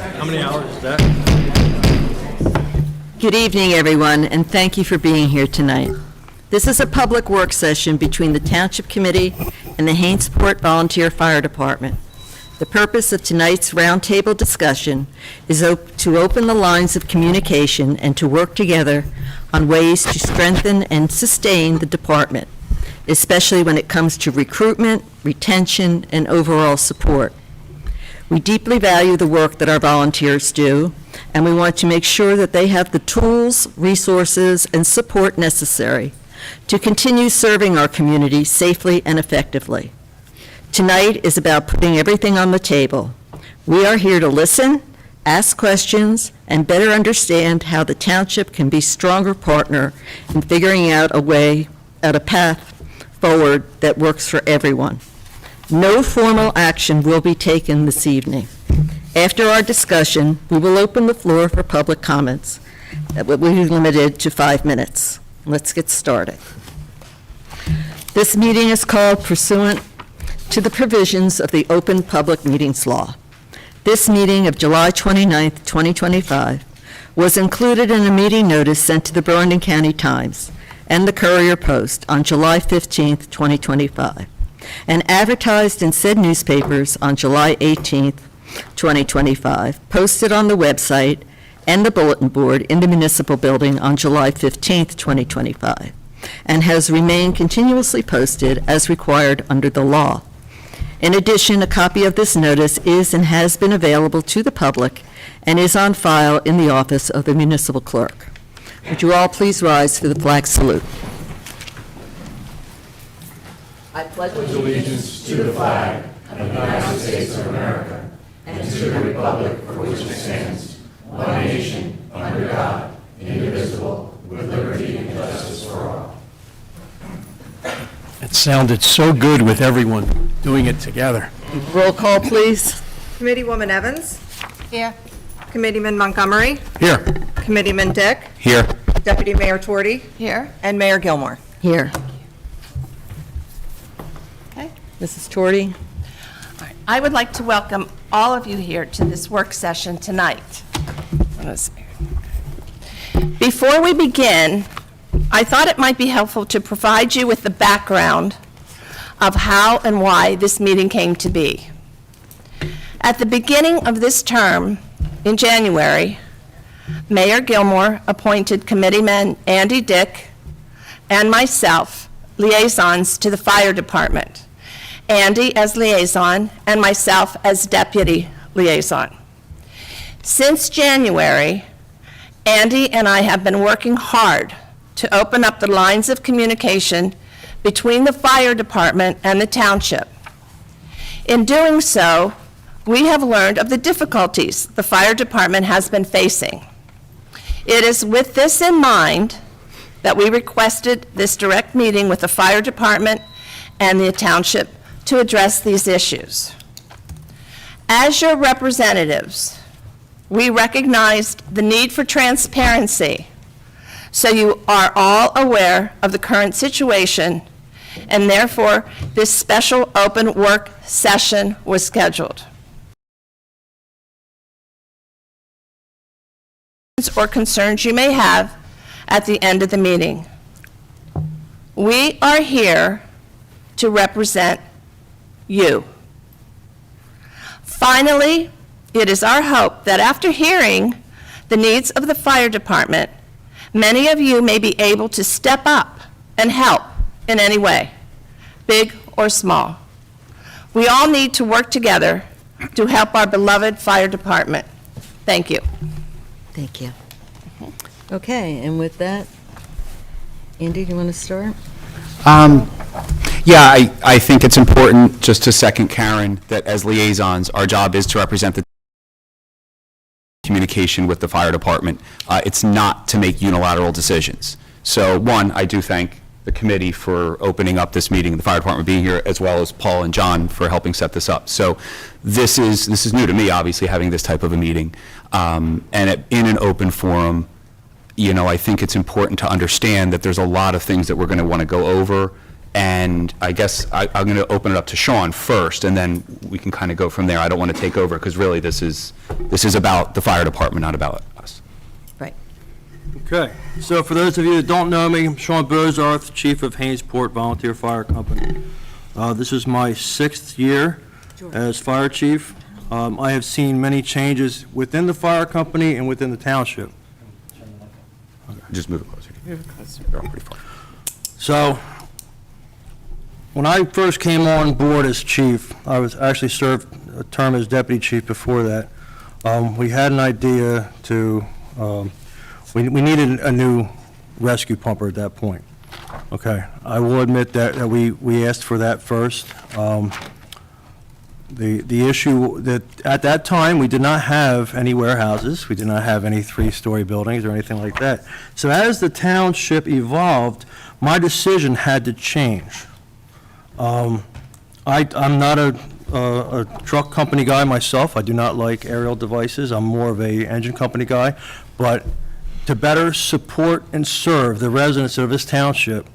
How many hours is that? Good evening, everyone, and thank you for being here tonight. This is a public work session between the Township Committee and the Hainesport Volunteer Fire Department. The purpose of tonight's roundtable discussion is to open the lines of communication and to work together on ways to strengthen and sustain the department, especially when it comes to recruitment, retention, and overall support. We deeply value the work that our volunteers do, and we want to make sure that they have the tools, resources, and support necessary to continue serving our community safely and effectively. Tonight is about putting everything on the table. We are here to listen, ask questions, and better understand how the township can be a stronger partner in figuring out a path forward that works for everyone. No formal action will be taken this evening. After our discussion, we will open the floor for public comments that will be limited to 5 minutes. Let's get started. This meeting is called pursuant to the provisions of the Open Public Meetings Law. This meeting of July 29th, 2025 was included in a meeting notice sent to the Burlington County Times and the Courier Post on July 15th, 2025, and advertised in said newspapers on July 18th, 2025, posted on the website and the bulletin board in the municipal building on July 15th, 2025, and has remained continuously posted as required under the law. In addition, a copy of this notice is and has been available to the public and is on file in the office of the municipal clerk. Would you all please rise for the flag salute? I pledge allegiance to the flag of the United States of America and to the republic for which it stands, one nation, under God, indivisible, with liberty and justice for all. It sounded so good with everyone doing it together. Roll call, please. Committeewoman Evans. Here. Committeeman Montgomery. Here. Committeeman Dick. Here. Deputy Mayor Torty. Here. And Mayor Gilmore. Here. Okay. Mrs. Torty. All right. I would like to welcome all of you here to this work session tonight. Before we begin, I thought it might be helpful to provide you with the background of how and why this meeting came to be. At the beginning of this term, in January, Mayor Gilmore appointed Committeeman Andy Dick and myself liaisons to the fire department. Andy as liaison and myself as deputy liaison. Since January, Andy and I have been working hard to open up the lines of communication between the fire department and the township. In doing so, we have learned of the difficulties the fire department has been facing. It is with this in mind that we requested this direct meeting with the fire department and the township to address these issues. As your representatives, we recognized the need for transparency, so you are all aware of the current situation, and therefore this special open work session was scheduled. Or concerns you may have at the end of the meeting. We are here to represent you. Finally, it is our hope that after hearing the needs of the fire department, many of you may be able to step up and help in any way, big or small. We all need to work together to help our beloved fire department. Thank you. Thank you. Okay, and with that, Andy, do you want to start? Yeah, I think it's important, just to second Karen, that as liaisons, our job is to represent the communication with the fire department. It's not to make unilateral decisions. So one, I do thank the committee for opening up this meeting, the fire department being here, as well as Paul and John for helping set this up. So this is new to me, obviously, having this type of a meeting. And in an open forum, you know, I think it's important to understand that there's a lot of things that we're going to want to go over And I guess I'm going to open it up to Sean first, and then we can kind of go from there. I don't want to take over, because really this is about the fire department, not about us. Right. Okay, so for those of you that don't know me, I'm Sean Bozarth, Chief of Hainesport Volunteer Fire Company. This is my 6th year as fire chief. I have seen many changes within the fire company and within the township. Just move it closer. They're all pretty far. So, when I first came on board as chief, I was actually served a term as deputy chief before that. We had an idea to, we needed a new rescue pumper at that point. Okay, I will admit that we asked for that first. The issue that, at that time, we did not have any warehouses, we did not have any 3-story buildings or anything like that. So as the township evolved, my decision had to change. I'm not a truck company guy myself. I do not like aerial devices. I'm more of a engine company guy. But to better support and serve the residents of this township,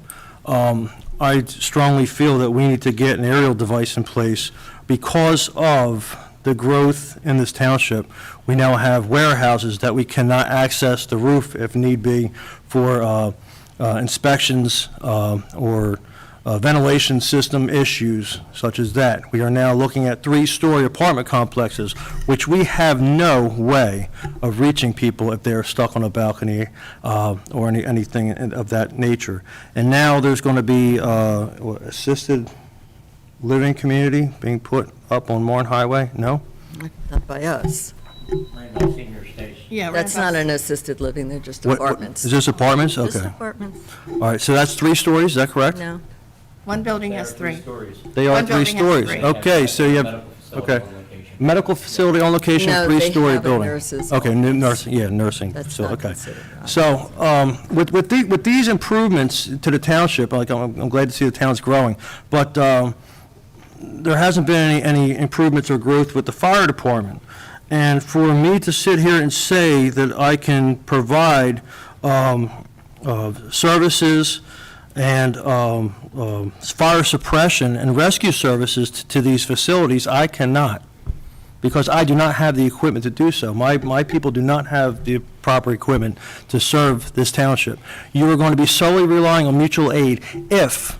I strongly feel that we need to get an aerial device in place because of the growth in this township. We now have warehouses that we cannot access the roof if need be for inspections or ventilation system issues such as that. We are now looking at 3-story apartment complexes, which we have no way of reaching people if they are stuck on a balcony or anything of that nature. And now there's going to be assisted living community being put up on Marne Highway? No? Not by us. Yeah, That's not an assisted living, they're just What- apartments. Is this apartments? Just Okay. apartments, All right, so that's 3 stories, is that correct? no. One building has 3. They are One 3 building has stories. 3. Okay, so you have, okay. Medical facility on location, No, they 3-story have a building. nurse's Okay, home. nursing, yeah, nursing. That's So, not okay. considered. So, with these improvements to the township, like, I'm glad to see the town's growing, but there hasn't been any improvements or growth with the fire department. And for me to sit here and say that I can provide services and fire suppression and rescue services to these facilities, I cannot, because I do not have the equipment to do so. My people do not have the proper equipment to serve this township. You are going to be solely relying on mutual aid if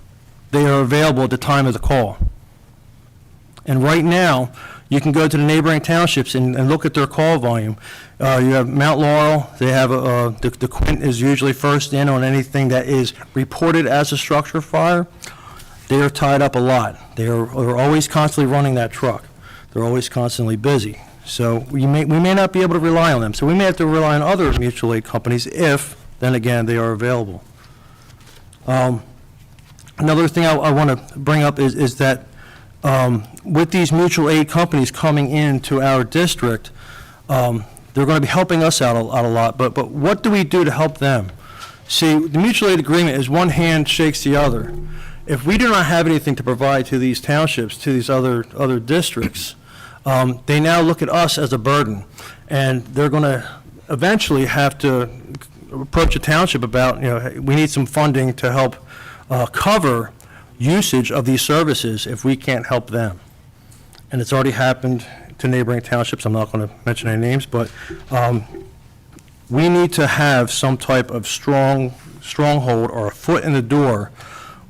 they are available at the time of the call. And right now, you can go to the neighboring townships and look at their call volume. You have Mount Laurel, they have, the Quint is usually first in on anything that is reported as a structure fire. They are tied up a lot. They are always constantly running that truck. They're always constantly busy. So we may not be able to rely on them. So we may have to rely on other mutual aid companies if, then again, they are available. Another thing I want to bring up is that with these mutual aid companies coming into our district, they're going to be helping us out a lot, but what do we do to help them? See, the mutual aid agreement is one hand shakes the other. If we do not have anything to provide to these townships, to these other districts, they now look at us as a burden, and they're going to eventually have to approach a township about, we need some funding to help cover usage of these services if we can't help them. And it's already happened to neighboring townships. I'm not going to mention any names, but we need to have some type of stronghold or a foot in the door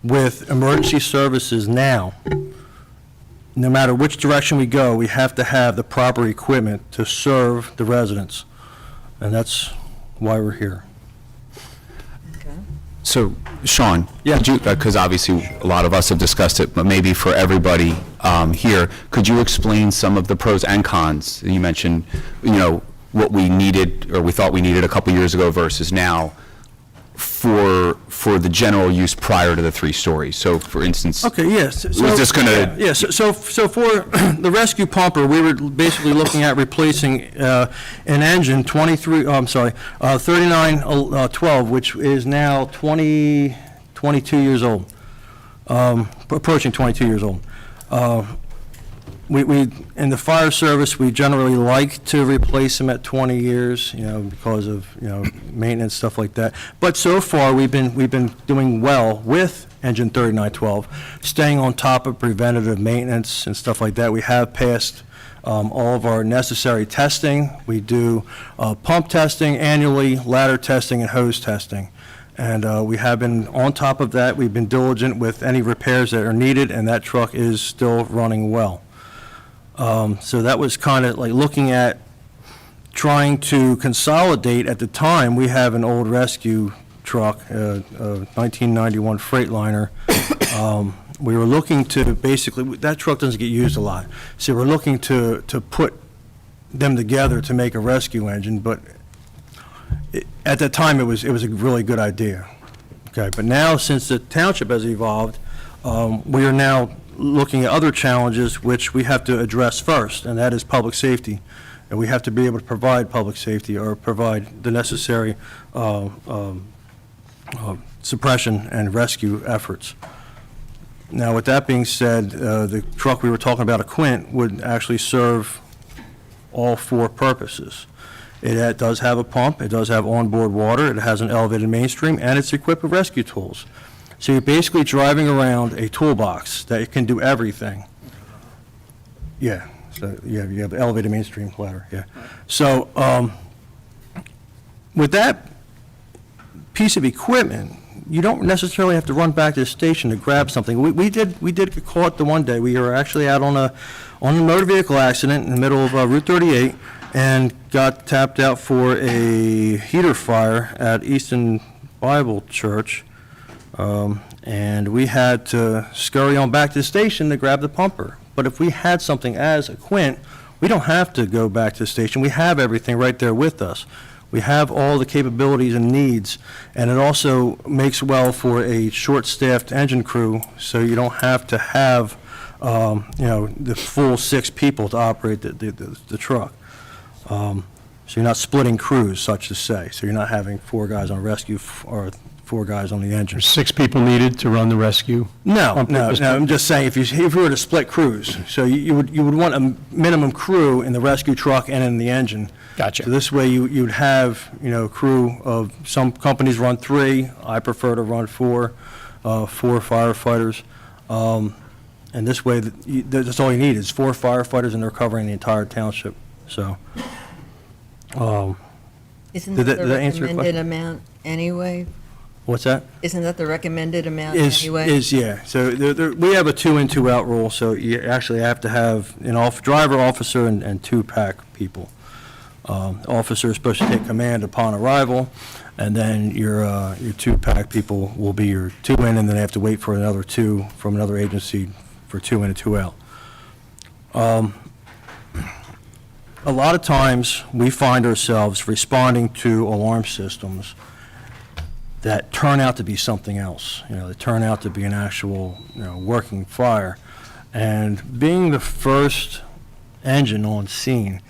with emergency services now. No matter which direction we go, we have to have the proper equipment to serve the residents. And that's why we're here. So, Sean, Yeah. because obviously a lot of us have discussed it, but maybe for everybody here, could you explain some of the pros and cons? You mentioned, what we needed, or we thought we needed a couple years ago versus now for the general use prior to the 3 stories. So, for instance, Okay, yes. So, Was this gonna- Yeah, so for the rescue pumper, we were basically looking at replacing an engine 3912, which is now 22 years old, approaching 22 years old. We in the fire service, we generally like to replace them at 20 years, because of, maintenance, stuff like that. But so far, we've been doing well with engine 3912, staying on top of preventative maintenance and stuff like that. We have passed all of our necessary testing. We do pump testing annually, ladder testing, and hose testing. And we have been on top of that. We've been diligent with any repairs that are needed, and that truck is still running well. So that was kind of like looking at trying to consolidate. At the time, we have an old rescue truck, a 1991 Freightliner. We were looking to basically, that truck doesn't get used a lot, so we're looking to put them together to make a rescue engine, but at that time, it was a really good idea. Okay, but now, since the township has evolved, we are now looking at other challenges which we have to address first, and that is public safety. And we have to be able to provide public safety or provide the necessary suppression and rescue efforts. Now, with that being said, the truck we were talking about, a Quint, would actually serve all four purposes. It does have a pump, it does have onboard water, it has an elevated mainstream, and it's equipped with rescue tools. So you're basically driving around a toolbox that can do everything. Yeah, so you have elevated mainstream ladder, yeah. So with that piece of equipment, you don't necessarily have to run back to the station to grab something. We did get caught the one day. We were actually out on a motor vehicle accident in the middle of Route 38 and got tapped out for a heater fire at Easton Bible Church. And we had to scurry on back to the station to grab the pumper. But if we had something as a Quint, we don't have to go back to the station. We have everything right there with us. We have all the capabilities and needs, and it also makes well for a short-staffed engine crew, so you don't have to have, the full 6 people to operate the truck. So you're not splitting crews, such to say. So you're not having 4 guys on rescue or 4 guys on the engine. There's 6 people needed to run the rescue? No, I'm just saying, if you were to split crews, so you would want a minimum crew in the rescue truck and in the engine. Gotcha. So this way you'd have, crew of, some companies run 3, I prefer to run 4 firefighters. And this way, that's all you need is 4 firefighters, and they're covering the entire township, so. Isn't Did that that the answer your recommended question? amount anyway? What's that? Isn't that the recommended amount Is, anyway? yeah. So we have a 2 in, 2 out rule, so you actually have to have an driver, officer, and 2 pack people. Officer is supposed to take command upon arrival, and then your 2 pack people will be your 2 in, and then they have to wait for another 2 from another agency for 2 in and 2 out. A lot of times, we find ourselves responding to alarm systems that turn out to be something else. They turn out to be an actual, working fire. And being the first engine on scene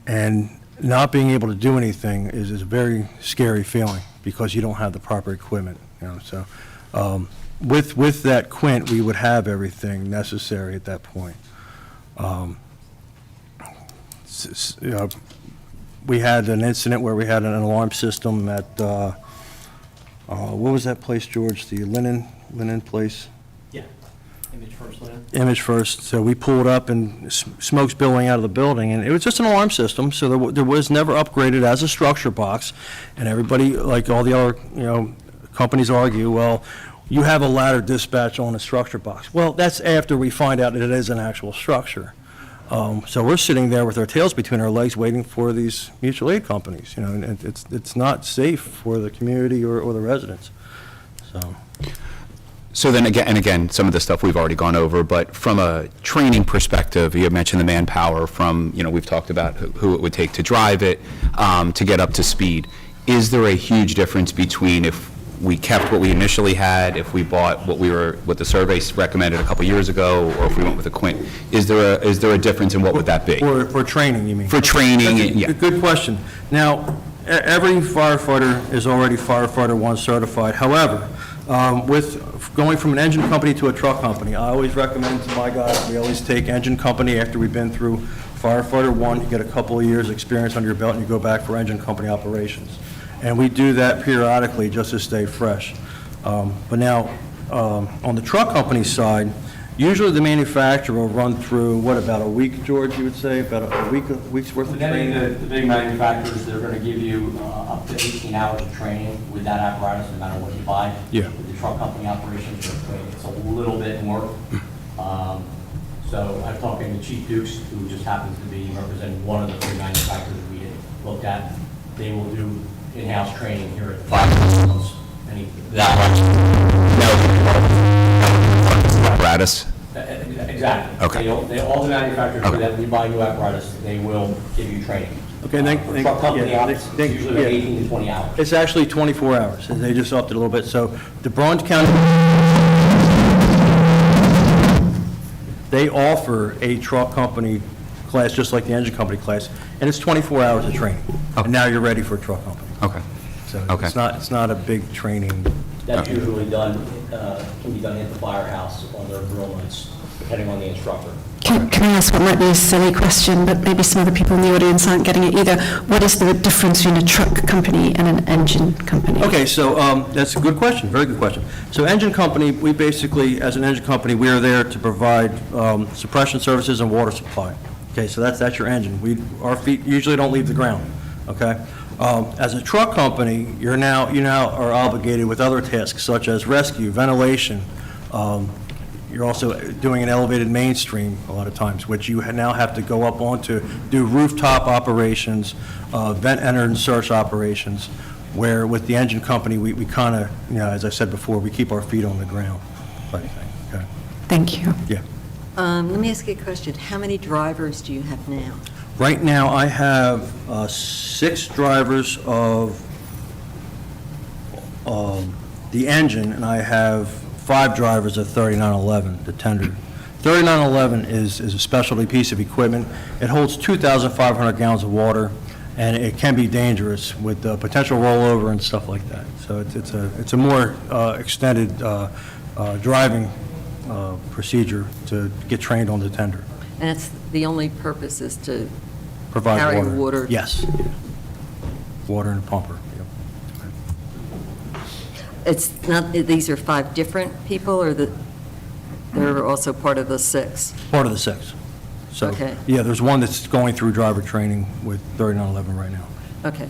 and not being able to do anything is a very scary feeling, because you don't have the proper equipment. So with that Quint, we would have everything necessary at that point. We had an incident where we had an alarm system at, what was that place, George? The linen place? Yeah, Image First Linen. Image First. So we pulled up and smoke's billowing out of the building, and it was just an alarm system, so there was never upgraded as a structure box. And everybody, like all the other, companies argue, well, you have a ladder dispatch on a structure box. Well, that's after we find out that it is an actual structure. So we're sitting there with our tails between our legs waiting for these mutual aid companies, and it's not safe for the community or the residents, so. So then again, some of the stuff we've already gone over, but from a training perspective, you had mentioned the manpower from, we've talked about who it would take to drive it, to get up to speed. Is there a huge difference between if we kept what we initially had, if we bought what the survey recommended a couple years ago, or if we went with a Quint? Is there a difference, and what would that be? For training, you mean? For training, That's yeah. a good question. Now, every firefighter is already Firefighter 1 certified. However, with going from an engine company to a truck company, I always recommend to my guys, we always take engine company after we've been through Firefighter 1, you get a couple of years' experience under your belt, and you go back for engine company operations. And we do that periodically just to stay fresh. But now, on the truck company side, usually the manufacturer will run through, what, about a week, George, you would say? About a week's worth of With any training? of the big manufacturers, they're going to give you up to 18 hours of training with that apparatus, no matter what you buy. Yeah. With the truck company operations, it's a little bit more. So I'm talking to Chief Dukes, who just happens to be representing one of the three manufacturers we had looked at. They will do in-house training here at the fire. Apparatus? Exactly. Okay. All the manufacturers Okay. that we buy new apparatus, they will give you training. Okay, thank- For thank- truck company, yeah, it's thank- usually yeah. 18 to 20 hours. It's actually 24 hours, and they just upped it a little bit. So the Bronx County, they offer a truck company class, just like the engine company class, and it's 24 hours of training. Okay. And now you're ready for a truck company. Okay. So Okay. it's not a big training. That's usually done, can be done at the firehouse on their drill nights, depending on the instructor. Can I ask what might be a silly question, but maybe some other people in the audience aren't getting it either? What is the difference between a truck company and an engine company? Okay, so that's a good question, very good question. So engine company, we basically, as an engine company, we are there to provide suppression services and water supply. Okay, so that's your engine. Our feet usually don't leave the ground, okay? As a truck company, you now are obligated with other tasks such as rescue, ventilation. You're also doing an elevated mainstream a lot of times, which you now have to go up onto, do rooftop operations, vent enter and search operations, where with the engine company, we kind of, as I said before, we keep our feet on the ground, type thing, okay? Thank you. Yeah. Let me ask you a question. How many drivers do you have now? Right now, I have 6 drivers of the engine, and I have 5 drivers of 3911, the tender. 3911 is a specialty piece of equipment. It holds 2,500 gallons of water, and it can be dangerous with potential rollover and stuff like that. So it's a more extended driving procedure to get trained on the tender. And it's, the only purpose is to Provide carry water. water? Yes. Water and a pumper. Yep. It's not, these are 5 different people, or they're also part of the 6? Part of the 6. So, Okay. yeah, there's one that's going through driver training with 3911 right now. Okay.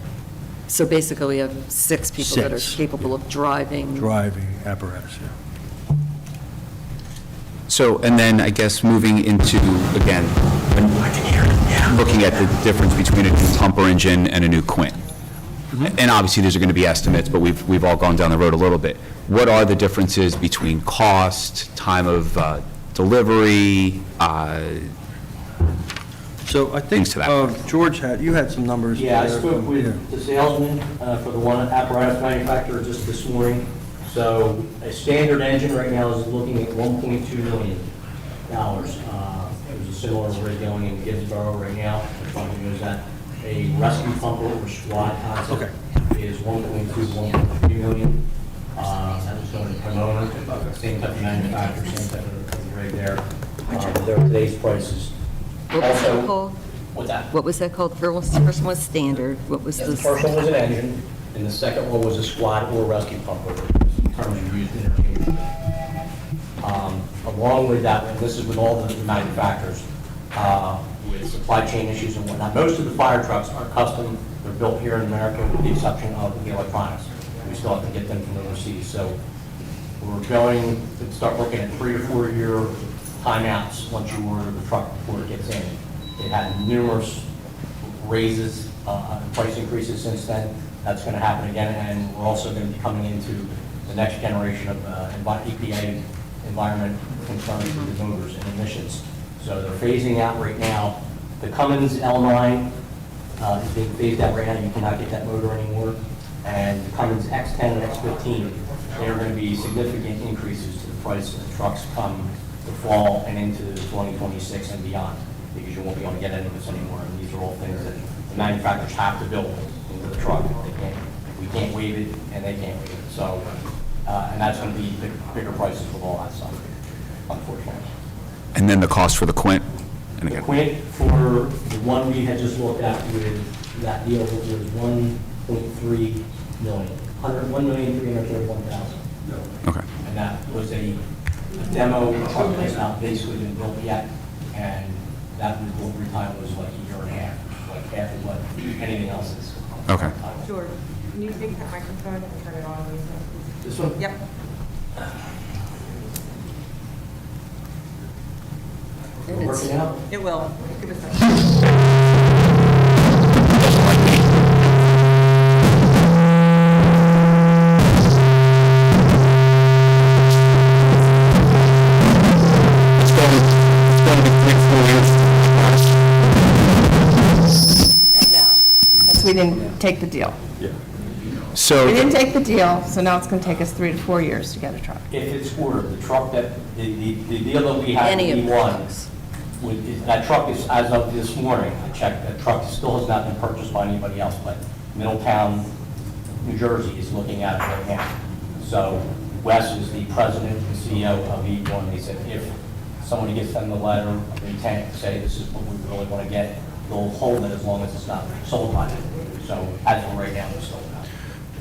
So basically, we have 6 people that are 6, capable of driving? Driving apparatus, yeah. So, and then I guess moving into, again, looking at the difference between a new pumper engine and a new Quint. And obviously, these are going to be estimates, but we've all gone down the road a little bit. What are the differences between cost, time of delivery? So I think, Things to that. George you had some numbers. Yeah, I there spoke from- with the salesman for the one apparatus manufacturer just this morning. So a standard engine right now is looking at $1.2 million. There's a similar rate going in Ginsborough right now, which one knows that. A rescue pumper or squad concept is 1.2, 1.3 million. That was going to Pomona, same type of manufacturer, same type of rig there. Their today's prices. What was that Also- called? What's that? What was that called? The first one was standard. What was Yeah, the? the first one was an engine, and the second one was a squad or rescue pumper, terms used interchangeably. Along with that, and this is with all the manufacturers, with supply chain issues and whatnot, most of the fire trucks are custom, they're built here in America with the exception of the electronics. We still have to get them from overseas, so we're going to start looking at 3 to 4 year timeouts once you order the truck before it gets in. They've had numerous raises, price increases since then. That's going to happen again, and we're also going to be coming into the next generation of EPA environment concerns with the motors and emissions. So they're phasing out right now. The Cummins L9 is being phased out right now. You cannot get that motor anymore. And the Cummins X10 and X15, there are going to be significant increases to the price of the trucks come the fall and into 2026 and beyond, because you won't be able to get any of this anymore. And these are all things that the manufacturers have to build into the truck. We can't waive it, and they can't waive it. So, and that's going to be bigger prices with all that stuff, unfortunately. And then the cost for the Quint? And The again, Quint for the one we had just looked at with that deal was 1.3 million, 101,331,000. okay. And and that was a demo truck that's not basically been built yet, and that delivery time was like a year and a half, like half of what anything else is. Okay. George, can you take that microphone and turn it on, Lisa? This one? Yep. Working out? It will. Give us a second. Because we didn't take the deal. So. We didn't take the deal, so now it's going to take us 3 to 4 years to get a truck. If it's ordered, the truck that, the deal that we had Any in of the E1, trucks. that truck is, as of this morning, I checked, that truck still has not been purchased by anybody else, but Middletown, New Jersey is looking at it right now. So Wes is the president and CEO of E1. They said if somebody gets them the letter of intent to say this is what we really want to get, they'll hold it as long as it's not sold by them. So as of right now, it's sold out.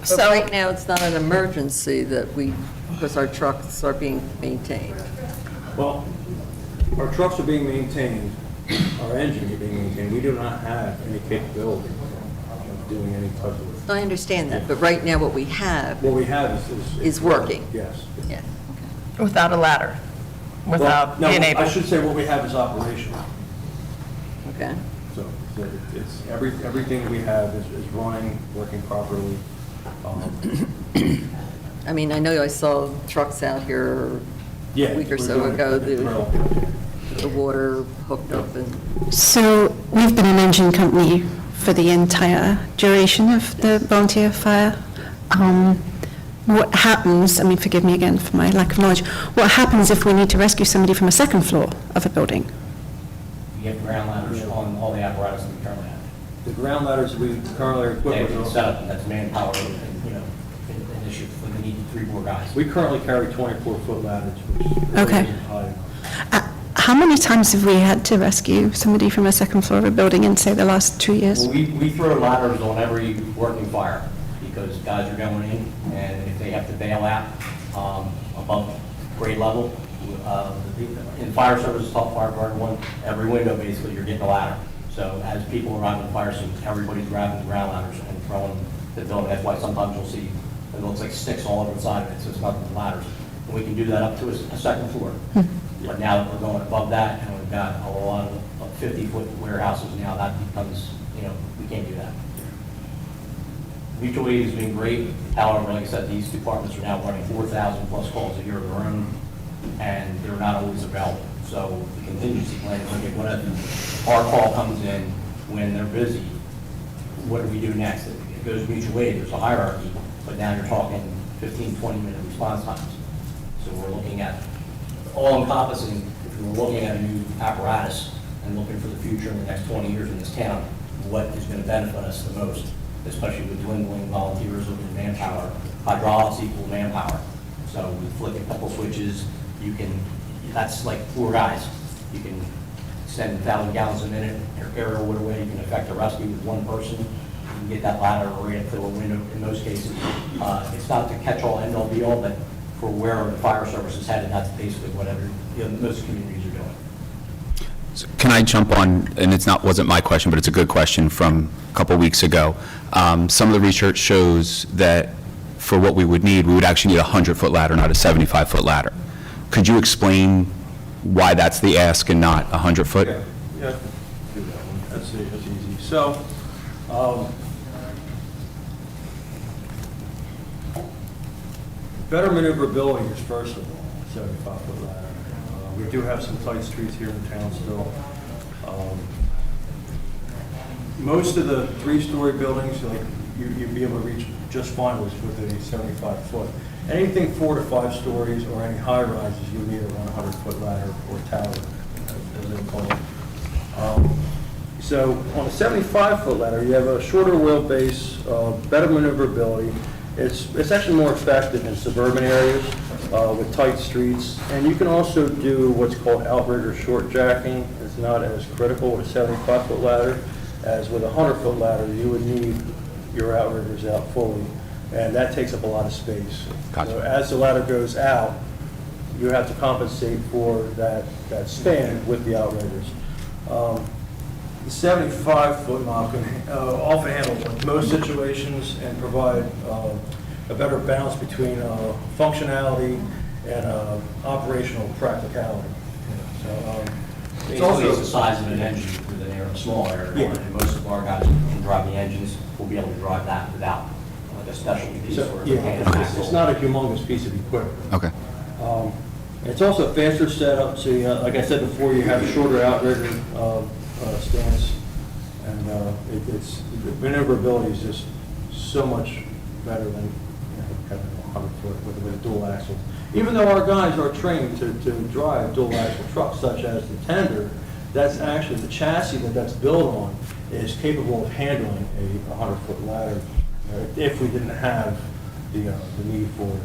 But So- right now, it's not an emergency that because our trucks are being maintained. Well, our trucks are being maintained, our engines are being maintained. We do not have any capability of doing any type of, I understand that, but right now, what we have, what we have is. Is working. Yes. yeah, Without a ladder, without Well, being no, able. I should say what we have is operational. okay. So it's, everything we have is running, working properly. I mean, I know I saw trucks out here Yeah, a week or we're so doing ago, it. the water hooked up and, So we've been an engine company for the entire duration of the volunteer fire. What happens, I mean, forgive me again for my lack of knowledge, what happens if we need to rescue somebody from a second floor of a building? We have ground ladders on all the apparatus that we currently have. The ground ladders we currently are They equipped have been with. set up, and that's manpower, and, an issue, when we need 3 more guys. We currently carry 24-foot ladders, which really Okay. isn't high. How many times have we had to rescue somebody from a second floor of a building in, say, the last 2 years? Well, we throw ladders on every working fire, because guys are going in, and if they have to bail out above grade level, in fire services, top fire guard one, every window, basically, you're getting a ladder. So as people arrive in the fire scene, everybody's grabbing the ground ladders and throwing them to the building. That's why sometimes you'll see, it looks like sticks all over the side of it, so it's nothing but ladders. And we can do that up to a second floor. But now that we're going above that, and we've got a lot of 50-foot warehouses now, that becomes, we can't do that. Mutual aid has been great. However, like I said, these departments are now running 4,000 plus calls a year of their own, and they're not always available. So the contingency plan is, okay, what if our call comes in when they're busy, what do we do next? It goes mutual aid, there's a hierarchy, but now you're talking 15, 20-minute response times. So we're looking at all encompassing, if we're looking at a new apparatus and looking for the future in the next 20 years in this town, what is going to benefit us the most, especially with dwindling volunteers and manpower. Hydraulics equal manpower. So we flick a couple switches, you can, that's like 4 guys. You can send 1,000 gallons a minute, aerial waterway, you can effect a rescue with 1 person. You can get that ladder right up to a window in most cases. It's not the catch-all, end-all, be-all, but for where the fire service is headed, that's basically whatever most communities are doing. So can I jump on, and wasn't my question, but it's a good question from a couple weeks ago. Some of the research shows that for what we would need, we would actually need a 100-foot ladder, not a 75-foot ladder. Could you explain why that's the ask and not a 100-foot? Yeah, I can do that one. That's easy. So, better maneuverability is first of all, 75-foot ladder. We do have some tight streets here in town still. Most of the 3-story buildings, like, you'd be able to reach just fine with a 75-foot. Anything 4 to 5 stories or any high rises, you need a 100-foot ladder or tower, as they call it. So on a 75-foot ladder, you have a shorter wheelbase, better maneuverability. It's actually more effective in suburban areas with tight streets. And you can also do what's called outrigger short jacking. It's not as critical with a 75-foot ladder as with a 100-foot ladder. You would need your outriggers out fully. and that takes up a lot of space. Gotcha. So as the ladder goes out, you have to compensate for that span with the outriggers. The 75-foot mop can often handle most situations and provide a better balance between functionality and operational practicality. So, it's Basically, it's the also, size of an engine with an air, a small air Yeah. one, and most of our guys who can drive the engines will be able to drive that without like a special piece so, or a yeah, hand it's axle. not a humongous piece of equipment. Okay. It's also a faster setup, so like I said before, you have a shorter outrigger stance, and the maneuverability is just so much better than having a 100-foot with a dual axle. Even though our guys are trained to drive dual axle trucks, such as the Tender, that's actually the chassis that's built on is capable of handling a 100-foot ladder if we didn't have the need for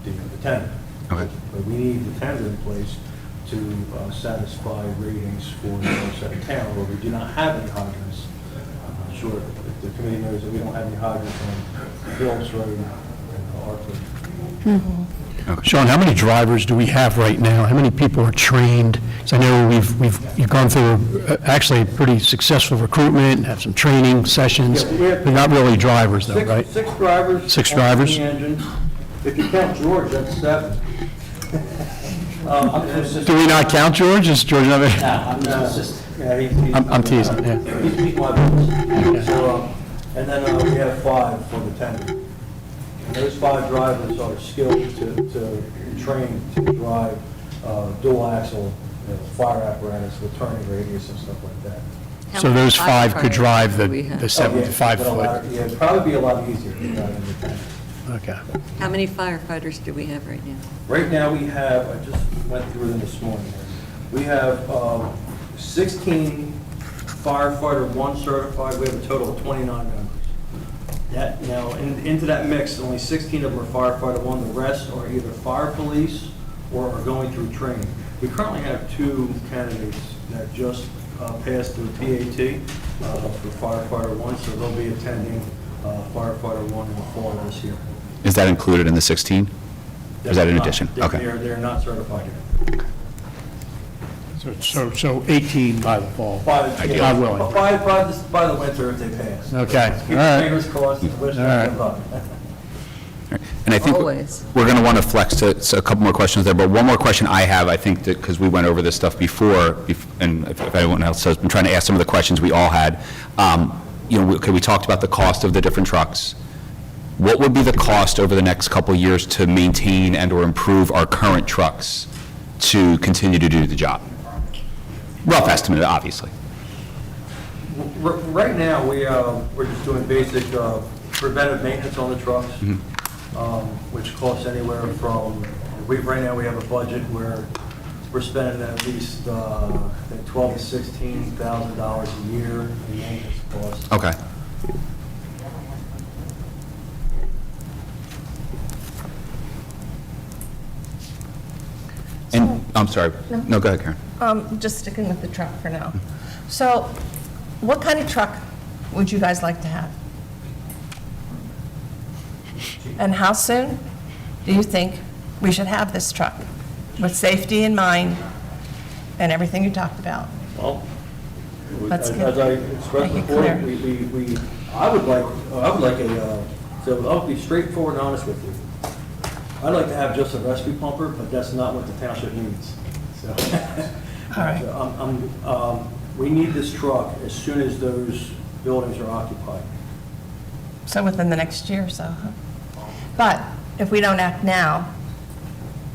the Tender. Okay. But we need the Tender in place to satisfy ratings for the north side of town where we do not have any hydrants. I'm sure if the committee knows that we don't have any hydrants on Phillips Road and Hartford. Sean, how many drivers do we have right now? How many people are trained? Because I know you've gone through actually pretty successful recruitment, have some training sessions. Yeah, we have- They're not really drivers though, right? Six drivers. Six on drivers? the engine. If you count George, that's 7. Do we not count George? Is George not? I'm the assistant. Yeah, he's. I'm teasing, yeah. He's my boss. So, and then we have 5 for the Tender. And those 5 drivers are skilled to train to drive dual axle, fire apparatus with turning radius and stuff like that. So those 5 could drive the we have? 75 But a lot- foot? Yeah, it'd probably be a lot easier to drive in the Tender. Okay. How many firefighters do we have right now? Right now, we have, I just went through them this morning, we have 16 firefighter 1 certified, we have a total of 29 members. That, now, into that mix, only 16 of them are firefighter 1, the rest are either fire police or are going through training. We currently have 2 candidates that just passed through PAT for firefighter 1, so they'll be attending firefighter 1 in the fall of this year. Is that included in the 16? Or is that in addition? Okay. They're not certified yet. So 18 by the fall. By God willing. by the winter if they pass. Okay, Keep your all right. fingers crossed and wish All them right. good luck. And I think Always. we're going to want to flex to so a couple more questions there, but one more question I have, I think, that because we went over this stuff before, and if anyone else has been trying to ask some of the questions we all had, we talked about the cost of the different trucks. What would be the cost over the next couple of years to maintain and/or improve our current trucks to continue to do the job? Rough estimate, obviously. Right now, we're just doing basic preventive maintenance on the trucks, which costs anywhere from, right now we have a budget where we're spending at least, I think $12,000 to $16,000 a year in maintenance costs. Okay. And, I'm sorry. No, go ahead, Karen. Just sticking with the truck for now. So what kind of truck would you guys like to have? And how soon do you think we should have this truck? With safety in mind and everything you talked about? Well, Let's as I expressed make it before, clear. I would like so I'll be straightforward and honest with you. I'd like to have just a rescue pumper, but that's not what the township needs. So, All right. so, we need this truck as soon as those buildings are occupied. So within the next year or so, huh? But if we don't act now,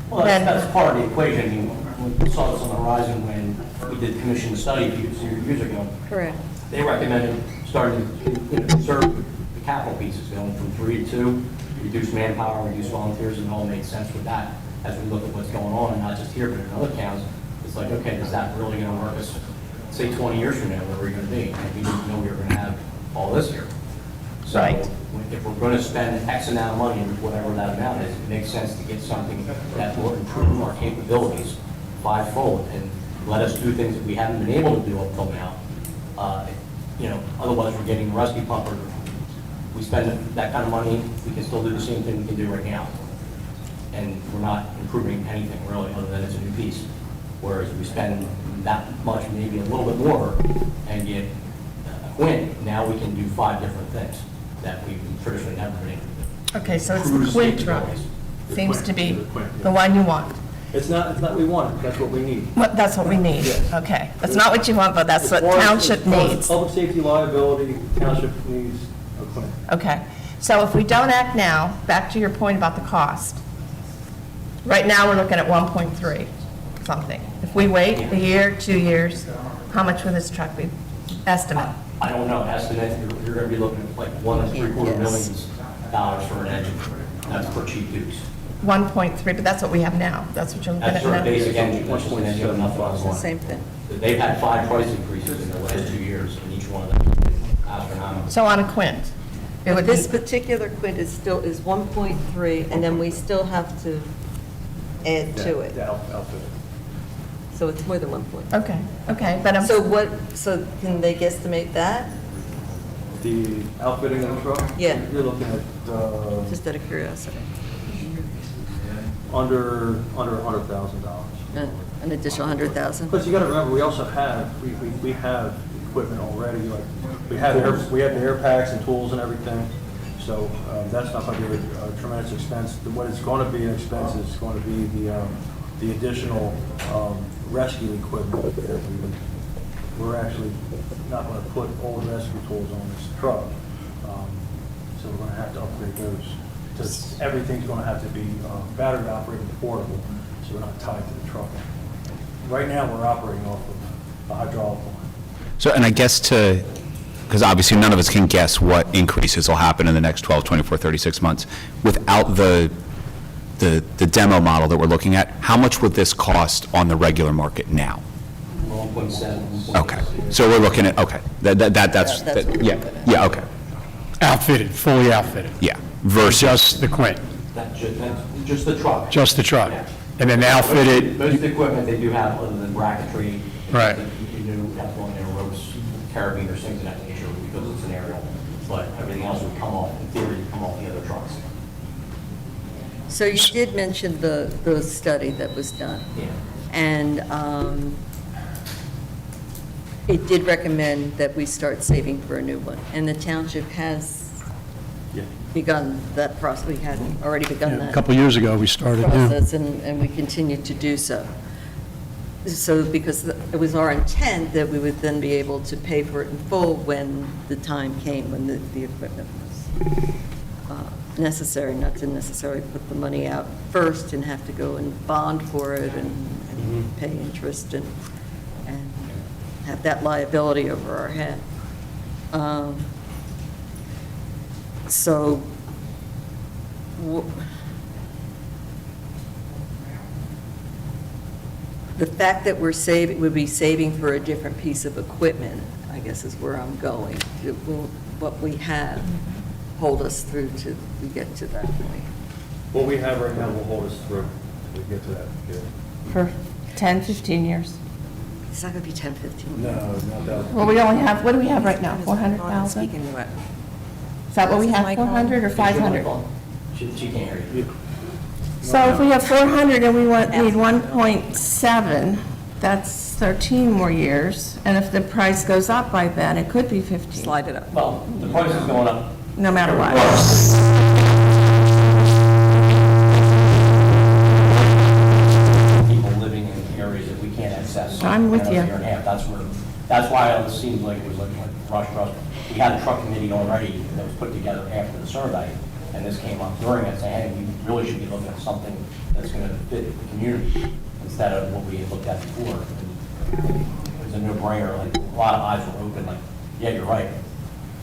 Well, Then- that's part of the equation. I mean, we saw this on the horizon when we did commission the study a few years ago. Correct. They recommended starting to conserve the capital pieces, going from 3 to 2, reduce manpower, reduce volunteers, and it all made sense with that as we look at what's going on, and not just here, but in other towns. It's like, okay, is that really going to work us, say, 20 years from now, where we're going to be? And we didn't know we were going to have all this here. So Right. if we're going to spend X amount of money, whatever that amount is, it makes sense to get something that will improve our capabilities fivefold and let us do things that we haven't been able to do up till now. Otherwise we're getting a rescue pumper we spend that kind of money, we can still do the same thing we can do right now. And we're not improving anything really, other than it's a new piece. Whereas we spend that much, maybe a little bit more, and get a quint, now we can do 5 different things that we traditionally never been able to do. Okay, so it's Cruise the Quint safety truck, goals. seems to be The Quint, yeah. the one you want. It's not what we want, that's what we need. What, that's what we need, Yeah. okay. That's not what you want, but that's what As far as- township as far as needs. Public safety liability, township needs a Quint. Okay, so if we don't act now, back to your point about the cost. Right now, we're looking at 1.3 something. If we wait a year, 2 years, how much will this truck be? Estimate. I don't know, estimate, you're gonna be looking at like $1.75 million for an engine. That's for cheap use. 1.3, but that's what we have now. That's what you're looking That's at our now. basic engine, that's just an engine with nothing else on it. Same thing. They've had 5 price increases in the last 2 years, and each one of them is astronomical. So on a Quint, it would This be, particular quint is still, is 1.3, and then we still have to add to it. The outfit. So it's more than 1 point. okay, but I'm, So what, so can they guesstimate that? The outfitting of the truck? Yeah. You're looking at Just out of curiosity. under $100,000. An additional 100,000? Plus, you got to remember, we also have, we have equipment already, like, we have the air packs and tools and everything, so that's not going to be a tremendous expense. What is going to be an expense is going to be the additional rescue equipment that we're actually not going to put all the rescue tools on this truck, so we're going to have to upgrade those. Because everything's going to have to be battery operated and portable, so we're not tied to the truck. Right now, we're operating off of a hydraulic line. So, and I guess because obviously none of us can guess what increases will happen in the next 12, 24, 36 months. Without the demo model that we're looking at, how much would this cost on the regular market now? 1.7. Okay, so we're looking at, okay, that's, That's what we're yeah, looking at. yeah, okay, Outfitted, fully outfitted. yeah, versus, Just the quint, That's just the truck. just the truck. Yeah. And then outfitted, Most of the equipment they do have, other than bracketry. Right. You do have one there, ropes, carabiners, things of that nature, because it's an aerial. But everything else would come off, in theory, come off the other trucks. So you did mention the study that was done. Yeah. And it did recommend that we start saving for a new one. And the township has begun that process. We had already begun a that couple years ago, we started, yeah. process, and we continue to do so. So because it was our intent that we would then be able to pay for it in full when the time came, when the equipment was necessary, not to necessarily put the money out first and have to go and bond for it and pay interest and have that liability over our head. So, the fact that we're saving, would be saving for a different piece of equipment, I guess is where I'm going. It will, what we have hold us through till we get to that point. What we have right now will hold us through till we get to that. for 10, 15 years. It's not going to be 10, 15. No, not that. Well, we only have, what do we have right now, 400,000? Speaking to it. Is that what we have, 400 or 500? She can't hear you. So if we have 400 and we need 1.7, that's 13 more years, and if the price goes up by then, it could be 15, Slide it up. Well, the price is going up. no matter what. People living in areas that we can't access. I'm with in you. a year and a half. That's why it seems like it was like rush. We had a truck committee already that was put together after the survey, and this came up during it, saying, hey, we really should be looking at something that's going to fit the community instead of what we had looked at before. It was a no-brainer, like, a lot of eyes were open, like, yeah, you're right.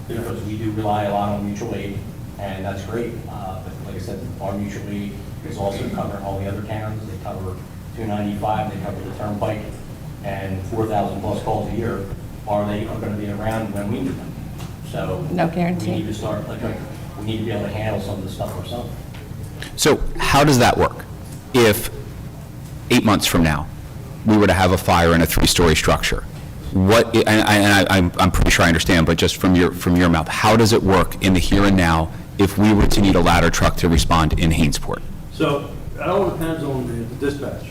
Because we do rely a lot on mutual aid, and that's great. But like I said, our mutual aid is also covering all the other towns. They cover 295, they cover the turnpike, and 4,000 plus calls a year. Are going to be around when we need them? So No we guarantee. need to start, like, we need to be able to handle some of the stuff ourselves. so how does that work? If 8 months from now, we were to have a fire in a 3-story structure, I'm pretty sure I understand, but just from your mouth, how does it work in the here and now if we were to need a ladder truck to respond in Hainesport? So it all depends on the dispatch.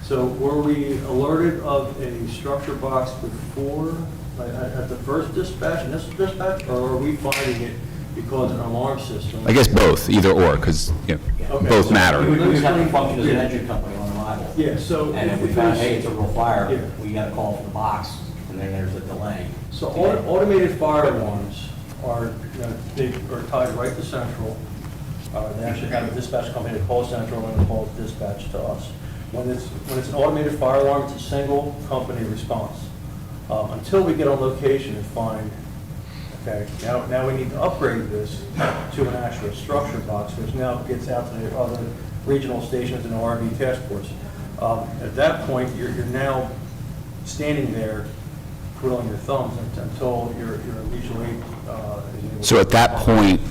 So were we alerted of a structure box before, at the first dispatch, initial dispatch, or are we finding it because of an alarm system? I guess both, either or, because Okay. both matter. We have to function as an engine company on arrival. Yeah, so. And if we found, hey, it's a real fire, Yeah. we got to call for the box, and then there's a delay. So automated fire alarms are, they are tied right to central. They actually have a dispatch company that calls central and calls dispatch to us. When it's an automated fire alarm, it's a single company response. Until we get on location and find, okay, now we need to upgrade this to an actual structure box, which now gets out to the other regional stations and RV task force. At that point, you're now standing there twiddling your thumbs until your mutual aid is able to. So at that point,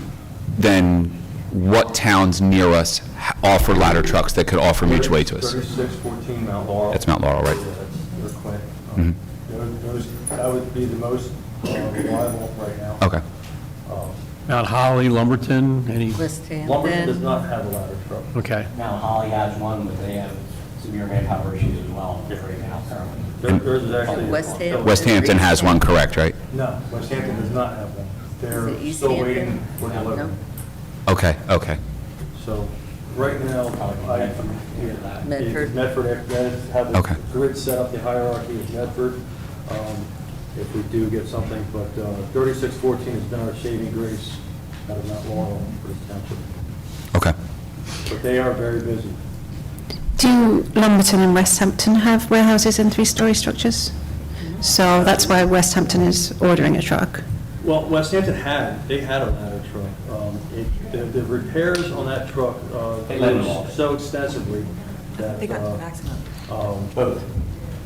then what towns near us offer ladder trucks that could offer mutual aid to us? 3614 Mount Laurel. That's Mount Laurel, right? Yeah, that's their clinic. Mhm. That would be the most reliable right now. Okay. Mount Holly, Lumberton, any, West Lumberton does Hampton. not have a ladder truck. okay. Now, Holly has one, but they have severe manpower issues as well right now, currently. Theirs is actually. West Hampton. West Hampton has one, correct, right? No, West Hampton does not have one. Is They're it East still Hampton? waiting for No. delivery. Okay, okay. So right now, Medford. Medford, that is how the Okay. grid set up, the hierarchy is Medford. If we do get something, but 3614 has been our saving grace out of Mount Laurel for this township. Okay. But they are very busy. Do Lumberton and West Hampton have warehouses in three-story structures? So that's why West Hampton is ordering a truck. Well, West Hampton they had a ladder truck. The repairs on that truck They let them grew off. so extensively that They got the maximum. Both.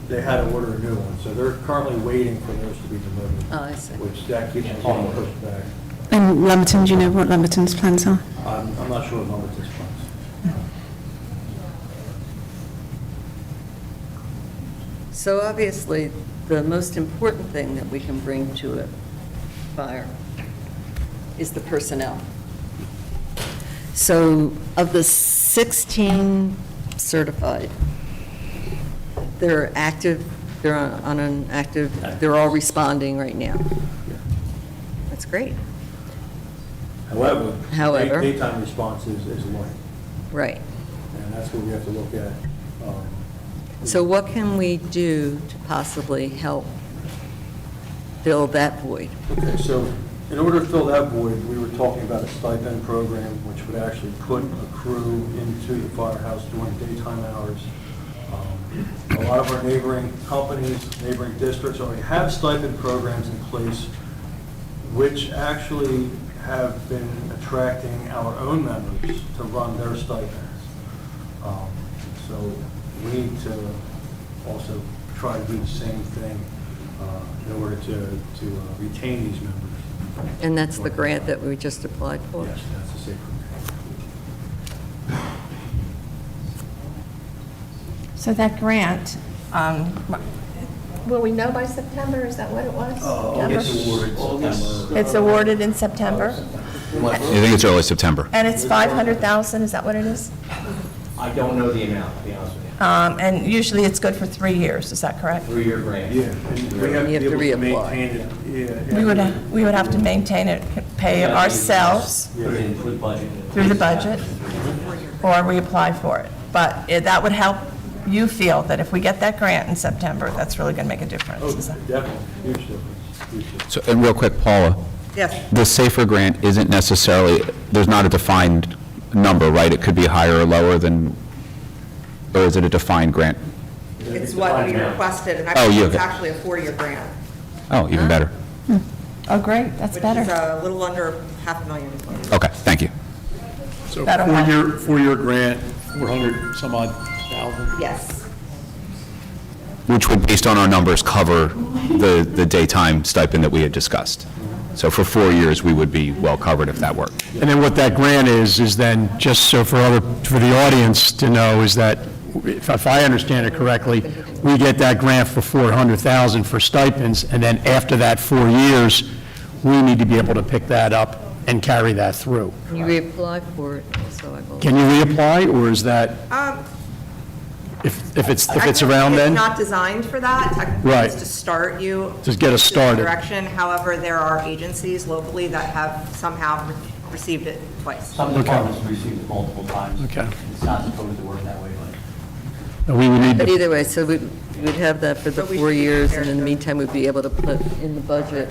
they had to order a new one. So they're currently waiting for theirs to be delivered, Oh, I see. which that keeps them getting pushed back. And Lumberton, do you know what Lumberton's plans are? I'm not sure what Lumberton's plans. So obviously, the most important thing that we can bring to a fire is the personnel. So of the 16 certified, they're active, they're on an active, they're all responding right now. That's great. However, daytime response is light, Right. and that's what we have to look at. So what can we do to possibly help fill that void? Okay, so in order to fill that void, we were talking about a stipend program which would actually put a crew into the firehouse during daytime hours. A lot of our neighboring companies, neighboring districts already have stipend programs in place which actually have been attracting our own members to run their stipends. So we need to also try to do the same thing in order to retain these members. And that's the grant that we just applied for? Yes, that's the safe grant. So that grant, Will we know by September? Is that what it was? It's awarded September. it's awarded in September, I think it's early September. and it's 500,000, is that what it is? I don't know the amount, to be honest with you. And usually it's good for 3 years, is that correct? 3-year grant. Yeah, and we have to You have be to able to reapply. maintain it. Yeah. We would have to maintain it, pay ourselves Put it in through the budget. through the budget, or we apply for it. But that would help you feel that if we get that grant in September, that's really going to make a difference. Oh, Is that- definitely, huge difference, huge difference. So, and real quick, Paula, Yes. the SAFER grant isn't necessarily, there's not a defined number, right? It could be higher or lower than, or is it a defined grant? It's what we requested, and Oh, actually, you- it's actually a 4-year grant, Oh, even better. Oh, great, that's which better. is a little under $500,000. Okay, thank you. So That'll help. four-year grant, 400 some odd thousand. Yes. Which would, based on our numbers, cover the daytime stipend that we had discussed. So for 4 years, we would be well covered if that worked. And then what that grant is then, just so for the audience to know, is that if I understand it correctly, we get that grant for $400,000 for stipends, and then after that 4 years, we need to be able to pick that up and carry that through. Can you reapply for it? So I will. Can you reapply, or is that, if it's around then? It's not designed for that. Technically, Right. it's to start you. Just get us in that started. Direction. However, there are agencies locally that have somehow received it twice. Some departments have received it multiple times. Okay. It's not supposed to work that way, but We would need But to, either way, so we'd have that for the But we 4 should be years, prepared and in the to- meantime, we'd be able to put in the budget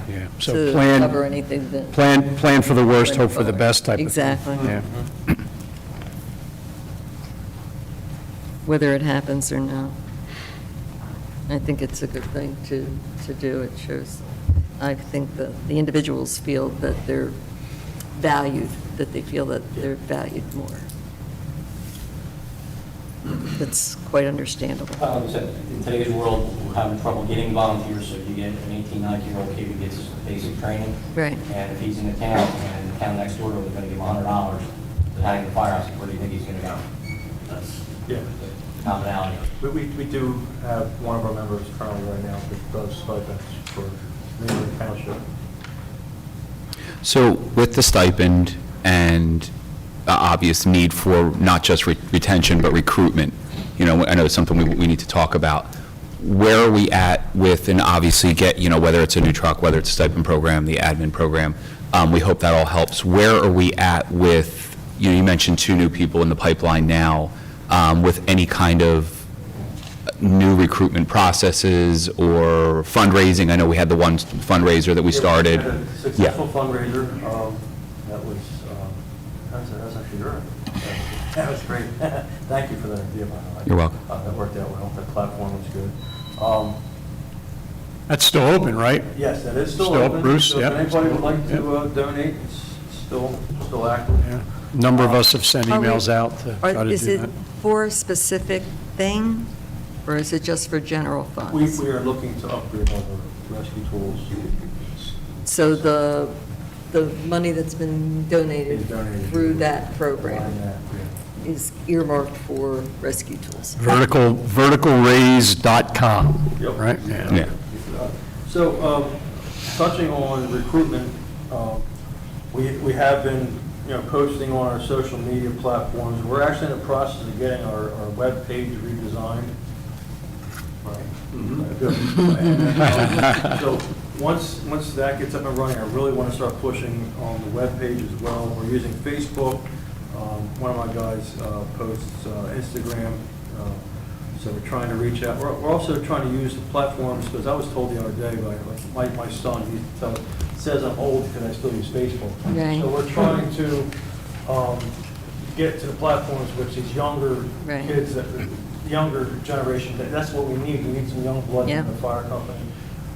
yeah, so to plan, cover anything that. plan for the worst, hope for the best type of thing. Exactly. Yeah. Whether it happens or not. I think it's a good thing to do. It shows, I think that the individuals feel that they're valued, that they feel that they're valued more. That's quite understandable. like I said, in today's world, we're having trouble getting volunteers, so you get an 18, 19-year-old kid who gets basic training. Right. And if he's in the town, and the town next door is going to give him $100 to hang the firehouse, where do you think he's going to go? That's Yeah. the commonality. We do have one of our members currently right now that does stipends for the township. So with the stipend and obvious need for not just retention, but recruitment, you know, I know it's something we need to talk about. Where are we at with, and obviously get, you know, whether it's a new truck, whether it's a stipend program, the admin program, we hope that all helps. Where are we at with, you know, you mentioned 2 new people in the pipeline now, with any kind of new recruitment processes or fundraising? I know we had the one fundraiser that we started. Yeah, we had a successful fundraiser, that was, that's actually your, that was great. Thank you for that idea, by the way. You're welcome. That worked out well, that platform was good. That's still open, right? Yes, that is still Still, open. Bruce, So yeah. if anybody would like to donate, it's still active. Yeah. A number of us have sent Are we- emails out to try to Is do it that. for a specific thing, or is it just for general We funds? are looking to upgrade all the rescue tools. So the money that's been donated Is donated. through that Line program that, yeah. is earmarked for rescue tools? Verticalraise.com, Yep. right? Yeah. So, touching on recruitment, we have been, you know, posting on our social media platforms. We're actually in the process of getting our web page redesigned. Right. Good. So, once that gets up and running, I really want to start pushing on the web page as well. We're using Facebook. One of my guys posts Instagram. So we're trying to reach out. We're also trying to use the platforms, because I was told the other day by my son, he says I'm old because I still use Facebook. Right. So we're trying to get to the platforms which these younger Right. kids, the younger generation, that's what we need. We need some young blood Yeah. in the fire company.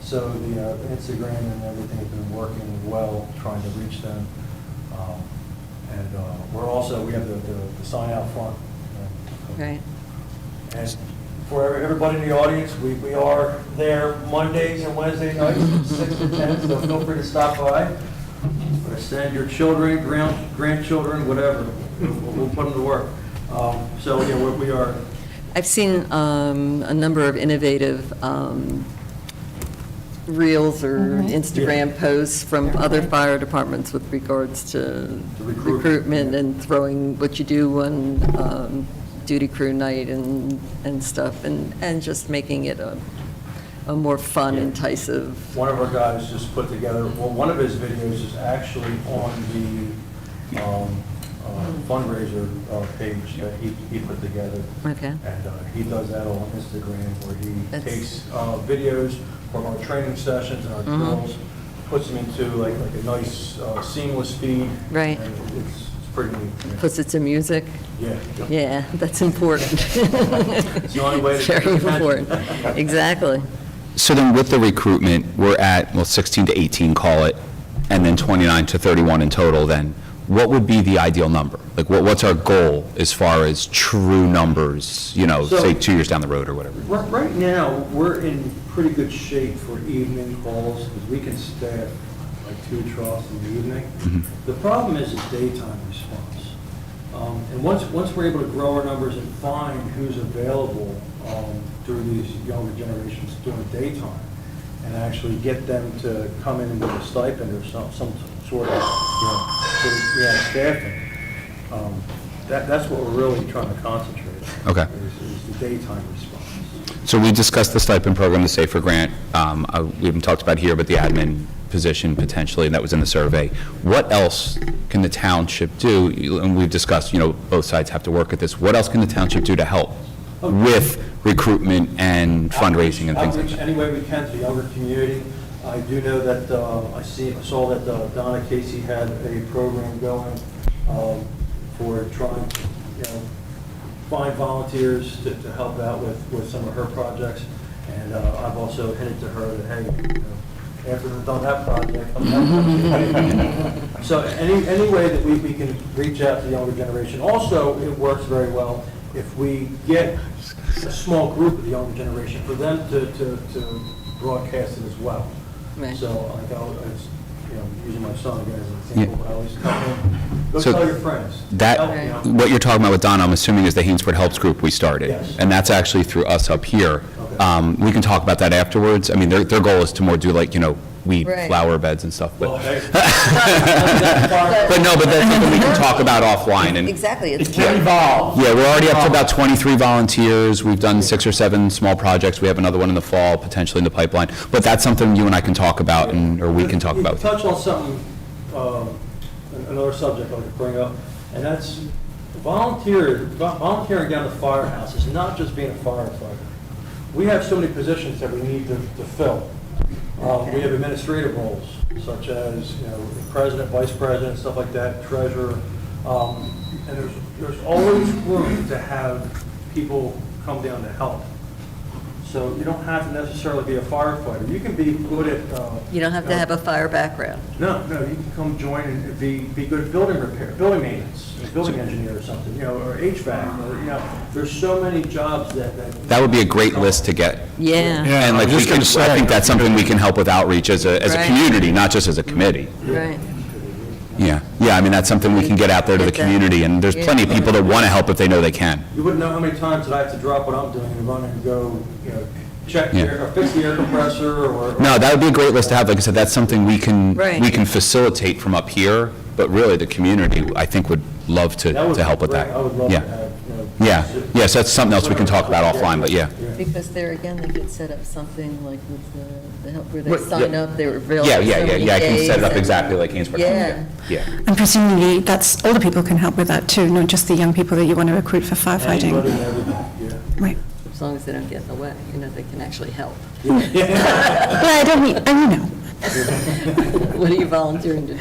So the Instagram and everything has been working well, trying to reach them. And we have the sign out front. Right. And for everybody in the audience, we are there Mondays and Wednesday nights, 6 to 10, so feel free to stop by. Or send your children, grandchildren, whatever. We'll put them to work. So, yeah, we are, I've seen a number of innovative reels or Instagram posts from other fire departments with regards to recruitment and throwing what you do on duty crew night and stuff, and just making it a more fun, enticing. one of our guys just put together, well, one of his videos is actually on the fundraiser page that he put together. Okay. And he does that on Instagram, where he That's- takes videos from our training sessions and our drills, puts them into like a nice seamless feed. Right. And it's pretty neat. Puts it to music. Yeah. Yeah, that's important. It's the only way to get Very attention. important. Exactly. So then with the recruitment, we're at, well, 16 to 18, call it, and then 29 to 31 in total then. What would be the ideal number? Like, what's our goal as far as true numbers, you know, So- say 2 years down the road or whatever? Right now, we're in pretty good shape for evening calls, because we can staff like 2 troughs in the evening. The problem is the daytime response. And once we're able to grow our numbers and find who's available through these younger generations during the daytime, and actually get them to come in with a stipend or some sort of, staffing, that's what we're really trying to concentrate on. Okay. Is the daytime response. So we discussed the stipend program, the Safer Grant. We haven't talked about here, but the admin position potentially, and that was in the survey. What else can the township do? And we've discussed, both sides have to work at this. What else can the township do to help with recruitment and fundraising and things like Outreach that? any way we can to the younger community. I do know that, I saw that Donna Casey had a program going for trying to, find volunteers to help out with some of her projects. And I've also hinted to her that, hey, after we've done that project, I'm not so any way that we can reach out to the younger generation. Also, it works very well if we get a small group of the younger generation for them to broadcast it as well. Right. So like using my son again as an example, but I always tell him, go So tell your friends. That, what you're talking about with Donna, I'm assuming is the Hainsport Helps group we started. Yes. And that's actually through us up here. Okay. We can talk about that afterwards. I mean, their goal is to more do like, weed Right. flower beds and stuff. Well, But hey. but that's something we can talk about offline. And Exactly. It's Yeah, we're already up to about 23 volunteers. We've done 6 or 7 small projects. We have another one in the fall, potentially in the pipeline. But that's something you and I can talk about, or we can talk about. You touched on something, another subject I could bring up, and that's volunteering down the firehouse is not just being a firefighter. We have so many positions that we need to fill. We have administrative roles, such as, president, vice president, stuff like that, treasurer. And there's always room to have people come down to help. So you don't have to necessarily be a firefighter. You can be good at... You don't have to have a fire background. No, you can come join and be good at building repair, building maintenance, a building engineer or something, or HVAC, or, there's so many jobs that... That would be a great list to get. Yeah. Yeah, And I like, was just gonna I say. think that's something we can help with outreach as a Right. community, not just as a committee. Right. Yeah, I mean, that's something we can get out there to the Get that. community, and there's plenty of people that want to help if they know they can. You wouldn't know how many times that I have to drop what I'm doing and run and go, check Yeah. or fix the air compressor or... No, that would be a great list to have. Like I said, that's something we can Right. facilitate from up here, but really the community, I think, would love to That would be help with great. that. I would love Yeah. to have, Yeah, so that's something else we can talk about offline, but yeah. Because there again, they could set up something like with the help where they Right, sign yeah. up, they were available. Yeah, for so many I can set it up days, exactly and- like Hainsport. Yeah. Yeah. And presumably, that's, older people can help with that too, not just the young people that you want to recruit for anybody firefighting. and everything, yeah. Right. As long as they don't get in the way, they can actually help. Well, I don't mean, What are you volunteering to do?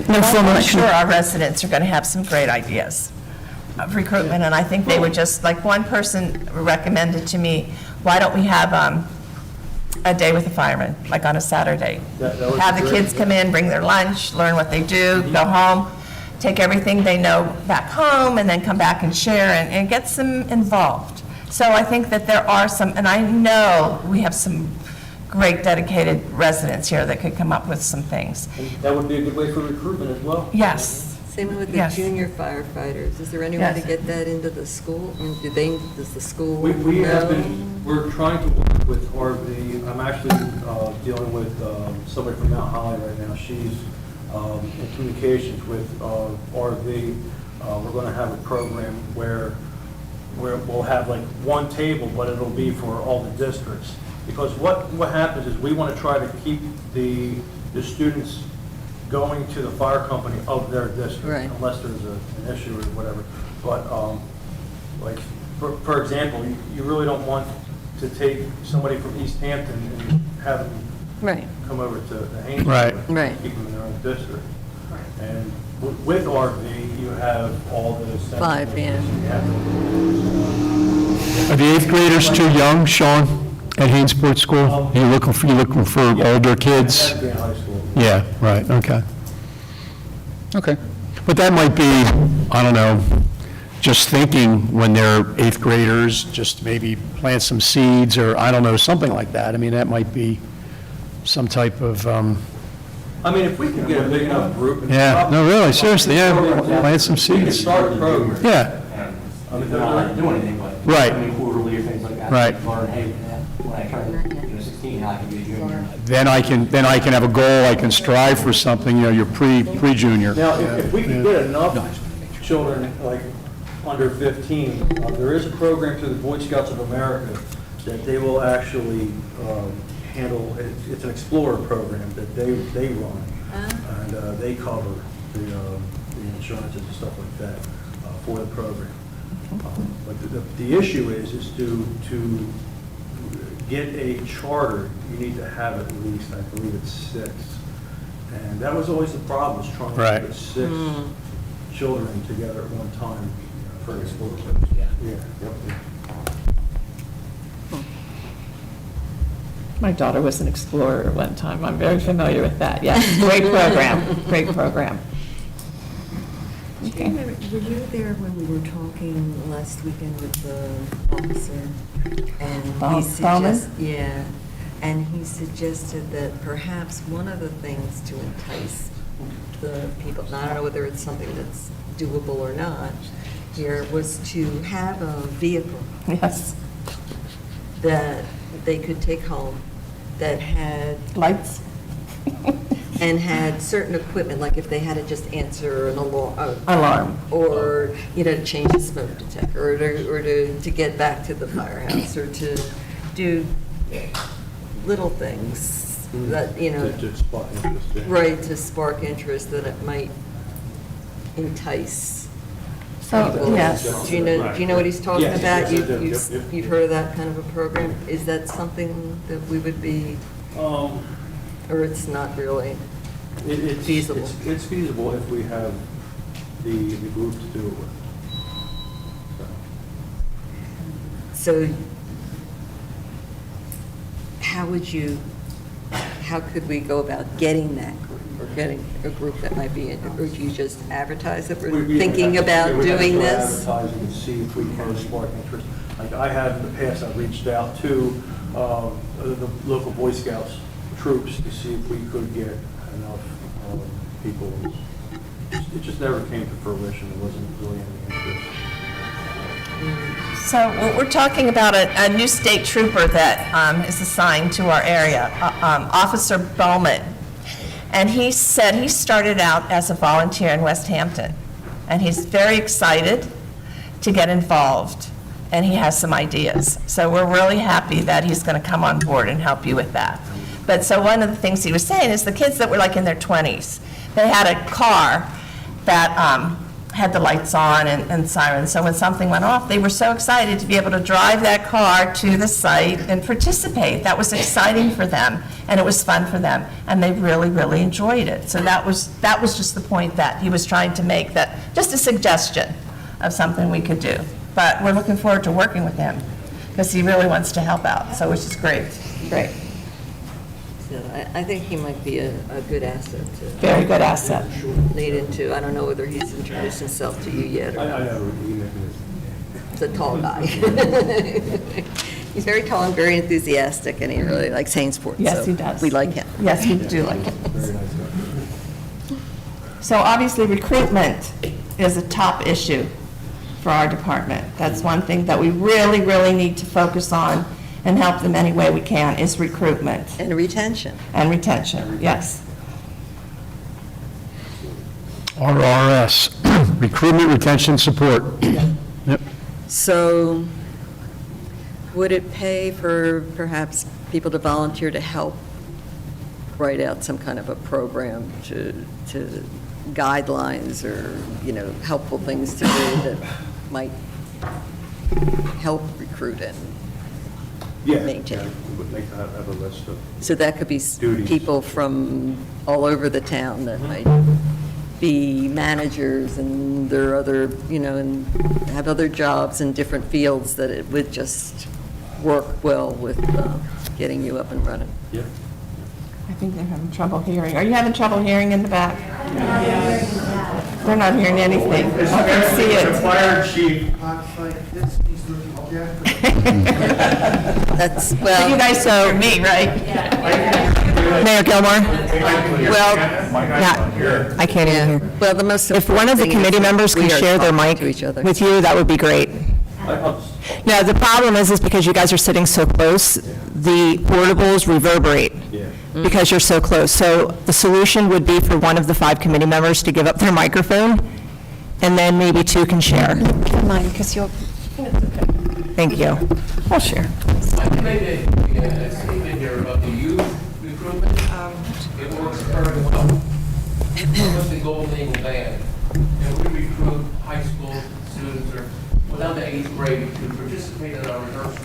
no formal I'm action. sure our residents are going to have some great ideas of recruitment, and I think they would just, like one person recommended to me, why don't we have a day with the firemen, like on a Saturday? That would be Have the great. kids come in, bring their lunch, learn what they do, go home, take everything they know back home, and then come back and share and get them involved. So I think that there are some, and I know we have some great dedicated residents here that could come up with some things. And that would be a good way for recruitment as well. Yes. Same with the Yes. junior firefighters. Is there any way to Yes. get that into the school? I mean, does the school We have know? we're trying to work with RV. I'm actually dealing with somebody from Mount Holly right now. She's in communications with RV. We're going to have a program where we'll have like one table, but it'll be for all the districts. Because what happens is we want to try to keep the students going to the fire company of their district. Right. Unless there's an issue or whatever. But like, for example, you really don't want to take somebody from East Hampton and have them Right. come over to the Haines. Right. Right. Keep them in their own district. And with RV, you have all the... 5, yeah. You have Are the 8th graders too young, Sean, at Hainsport School? You looking for older kids? to be in high school. Yeah, right, okay. Okay. But that might be, I don't know, just thinking when they're 8th graders, just maybe plant some seeds, or I don't know, something like that. I mean, that might be some type of, I mean, if we could get a big enough group. and yeah, stop- no, really, seriously, yeah, plant some We could seeds. start the program. Yeah, I mean, they're not allowed to do anything, but. Right. I mean, quarterly or things like that. Right. Learn, hey, when I turn, 16, how I can be a junior. then I can have a goal, I can strive for something, you're pre-junior. Now, if we could get enough children, like under 15, there is a program through the Boy Scouts of America that they will actually handle, it's an Explorer program that they run, and they cover the insurances and stuff like that for the program. But the issue is to get a charter, you need to have at least, I believe it's 6. And that was always the problem, is trying Right. to get 6 children together at one time for an Explorer. Yeah. Yeah, yep. My daughter was an explorer at one time. I'm very familiar with that. Yes, great program, great program. Okay. Were you there when we were talking last weekend with the officer? And he Bowman? yeah, and he suggested that perhaps one of the things to entice the people, and I don't know whether it's something that's doable or not, here, was to have a vehicle Yes. that they could take home that had Lights? and had certain equipment, like if they had to just answer an Alarm. or, to change the smoke detector, or to get back to the firehouse, or to do little things that, To spot interest, yeah. right, to spark interest, that it might entice So, people. yes. Do you know what he's talking Yes, about? yes, I do. Yep. You've heard of that kind of a program? Is that something that we would be, or it's not really? It's Feasible. It's feasible if we have the group to do it with. So. So how could we go about getting that group, or getting a group that might be, or do you just advertise that we're thinking about doing this? Advertising and see if we can spark interest. Like I have in the past, I've reached out to the local Boy Scouts troops to see if we could get enough people. It just never came to fruition. There wasn't really any interest. So we're talking about a new state trooper that is assigned to our area, Officer Bowman. And he said he started out as a volunteer in West Hampton, and he's very excited to get involved, and he has some ideas. So we're really happy that he's going to come on board and help you with that. But so one of the things he was saying is the kids that were like in their 20s, they had a car that had the lights on and sirens. So when something went off, they were so excited to be able to drive that car to the site and participate. That was exciting for them, and it was fun for them, and they really, really enjoyed it. So that was just the point that he was trying to make, that just a suggestion of something we could do. But we're looking forward to working with him, because he really wants to help out, so which is great, great. So I think he might be a good asset to Very good asset. lead into. I don't know whether he's introduced himself to you yet, I or know. he's a tall guy. He's very tall and very enthusiastic, and he really likes Hainesport. Yes, so he does. We like him. Yes, we do like him. Very nice guy. So obviously, recruitment is a top issue for our department. That's one thing that we really, really need to focus on and help them any way we can, is recruitment And retention. and retention, yes. RRS, Recruitment Retention Support. Yep. So would it pay for perhaps people to volunteer to help write out some kind of a program to guidelines, or, helpful things to do that might help recruit and maintain? Yeah, we would like to have a list of. So that could be Duties. people from all over the town that might be managers, and there are other, and have other jobs in different fields, that it would just work well with getting you up and running. Yeah. I think they're having trouble hearing. Are you having trouble hearing in the back? They're not hearing anything. I can see it. Fire chief. That's, You well, guys can hear me, right? Mayor Gilmore? Well, I can't even hear. well, the most If one of the important thing committee is members we can are share their talking mic to each other. with you, that would be great. No, the problem is because you guys are sitting so close, the portables reverberate because you're so close. So the solution would be for one of the 5 committee members to give up their microphone, and then maybe 2 can share. Never mind, because you're, Thank you. I'll share. I made a statement here about the youth recruitment. It works very well. With the Golden Eagle Band, and we recruit high school students or down to 8th grade to participate in our rehearsals.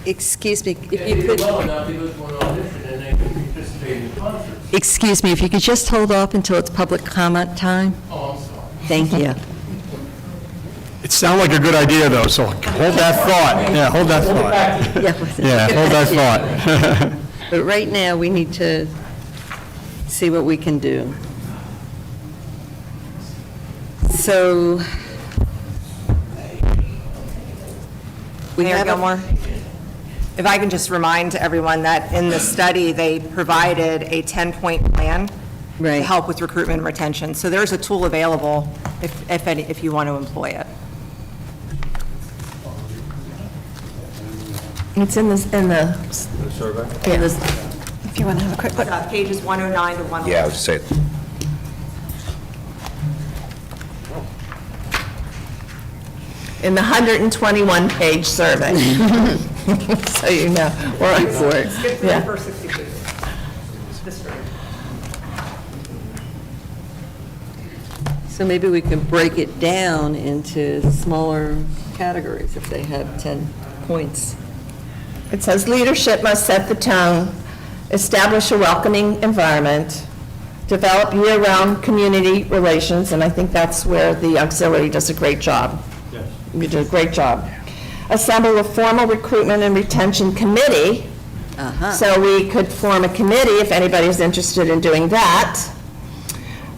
Excuse me, if And you they do could, well enough, they go to an audition and they can participate in concerts. excuse me, if you could just hold off until it's public comment time? Oh, I'm sorry. Thank you. It sounded like a good idea, though, so hold that thought. Yeah, hold that thought. Yeah, hold that thought. But right now, we need to see what we can do. So, we Mayor have Gilmore, if I can just remind everyone that in the study, they provided a 10-point plan to Right. help with recruitment and retention. So there's a tool available if you want to employ it. It's in the survey? if you want to have a quick look. Pages 109 to 111. Yeah, I would just say, in the 121-page survey. So you know, we're on for it. Skip through the first 60 pages. This straight. So maybe we can break it down into smaller categories if they have 10 points. It says leadership must set the tone, establish a welcoming environment, develop year-round community relations, and I think that's where the auxiliary does a great job. Yes. You did a great job. Assemble a formal recruitment and retention committee. So we could form a committee if anybody's interested in doing that.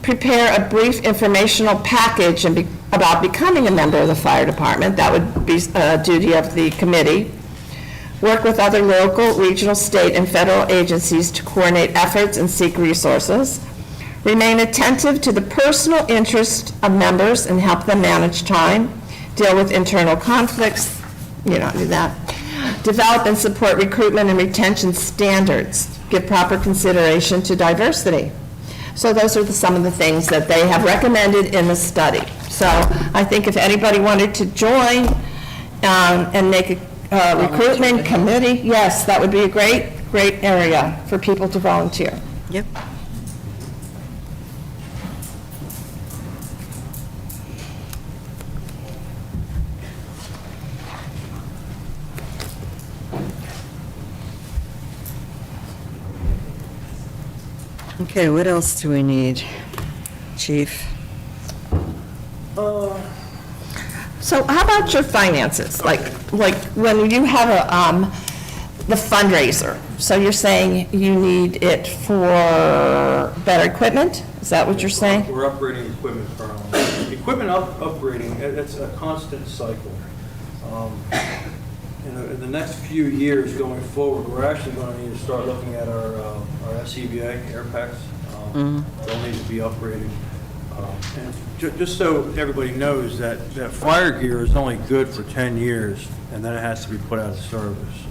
Prepare a brief informational package about becoming a member of the fire department. That would be a duty of the committee. Work with other local, regional, state, and federal agencies to coordinate efforts and seek resources. Remain attentive to the personal interest of members and help them manage time. Deal with internal conflicts. You don't do that. Develop and support recruitment and retention standards. Give proper consideration to diversity. So those are some of the things that they have recommended in the study. So I think if anybody wanted to join and make a recruitment committee, yes, that would be a great area for people to volunteer. Yep. Okay, what else do we need, Chief? So how about your finances? Like when you have the fundraiser, so you're saying you need it for better equipment? Is that what you're saying? We're upgrading equipment currently. Equipment upgrading, it's a constant cycle. In the next few years going forward, we're actually going to need to start looking at our SCBA air packs. They'll need to be upgraded. And just so everybody knows that fire gear is only good for 10 years, and then it has to be put out of service.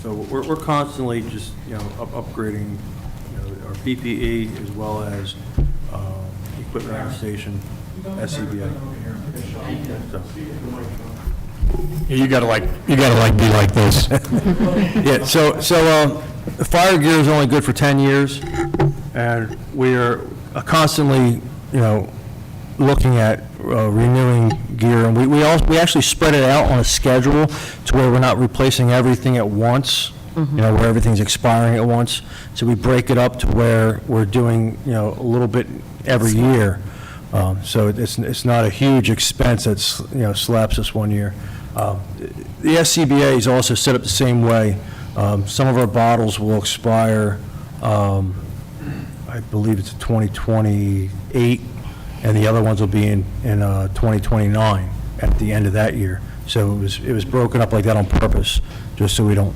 So we're constantly just, upgrading, our PPE as well as equipment on station, SCBA. So. Yeah, you gotta be like this. Yeah, so fire gear is only good for 10 years, and we are constantly, looking at renewing gear, and we actually spread it out on a schedule to where we're not replacing everything at once, where everything's expiring at once. So we break it up to where we're doing, a little bit every year. So it's not a huge expense that's, slaps us one year. The SCBA is also set up the same way. Some of our bottles will expire, I believe it's 2028, and the other ones will be in 2029 at the end of that year. So it was broken up like that on purpose, just so we don't,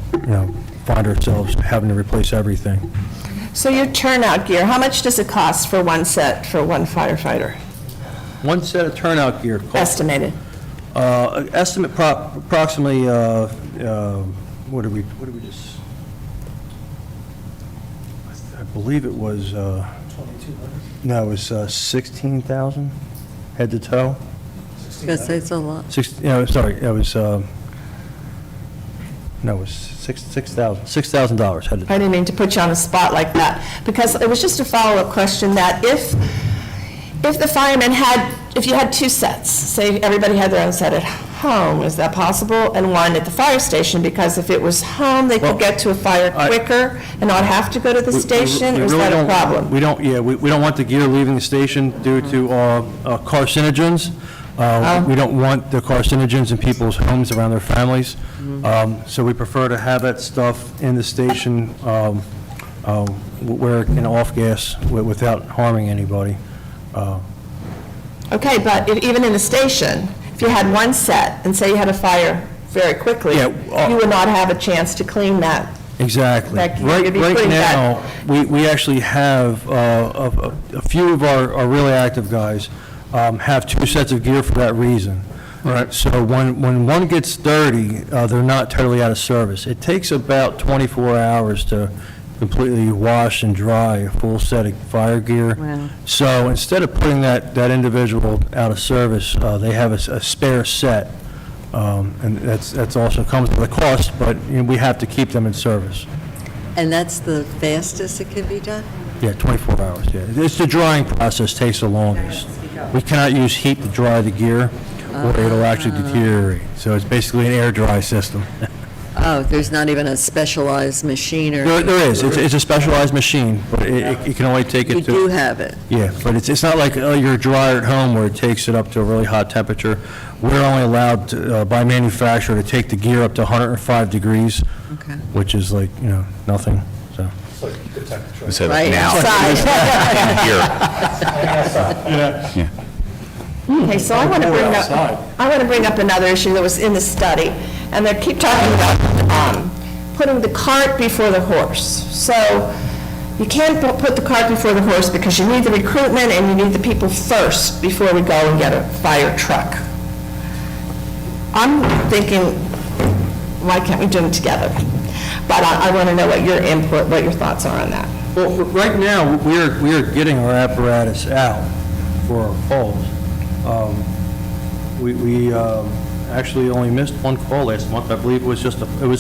find ourselves having to replace everything. So your turnout gear, how much does it cost for one set for one firefighter, One set of turnout gear costs, estimated? estimate approximately, what did we just? I believe it was, no, it was 16,000 head to toe. I was going to say it's a lot. Sorry, it was, no, it was $6,000 head to toe. I didn't mean to put you on the spot like that, because it was just a follow-up question that if the firemen had, if you had two sets, say everybody had their own set at home, is that possible? And one at the fire station, because if it was home, they could get to a fire quicker and not have to go to the station, or is that a problem? We don't want the gear leaving the station due to carcinogens. We don't want the carcinogens in people's homes around their families. So we prefer to have that stuff in the station where it can off-gas without harming anybody. Okay, but even in the station, if you had one set, and say you had a fire very quickly, Yeah, you would not have a chance to clean that. Exactly. That gear, Right you'd be putting now, we actually have, a few of our really active guys have two sets of gear for that reason. Right. So when one gets dirty, they're not totally out of service. It takes about 24 hours to completely wash and dry a full set of fire gear. Wow. So instead of putting that individual out of service, they have a spare set. And that's also comes with a cost, but we have to keep them in service. And that's the fastest it can be done? Yeah, 24 hours, yeah. It's the drying process takes the longest. We cannot use heat to dry the gear, or it'll actually deteriorate. So it's basically an air dry system. Oh, there's not even a specialized machine or? There is. It's a specialized machine, but it can only take it to... You do have it? Yeah, but it's not like your dryer at home where it takes it up to a really hot temperature. We're only allowed to, by manufacturer to take the gear up to 105 degrees, Okay. which is like, nothing, so... So Right now. Here. Okay, so I want to bring up another issue that was in the study, and they keep talking about putting the cart before the horse. So you can't put the cart before the horse because you need the recruitment and you need the people first before we go and get a fire truck. I'm thinking, why can't we do them together? But I want to know what your input, what your thoughts are on that. Well, right now, we are getting our apparatus out for our calls. We actually only missed one call last month. I believe it was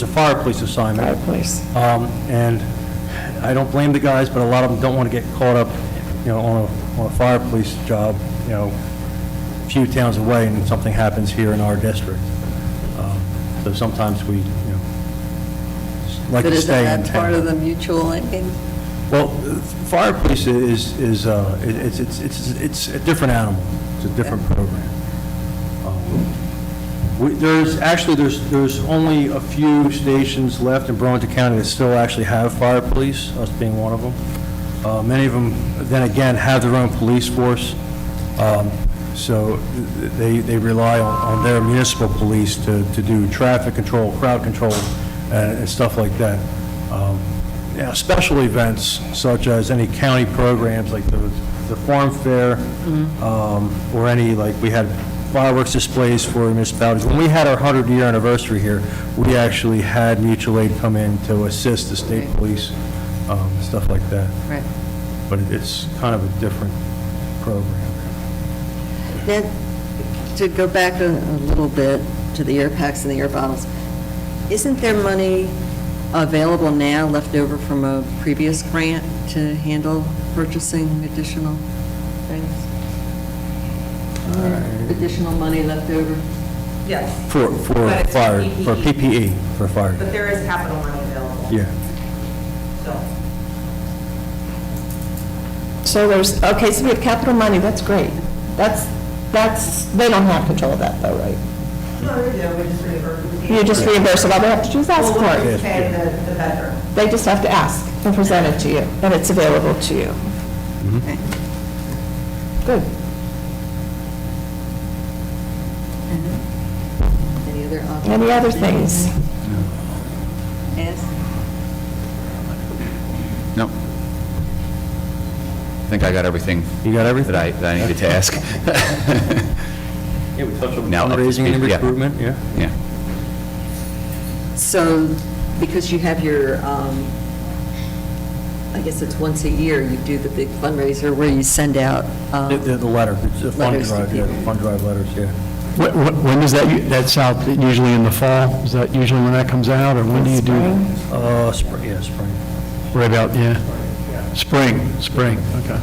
a fire police assignment. Fire police. And I don't blame the guys, but a lot of them don't want to get caught up, on a fire police job, a few towns away, and something happens here in our district. So sometimes we, like But to isn't stay in that part of town. the mutual aid? Well, fire police is it's a different animal. It's a different program. There's only a few stations left in Burlington County that still actually have fire police, us being one of them. Many of them, then again, have their own police force. So they rely on their municipal police to do traffic control, crowd control, and stuff like that. Special events such as any county programs like the farm fair, or any, like we had fireworks displays for municipalities. When we had our 100-year anniversary here, we actually had mutual aid come in to assist the state police, stuff like that. Right. But it's kind of a different program. Now, to go back a little bit to the air packs and the air bottles, isn't there money available now left over from a previous grant to handle purchasing additional things? Additional money left over? Yes, For But it's fire, PPE. for PPE, for fire. but there is capital money available. Yeah. So okay, so we have capital money, that's great. That's, they don't have control of that though, right? No, they do, we just reimburse. You just reimburse it, all they have to do is ask for Well, we it. pay the vendor. They just have to ask and present it to you, and it's available to you. Okay. Good. Any other? Any other things? Yes? think I got everything. You got everything? That I needed to ask. Yeah, we touched on Now, up to fundraising and speed, yeah. recruitment, yeah. Yeah. So, because you have your, I guess it's once a year, you do the big fundraiser where you send out, The letter, it's a fund Letters to drive, yeah, people. fund drive letters, yeah. When is that, that's out usually in the fall? Is that usually when that comes out, or when do you do? Spring, yeah, spring. Right about, yeah. Spring, okay.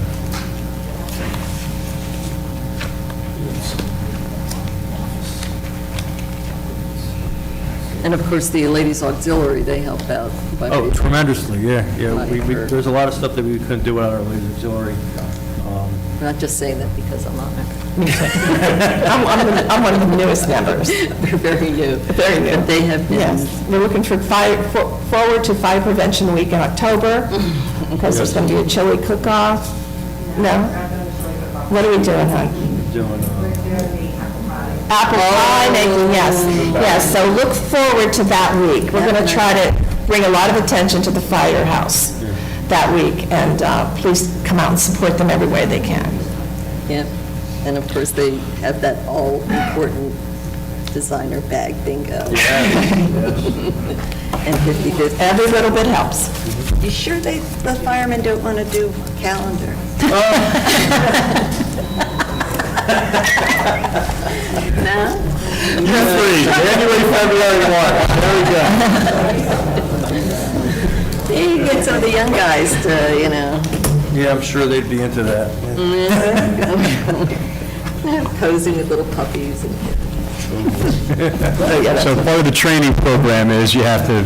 and of course, the Ladies Auxiliary, they help out. by Oh, raising- tremendously, yeah, yeah. Money for- There's a lot of stuff that we couldn't do without our ladies auxiliary. I'm not just saying that because I'm on it. I'm one of the newest members. They're very new. Very new. But they have been. Yes, we're looking forward to Fire Prevention Week in October, because there's going to be a chili cook-off. No? What are we doing, hon? Doing, Apple pie making, yes. Yes, so look forward to that week. We're going to try to bring a lot of attention to the firehouse that week, and please come out and support them every way they can. Yeah, and of course, they have that all-important designer bag bingo. And 50/50. Every little bit helps. You sure the firemen don't want to do a calendar? No? January, February, March, there we go. You get some of the young guys to, Yeah, I'm sure they'd be into that. posing with little puppies and. So part of the training program is you have to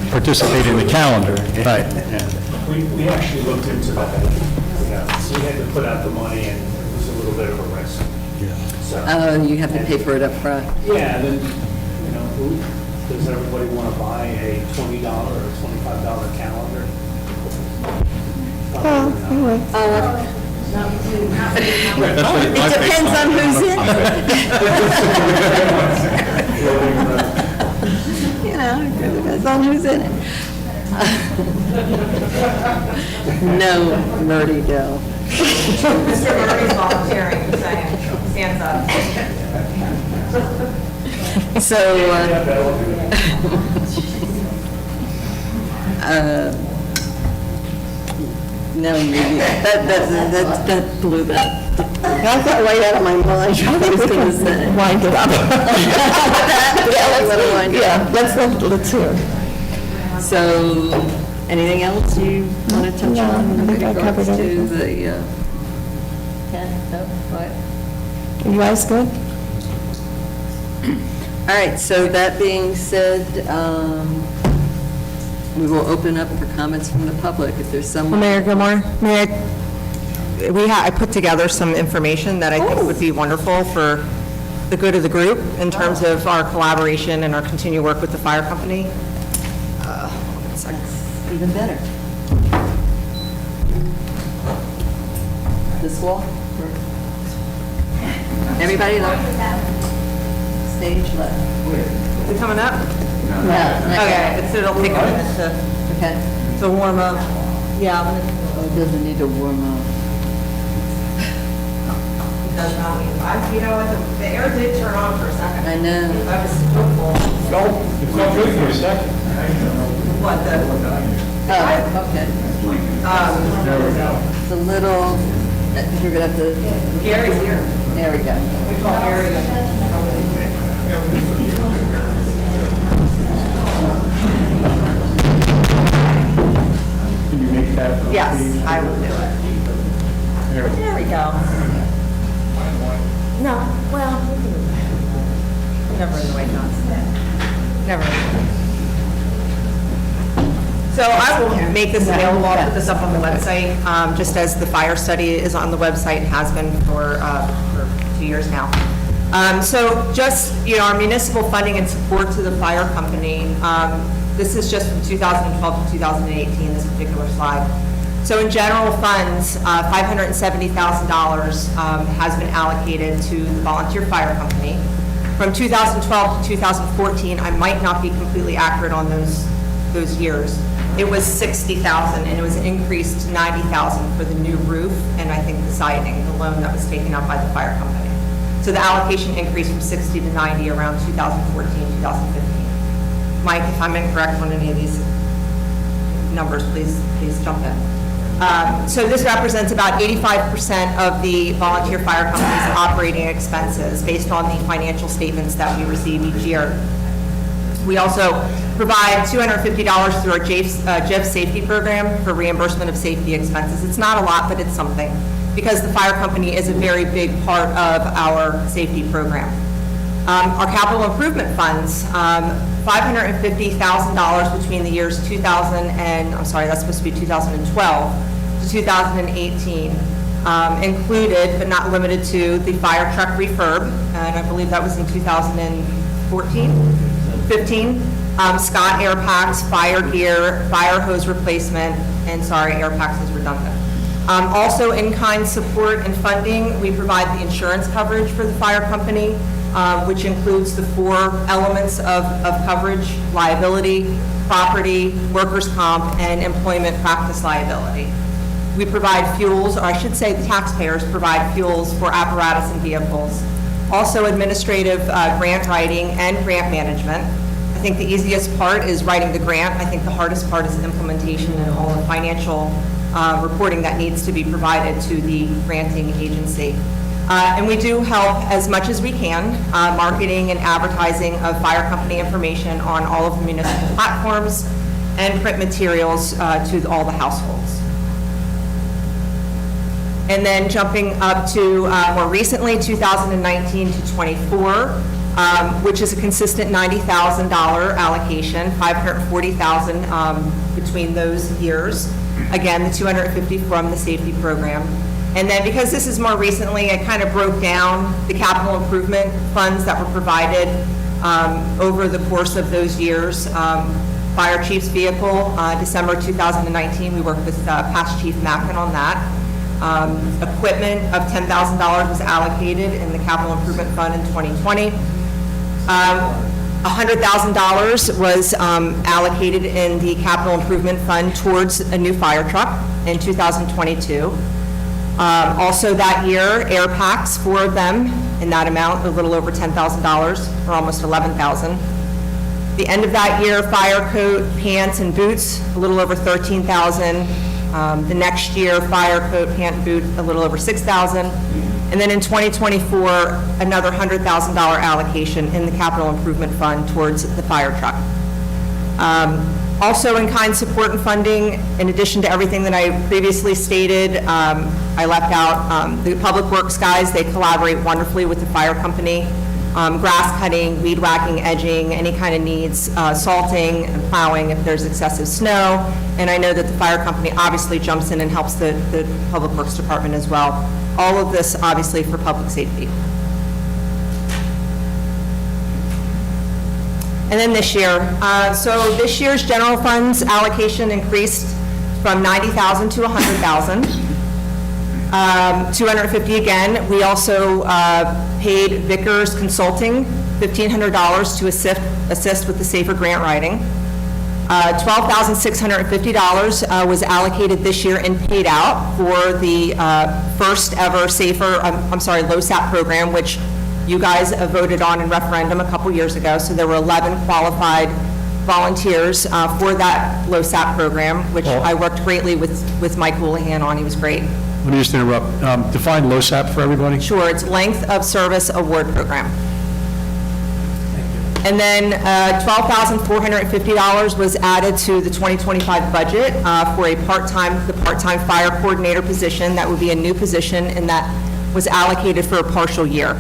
participate in the calendar. Right. We actually looked into that. So we had to put out the money, and it was a little bit of a risk. So, You have to pay for it up front. yeah, then, does everybody want to buy a $20 or a $25 calendar? It depends on who's in it. It depends on who's in it. No, Murdy, no. Mr. Murray's volunteering, stands up. So, no, that blew that. Got that right out of my mind. I was going to say. Wind it up. Yeah, let's hear it. So, anything else you want to touch No, on? I think I covered To everything. the, no, what? You guys good? All right, so that being said, we will open up for comments from the public. If there's someone. Mayor Gilmore, I put together some information that I think would be wonderful for the good of the group in terms of our collaboration and our continued work with the fire company. Even better. This wall? Everybody left? Stage left. Is it coming up? No. Okay, it'll take a minute Okay. to warm up. Yeah, I'm gonna, oh, it doesn't need to warm up. It does not need, the air did turn on for a second. I know. I was hopeful. It felt good for a second. What, Oh, okay. It's a little, I think we're gonna have to, Gary's here. there we go. We call Gary. Can you make that? Yes, I will do it. There we go. No, well, never in the White House. Never. So I will make this available, I'll put this up on the website, just as the fire study is on the website, and has been for 2 years now. So just, our municipal funding and support to the fire company, this is just from 2012 to 2018, this particular slide. So in general funds, $570,000 has been allocated to the volunteer fire company. From 2012 to 2014, I might not be completely accurate on those those years, it was $60,000, and it was increased to $90,000 for the new roof, and I think the siding, the loan that was taken out by the fire company. So the allocation increased from 60 to 90 around 2014, 2015. Mike, if I'm incorrect on any of these numbers, please jump in. So this represents about 85% of the volunteer fire company's operating expenses based on the financial statements that we receive each year. We also provide $250 through our JIF safety program for reimbursement of safety expenses. It's not a lot, but it's something, because the fire company is a very big part of our safety program. Our capital improvement funds, $550,000 between the years 2000 and, I'm sorry, that's supposed to be 2012 to 2018, included but not limited to the fire truck refurb, and I believe that was in 2014, 15, Scott air packs, fire gear, fire hose replacement, and sorry, air packs is redundant. Also in-kind support and funding, we provide the insurance coverage for the fire company, which includes the 4 elements of coverage: liability, property, workers' comp, and employment practice liability. We provide fuels, or I should say the taxpayers provide fuels for apparatus and vehicles. Also administrative grant writing and grant management. I think the easiest part is writing the grant. I think the hardest part is implementation and all the financial reporting that needs to be provided to the granting agency. And we do help as much as we can, marketing and advertising of fire company information on all of the municipal platforms and print materials to all the households. And then jumping up to more recently, 2019 to 24, which is a consistent $90,000 allocation, $540,000 between those years. Again, the $250 from the safety program. And then because this is more recently, I kind of broke down the capital improvement funds that were provided over the course of those years. Fire chief's vehicle, December 2019, we worked with past Chief Mackin on that. Equipment of $10,000 was allocated in the capital improvement fund in 2020. $100,000 was allocated in the capital improvement fund towards a new fire truck in 2022. Also that year, air packs, 4 of them, in that amount, a little over $10,000, or almost $11,000. The end of that year, fire coat, pants, and boots, a little over $13,000. The next year, fire coat, pant, boot, a little over $6,000. And then in 2024, another $100,000 allocation in the capital improvement fund towards the fire truck. Also in-kind support and funding, in addition to everything that I previously stated, I left out the public works guys. They collaborate wonderfully with the fire company. Grass cutting, weed whacking, edging, any kind of needs, salting and plowing if there's excessive snow. And I know that the fire company obviously jumps in and helps the public works department as well. All of this obviously for public safety. And then this year, so this year's general funds allocation increased from $90,000 to $100,000. $250 again. We also paid Vickers Consulting $1,500 to assist with the safer grant writing. $12,650 was allocated this year and paid out for the first ever LoSAP program, which you guys voted on in referendum a couple years ago. So there were 11 qualified volunteers for that LoSAP program, which I worked greatly with Mike Houlihan on. He was great. Let me just interrupt. Define LoSAP for everybody. Sure, it's Length of Service Award Program. And then $12,450 was added to the 2025 budget for the part-time fire coordinator position. That would be a new position, and that was allocated for a partial year.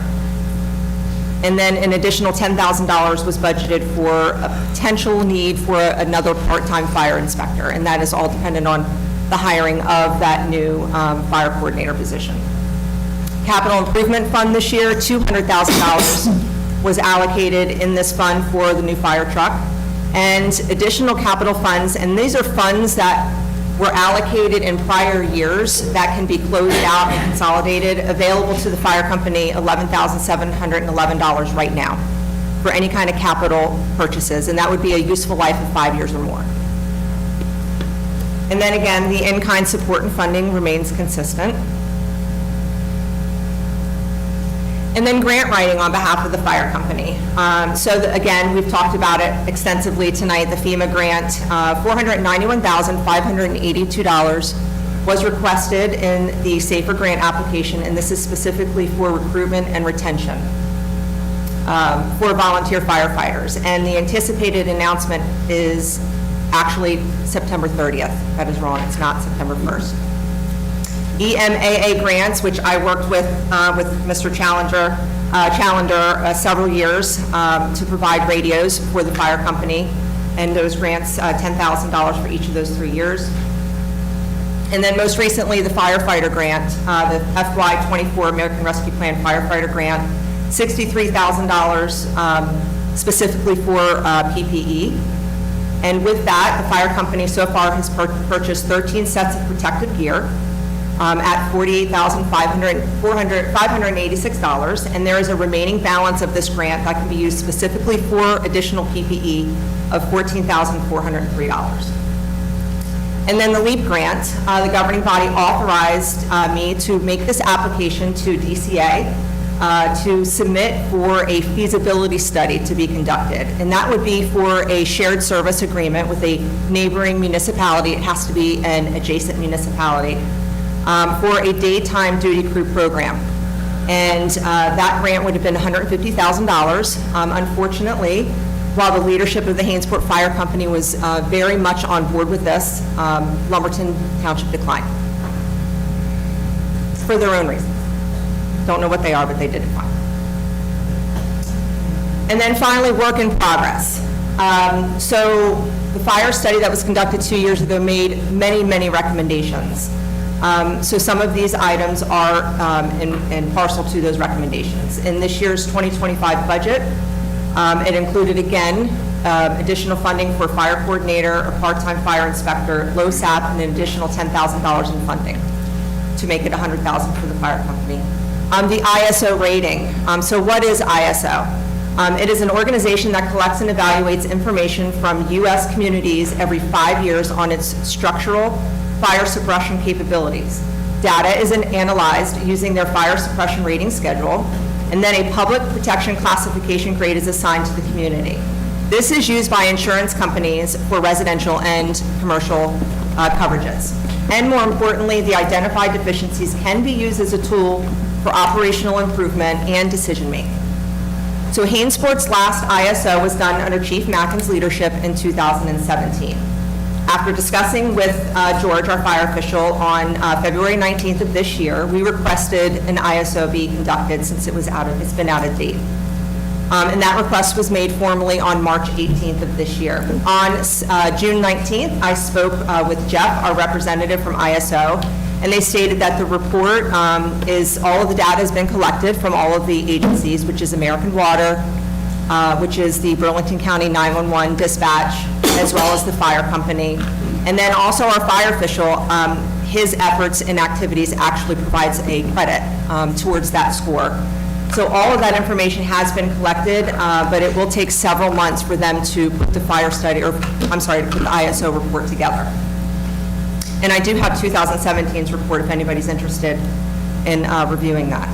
And then an additional $10,000 was budgeted for a potential need for another part-time fire inspector, and that is all dependent on the hiring of that new fire coordinator position. Capital Improvement Fund this year, $200,000 was allocated in this fund for the new fire truck. And additional capital funds, and these are funds that were allocated in prior years that can be closed out and consolidated, available to the fire company, $11,711 right now for any kind of capital purchases, and that would be a useful life of 5 years or more. And then again, the in-kind support and funding remains consistent. And then grant writing on behalf of the fire company. Again, we've talked about it extensively tonight. The FEMA grant, $491,582 was requested in the SAFER grant application, and this is specifically for recruitment and retention for volunteer firefighters. And the anticipated announcement is actually September 30th. That is wrong, it's not September 1st. EMAA grants, which I worked with Mr. Challenger several years to provide radios for the fire company, and those grants, $10,000 for each of those 3 years. And then most recently, the firefighter grant, the FY24 American Rescue Plan firefighter grant, $63,000 specifically for PPE. And with that, the fire company so far has purchased 13 sets of protective gear at $48,586, and there is a remaining balance of this grant that can be used specifically for additional PPE of $14,403. And then the LEAP grant, the governing body authorized me to make this application to DCA to submit for a feasibility study to be conducted. And that would be for a shared service agreement with a neighboring municipality. It has to be an adjacent municipality for a daytime duty crew program. And that grant would have been $150,000. Unfortunately, while the leadership of the Hainesport Fire Company was very much on board with this, Lumberton Township declined for their own reasons. Don't know what they are, but they did decline. And then finally, work in progress. So the fire study that was conducted 2 years ago made many, many recommendations. So some of these items are in parcel to those recommendations. In this year's 2025 budget, it included, again, additional funding for fire coordinator, a part-time fire inspector, LoSAP, and an additional $10,000 in funding to make it $100,000 for the fire company. The ISO rating. So what is ISO? It is an organization that collects and evaluates information from U.S. communities every 5 years on its structural fire suppression capabilities. Data is analyzed using their fire suppression rating schedule, and then a public protection classification grade is assigned to the community. This is used by insurance companies for residential and commercial coverages. And more importantly, the identified deficiencies can be used as a tool for operational improvement and decision-making. So Hainsport's last ISO was done under Chief Mackin's leadership in 2017. After discussing with George, our fire official, on February 19th of this year, we requested an ISO be conducted since it's been out of date. And that request was made formally on March 18th of this year. On June 19th, I spoke with Jeff, our representative from ISO, and they stated that the report all of the data has been collected from all of the agencies, which is American Water, which is the Burlington County 911 dispatch, as well as the fire company. And then also our fire official, his efforts and activities actually provides a credit towards that score. So all of that information has been collected, but it will take several months for them to put the fire study, to put the ISO report together. And I do have 2017's report if anybody's interested in reviewing that.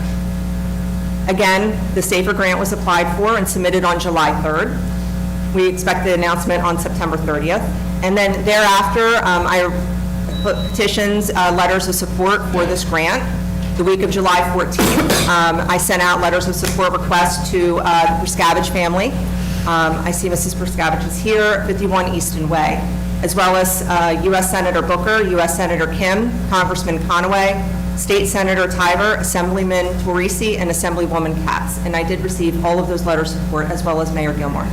Again, the SAFER grant was applied for and submitted on July 3rd. We expect the announcement on September 30th. And then thereafter, I put petitions, letters of support for this grant. The week of July 14th, I sent out letters of support requests to the Perscavage family. I see Mrs. Perscavage is here, 51 Easton Way, as well as U.S. Senator Booker, U.S. Senator Kim, Congressman Conaway, State Senator Tiver, Assemblyman Torrisi, and Assemblywoman Katz. And I did receive all of those letters of support, as well as Mayor Gilmore.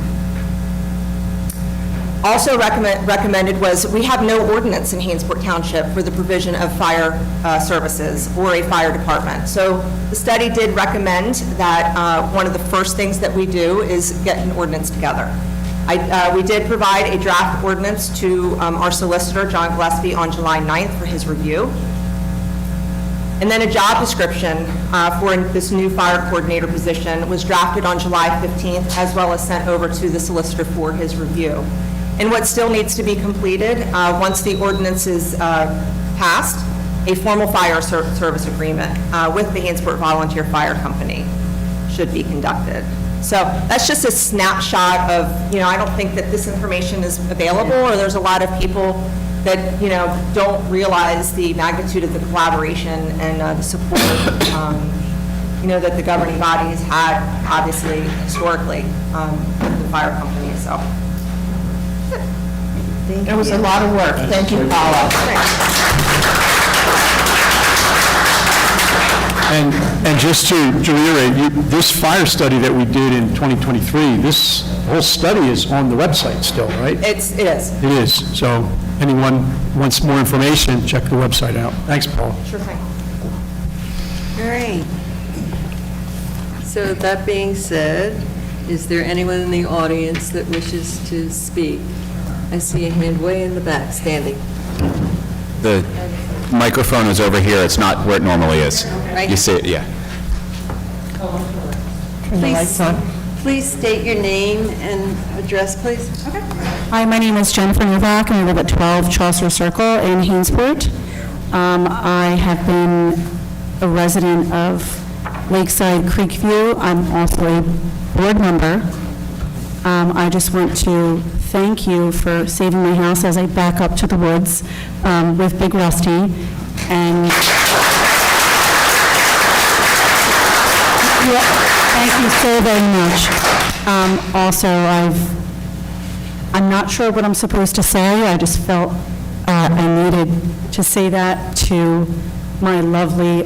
Also recommended was, we have no ordinance in Hainesport Township for the provision of fire services or a fire department. So the study did recommend that one of the first things that we do is get an ordinance together. We did provide a draft ordinance to our solicitor, John Gillespie, on July 9th for his review. And then a job description for this new fire coordinator position was drafted on July 15th, as well as sent over to the solicitor for his review. And what still needs to be completed, once the ordinance is passed, a formal fire service agreement with the Hainsport Volunteer Fire Company should be conducted. So that's just a snapshot of, I don't think that this information is available, or there's a lot of people that, don't realize the magnitude of the collaboration and the support, that the governing body has had, obviously, historically, with the fire company, so. It was a lot of work. Thank you, Paula. And just to reiterate, this fire study that we did in 2023, this whole study is on the website still, right? It is. It is. So anyone wants more information, check the website out. Thanks, Paul. Sure thing. All right. So that being said, is there anyone in the audience that wishes to speak? I see a hand way in the back, standing. The microphone is over here, it's not where it normally is. Right. You see it, yeah. Please state your name and address, please. Okay. Hi, my name is Jennifer Novak, and I live at 12 Chaucer Circle in Hainsport. I have been a resident of Lakeside Creekview. I'm also a board member. I just want to thank you for saving my house as I back up to the woods with Big Rusty. And thank you so very much. Also, I'm not sure what I'm supposed to say. I just felt I needed to say that to my lovely,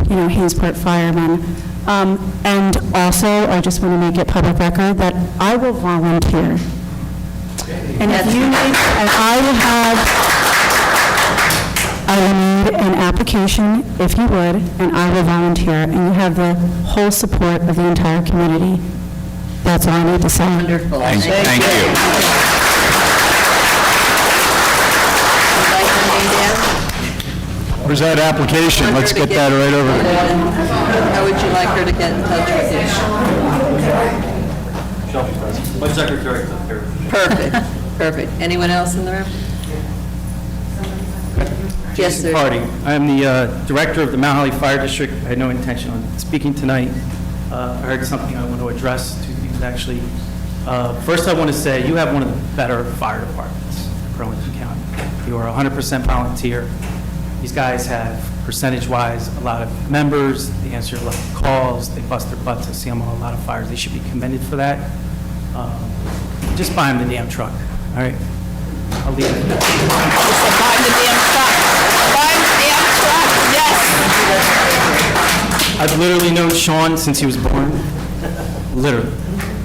Hainsport firemen. And also, I just want to make it public record that I will volunteer. And if you need, and I will need an application, if you would, and I will volunteer, and you have the whole support of the entire community. That's all I need to say. Wonderful. Thank you. Would like to name down? Where's that application? Let's get that right over there. How would you like her to get in touch with you? My secretary's up here. Perfect, perfect. Anyone else in the room? Yes, sir. Party. I'm the director of the Mount Holly Fire District. I had no intention on speaking tonight. I heard something I want to address, two things actually. First, I want to say you have one of the better fire departments in Burlington County. You are 100% volunteer. These guys have, percentage-wise, a lot of members. They answer a lot of calls. They bust their butts. I see them on a lot of fires. They should be commended for that. Just buy them the damn truck, all right? I'll leave it at that. Buy the damn truck. Buy the damn truck, yes. I've literally known Sean since he was born, literally.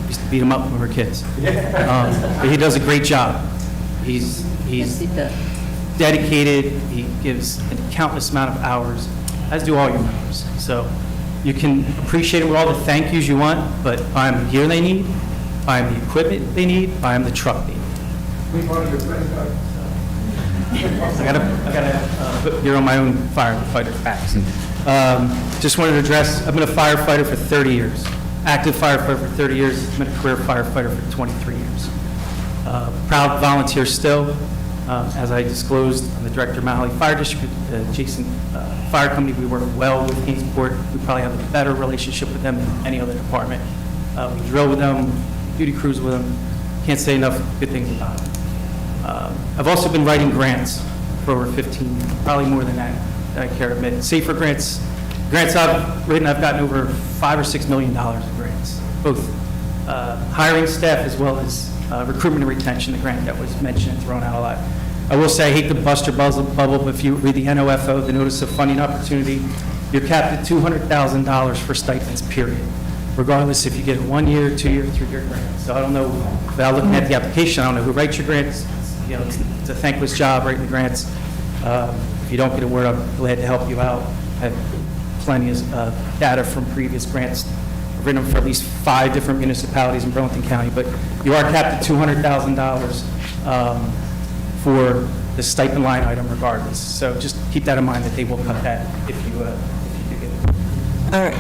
Used to beat him up when we were kids. But he does a great job. He's Yes, he does. dedicated, he gives a countless amount of hours, as do all your members. So you can appreciate it with all the thank yous you want, but buy them the gear they need, buy them the equipment they need, buy them the truck they need. I gotta put gear on my own firefighter backs. Just wanted to address, I've been a firefighter for 30 years, active firefighter for 30 years, I've been a career firefighter for 23 years. Proud volunteer still. As I disclosed, I'm the director of Mount Holly Fire District, adjacent fire company. We work well with Hainsport. We probably have a better relationship with them than any other department. We drill with them, duty crews with them. Can't say enough good things about them. I've also been writing grants for over 15, probably more than that I care to admit. Safer grants. Grants I've written, I've gotten over $5 or $6 million in grants, both hiring staff as well as recruitment and retention, the grant that was mentioned and thrown out a lot. I will say, I hate to bust your bubble, but if you read the NOFO, the Notice of Funding Opportunity, you're capped at $200,000 for stipends, period, regardless if you get a 1 year, 2 year, 3 year grant. So I don't know, without looking at the application, I don't know who writes your grants. It's a thankless job writing the grants. If you don't get a word, I'm glad to help you out. I have plenty of data from previous grants. I've written them for at least 5 different municipalities in Burlington County, but you are capped at $200,000 for the stipend line item regardless. So just keep that in mind that they will cut that if you do get it. All right.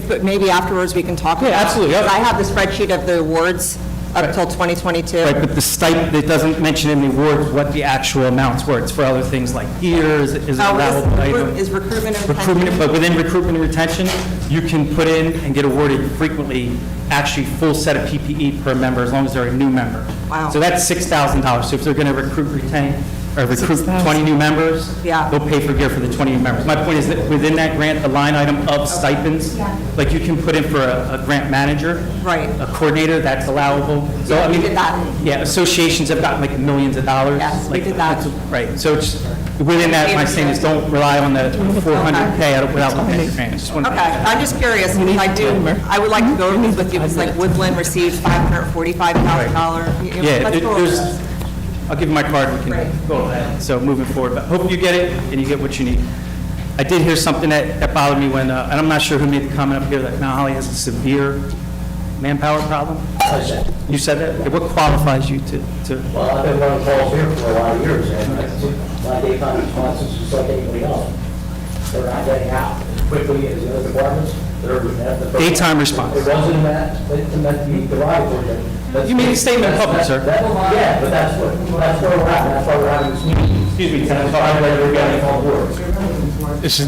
But maybe afterwards we can talk about it. absolutely. I have the spreadsheet of the awards up till 2022. Right, but the stipend, it doesn't mention in the awards what the actual amounts were. It's for other things like gear, is an allowable item. Is recruitment and retention? Recruitment, but within recruitment and retention, you can put in and get awarded frequently, actually full set of PPE per member, as long as they're a new member. Wow. So that's $6,000. So if they're going to retain, or recruit 20 new members, Yeah. they'll pay for gear for the 20 new members. My point is that within that grant, the line item of stipends, like you can put in for a grant manager. Right. A coordinator, that's allowable. So, I We mean, did that. yeah, associations have gotten like millions of dollars. Yes, we Like, did that. Right, so it's, within that, my saying is don't rely on the 400K without looking at the grant. Just wanted to- Okay, I'm just curious, because I would like to go over these with you, because like Woodland received $545,000. Yeah, Let's go over there's, this. I'll give you my card, we can go over that, so moving forward, but hope you get it, and you get what you need. I did hear something that bothered me when, and I'm not sure who made the comment up here, that Mount Holly has a severe manpower problem? I said, You said that? Okay, what qualifies you to, well, I've been running calls here for a lot of years, and my daytime response is just like anybody else. They're not getting out quickly as the other departments. Daytime response. It wasn't that, it meant to be derogatory. You made a statement in public, sir. Yeah, but that's where we're at, that's why we're having this meeting. Excuse me, And that's why we're getting on board. This is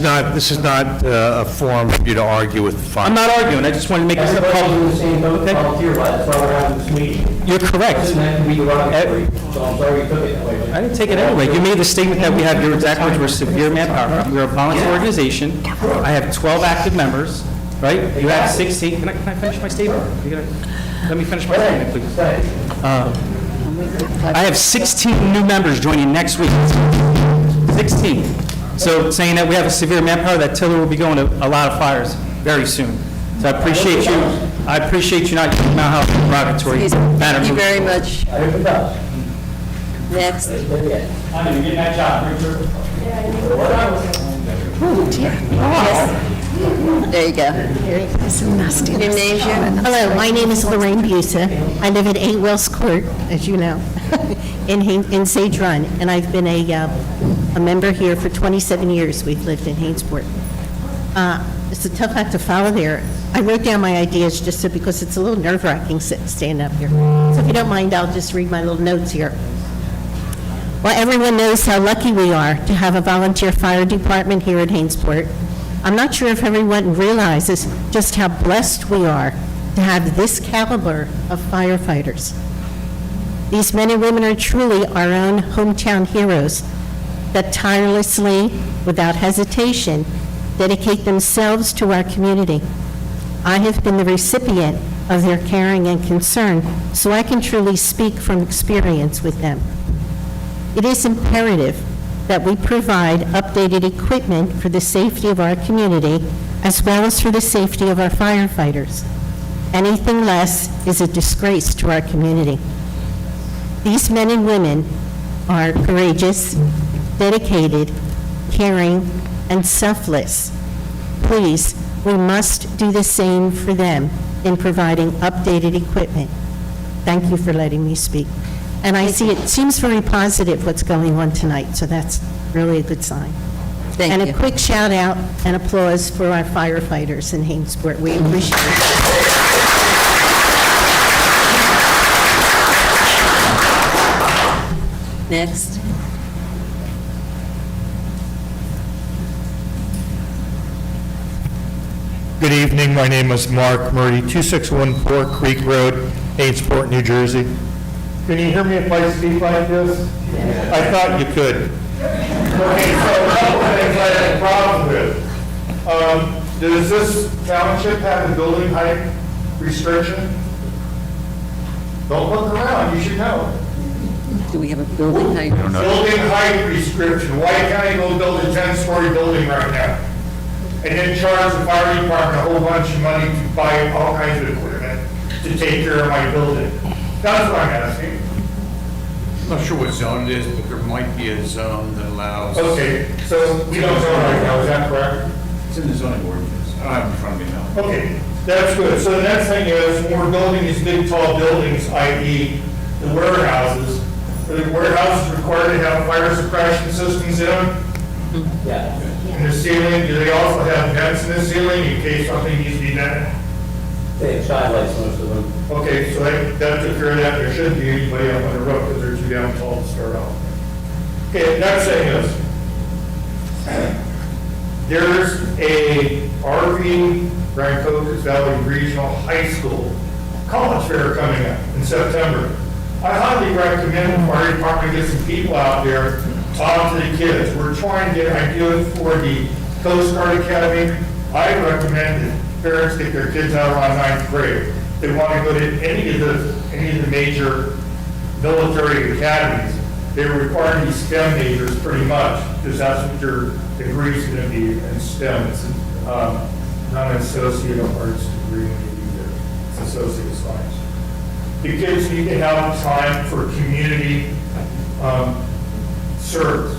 not a forum for you to argue with the fire. I'm not arguing, I just wanted to make this a Everybody's in the public. same boat, volunteer, right? That's why we're having this meeting. You're correct. It meant to be derogatory, so I'm sorry you took it that way. I didn't take it anyway. You made the statement that we have, your exact words were severe manpower problem. We're a volunteer organization. I have 12 active members, right? You have 16. Can I finish my statement? Let me finish my statement, please. I have 16 new members joining next week. 16. So saying that we have a severe manpower, that Tiller will be going to a lot of fires very soon. So I appreciate you not using Mount Holly derogatory manner. Thank you very much. I hope it does. Next. I'm going to get that job, Richard. There you go. So nasty. Your name's your? Hello, my name is Lorraine Busa. I live at 8 Wells Court, as you know, in Sage Run, and I've been a member here for 27 years. We've lived in Hainesport. It's a tough act to follow there. I wrote down my ideas just so, because it's a little nerve-wracking standing up here. So if you don't mind, I'll just read my little notes here. Well, everyone knows how lucky we are to have a volunteer fire department here at Hainesport. I'm not sure if everyone realizes just how blessed we are to have this caliber of firefighters. These men and women are truly our own hometown heroes that tirelessly, without hesitation, dedicate themselves to our community. I have been the recipient of their caring and concern, so I can truly speak from experience with them. It is imperative that we provide updated equipment for the safety of our community, as well as for the safety of our firefighters. Anything less is a disgrace to our community. These men and women are courageous, dedicated, caring, and selfless. Please, we must do the same for them in providing updated equipment. Thank you for letting me speak. And I see it seems very positive what's going on tonight, so that's really a good sign. Thank And you. a quick shout out and applause for our firefighters in Hainesport. We appreciate it. Next. Good evening, my name is Mark Murdy, 2614 Creek Road, Hainesport, New Jersey. Can you hear me if I speak like this? I thought you could. Okay, so a couple things I have a problem with. Does this township have a building height restriction? Don't look around, you should know. Do we have a building height? Building height restriction, why can't I go build a 10-story building right now? And then charge the fire department a whole bunch of money to buy all kinds of equipment to take care of my building? That's what I'm asking. I'm not sure what zone it is, but there might be a zone that allows. Okay, so we don't know right now, is that correct? It's in the zoning ordinance. I don't have it in front of me now. Okay, that's good. So the next thing is, when we're building these big tall buildings, i.e. the warehouses, are the warehouses required to have fire suppression systems in them? Yeah. In the ceiling, do they also have vents in the ceiling in case something needs to be done? They have skylights, most of them. Okay, so that took care of that. There shouldn't be anybody up on the roof because they're too damn tall to start out. Okay, next thing is, there's a RV Rancocas Valley Regional High School college fair coming up in September. I highly recommend the fire department get some people out there, talk to the kids. We're trying to get ideas for the Coast Guard Academy. I recommend that parents get their kids out around 9th grade. They want to go to any of the major military academies. They require these STEM majors pretty much, because that's what your degree is going to be in STEM. It's not an associate of arts degree when you do there. It's associate of science. The kids need to have time for community service.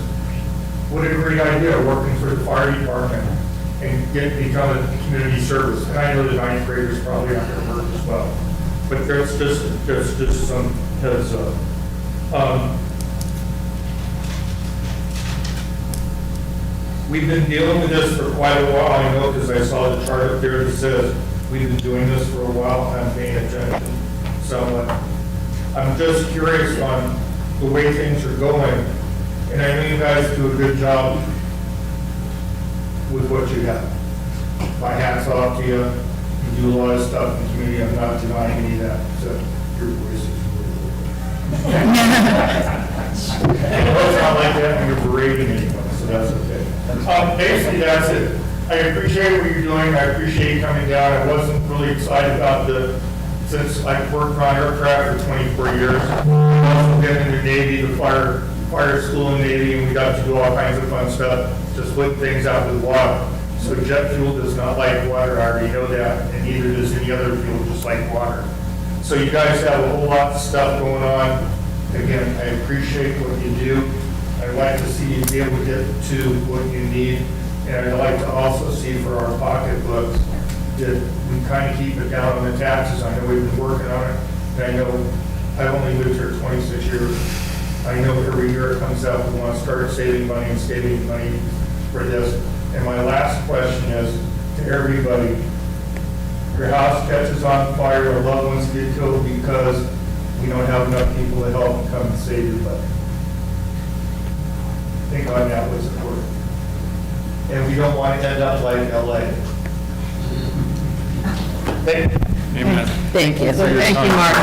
What a great idea, working for the fire department and become a community service. And I know the 9th graders probably aren't going to work as well. But there's just some heads up. We've been dealing with this for quite a while, I know, because I saw the chart up there that says we've been doing this for a while, and I'm paying attention somewhat. I'm just curious on the way things are going, and I know you guys do a good job with what you have. My hat's off to you. You do a lot of stuff in the community. I'm not denying any of that, except your voice is really good. It's not like that when you're berating anyone, so that's okay. Basically, that's it. I appreciate what you're doing. I appreciate you coming down. I wasn't really excited about since I've worked on aircraft for 24 years. I've also been in the Navy, the fire school in the Navy, and we got to do all kinds of fun stuff, just put things out with water. So jet fuel does not like water, I already know that, and neither does any other fuel just like water. So you guys have a whole lot of stuff going on. Again, I appreciate what you do. I'd like to see you be able to get to what you need, and I'd like to also see for our pocketbooks that we kind of keep it down on the taxes. I know we've been working on it, and I know I've only lived here 26 years. I know every year it comes out, we want to start saving money and saving money for this. And my last question is to everybody, your house catches on fire, or loved ones get killed because we don't have enough people to help and come and save your butt. Think on that was important. And we don't want to end up like LA. Thank you. Amen. Thank you. Thank you, Mark.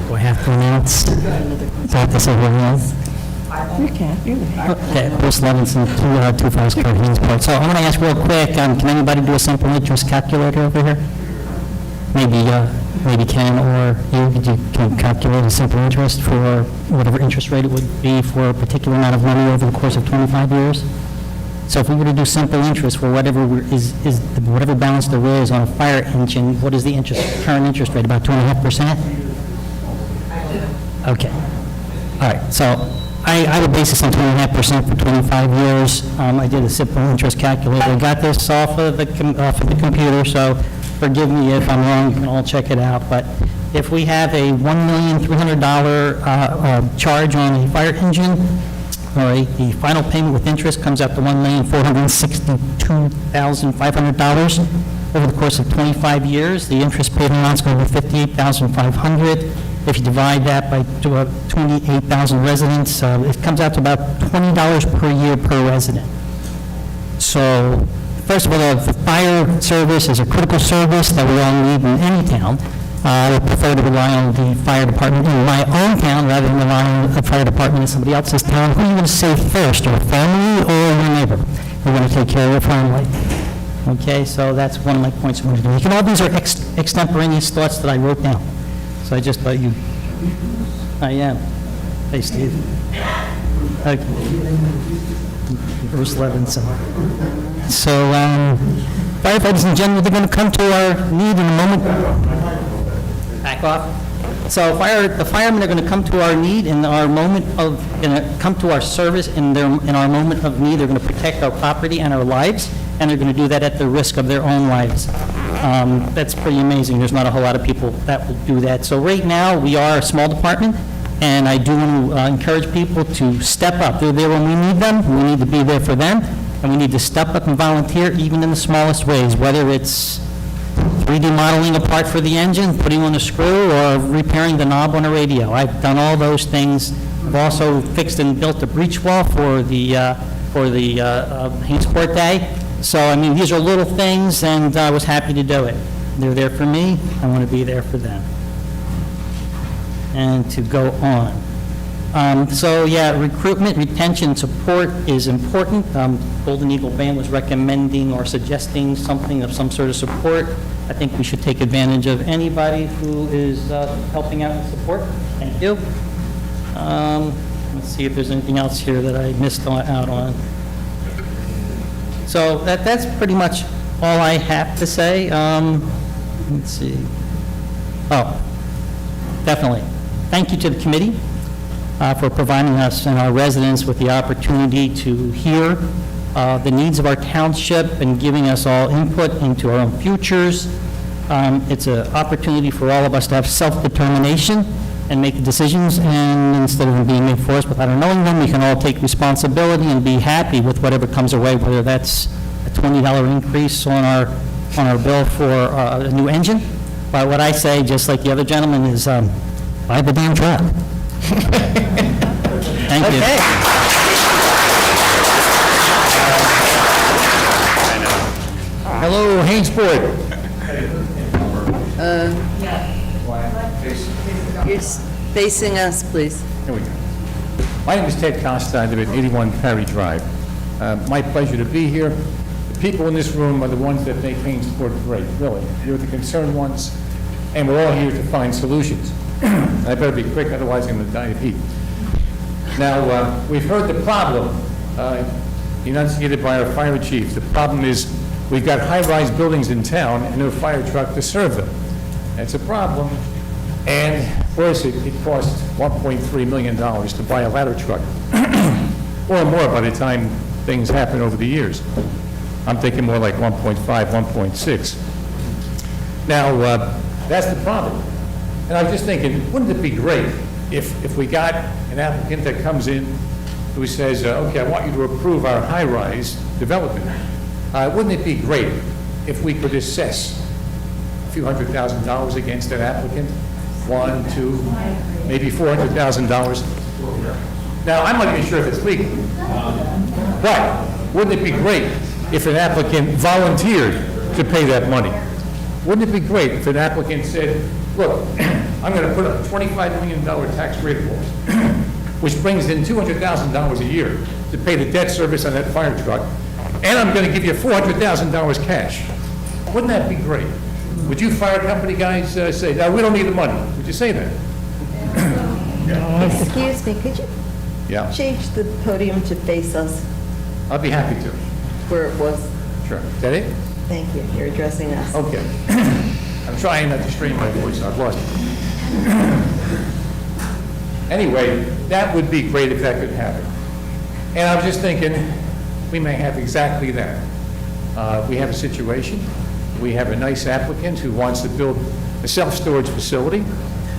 Do I have to announce? Do I have to say who it is? Okay, Bruce Levinson, 2 Court, Hainesport. So I want to ask real quick, can anybody do a simple interest calculator over here? Maybe Ken or you can calculate a simple interest for whatever interest rate it would be for a particular amount of money over the course of 25 years? So if we were to do simple interest for whatever whatever balance there is on a fire engine, what is the current interest rate, about 2.5%? Okay. All right, so I would base this on 2.5% for 25 years. I did a simple interest calculator. I got this off of the computer, so forgive me if I'm wrong. You can all check it out. But if we have a $1,300,000 charge on a fire engine, all right, the final payment with interest comes out to $1,462,500 over the course of 25 years. The interest paid amount is going to be $58,500. If you divide that by 28,000 residents, it comes out to about $20 per year per resident. So, first of all, the fire service is a critical service that we all need in any town. I would prefer to rely on the fire department in my own town rather than rely on the fire department in somebody else's town. Who are you going to save first, your family or your neighbor? You're going to take care of your family. Okay, so that's one of my points I wanted to make. And all these are extemporaneous thoughts that I wrote down. So I just thought I am. Hey, Steve. Okay. Bruce Levinson. So, firefighters in general, they're going to come to our need in a moment. Back off. So the firemen are going to come to our need in our moment of, come to our service in our moment of need. They're going to protect our property and our lives, and they're going to do that at the risk of their own lives. That's pretty amazing. There's not a whole lot of people that will do that. So right now, we are a small department. And I do want to encourage people to step up. They're there when we need them, we need to be there for them, and we need to step up and volunteer even in the smallest ways, whether it's 3D modeling a part for the engine, putting on a screw, or repairing the knob on a radio. I've done all those things. I've also fixed and built a breech wall for the Hainsport Day. So, I mean, these are little things, and I was happy to do it. They're there for me, I want to be there for them. And to go on. So, yeah, recruitment, retention, support is important. Golden Eagle Band was recommending or suggesting something of some sort of support. I think we should take advantage of anybody who is helping out with support. Thank you. Let's see if there's anything else here that I missed out on. So that's pretty much all I have to say. Let's see. Oh, definitely. Thank you to the committee for providing us and our residents with the opportunity to hear the needs of our township and giving us all input into our own futures. It's an opportunity for all of us to have self-determination and make decisions, and instead of them being made for us without our knowing them, we can all take responsibility and be happy with whatever comes our way, whether that's a $20 increase on our bill for a new engine. But what I say, just like the other gentleman, is buy the damn truck. Thank you. Hello, Hainsport. You're facing us, please. Here we go. My name is Ted Costa. I live at 81 Perry Drive. My pleasure to be here. The people in this room are the ones that make Hainsport great, really. You're the concerned ones, and we're all here to find solutions. I better be quick, otherwise I'm going to die of heat. Now, we've heard the problem enunciated by our fire chief. The problem is we've got high-rise buildings in town and no fire truck to serve them. That's a problem. And of course, it costs $1.3 million to buy a ladder truck, or more by the time things happen over the years. I'm thinking more like 1.5, 1.6. Now, that's the problem. And I was just thinking, wouldn't it be great if we got an applicant that comes in who says, okay, I want you to approve our high-rise development. Wouldn't it be great if we could assess a few $100,000 against that applicant? $1, $2, maybe $400,000. Now, I'm not even sure if it's legal, but wouldn't it be great if an applicant volunteered to pay that money? Wouldn't it be great if an applicant said, look, I'm going to put up a $25 million tax rateable, which brings in $200,000 a year to pay the debt service on that fire truck, and I'm going to give you $400,000 cash. Wouldn't that be great? Would you fire company guys say, no, we don't need the money? Would you say that? Excuse me, could you change the podium to face us I'll be happy to. where it was? Sure. Is that it? Thank you, you're addressing us. Okay. I'm trying not to strain my voice. I've lost it. Anyway, that would be great if that could happen. And I was just thinking, we may have exactly that. We have a situation. We have a nice applicant who wants to build a self-storage facility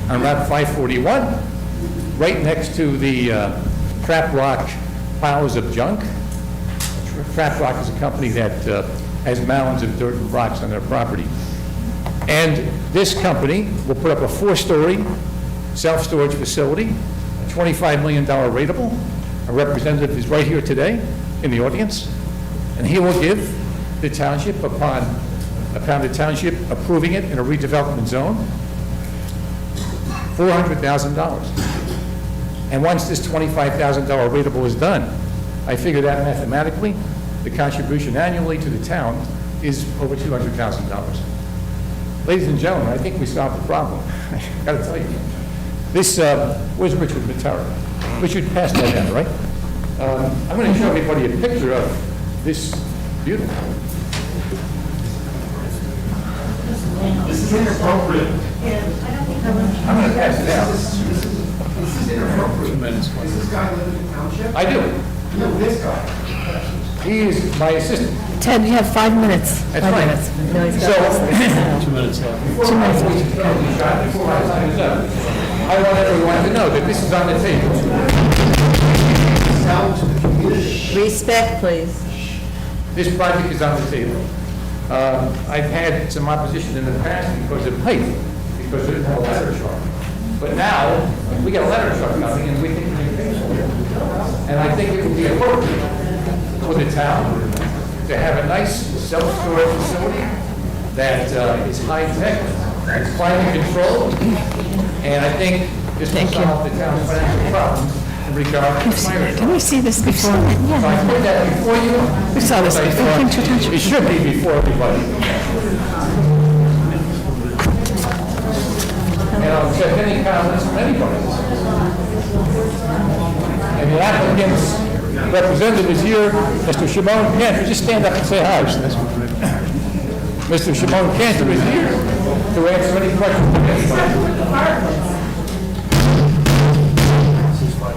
on Route 541, right next to the Trap Rock piles of junk. Trap Rock is a company that has mounds of dirt and rocks on their property. And this company will put up a 4-story self-storage facility, a $25 million rateable. A representative is right here today in the audience, and he will give the township, upon the township approving it in a redevelopment zone, $400,000. And once this $25,000 rateable is done, I figure that mathematically, the contribution annually to the town is over $200,000. Ladies and gentlemen, I think we solved the problem. I got to tell you. This, where's Richard Matera? Richard passed that down, right? I'm going to show everybody a picture of this beautiful. This is inappropriate. I'm going to pass it out. This is inappropriate. Does this guy live in the township? I do. No, this guy. He is my assistant. Ted, you have 5 minutes. That's right. No, he's got less than 2 minutes left. 2 minutes left. Before my time is up, I want everyone to know that this is on the table. Respect, please. This project is on the table. I've had some opposition in the past because of height, because of the ladder truck. But now, we got a ladder truck coming, and we think we can pay for it. And I think it would be appropriate for the town to have a nice self-storage facility that is high-tech, it's climate controlled, and I think this will solve the town's financial problems in regard to fire. Can we see this before? So I put that before you. We saw this I before. thought Came to attention. It should be before everybody. And I'll accept any comments from anybody. And the applicant's representative is here, Mr. Shimon Cantor. Just stand up and say hi. Mr. Shimon Cantor is here to answer any questions from anybody.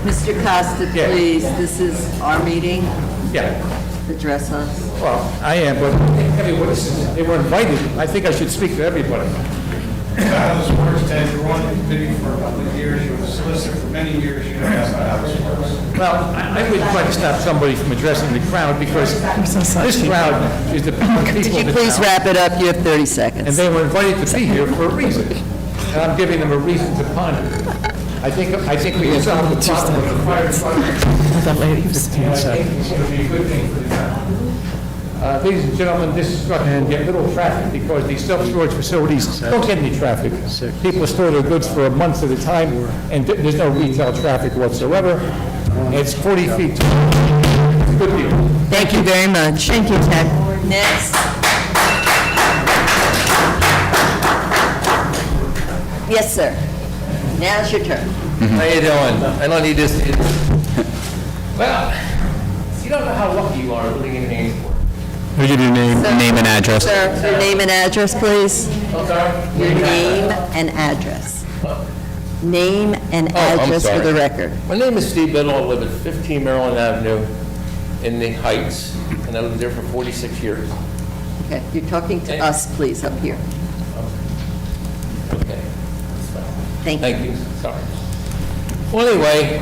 Mr. Costa, Yeah. please, this is our meeting. Yeah. Address us. Well, I am, but everybody, they were invited. I think I should speak to everybody. How this works, Ted, you were on the committee for a couple of years, you were a solicitor for many years, you know that's not how this works. Well, I would try to stop somebody from addressing the crowd because this crowd is the people of the Could you town. please wrap it up? You have 30 seconds. And they were invited to be here for a reason. And I'm giving them a reason to ponder. I think we can solve the problem of the fire department. That lady, And 15 I think seconds. it would be a good thing for the town. Ladies and gentlemen, this structure will get little traffic because these self-storage facilities don't get any traffic. People store their goods for a month at a time, and there's no retail traffic whatsoever. And it's 40 feet tall. It's a good deal. Thank you very much. Thank you, Ted. Next. Yes, sir. Now's your turn. How you doing? I don't need this. Well, you don't know how lucky you are living in Hainesport. We give you name and address. Sir, your name and address, please. I'm sorry? Your name and address. Name and Oh, I'm address for sorry. the record. My name is Steve Biddle. I live at 15 Maryland Avenue in the Heights, and I lived there for 46 years. Okay, you're talking to us, please, up here. Okay. Thank you. Thank you. Sorry. Well, anyway,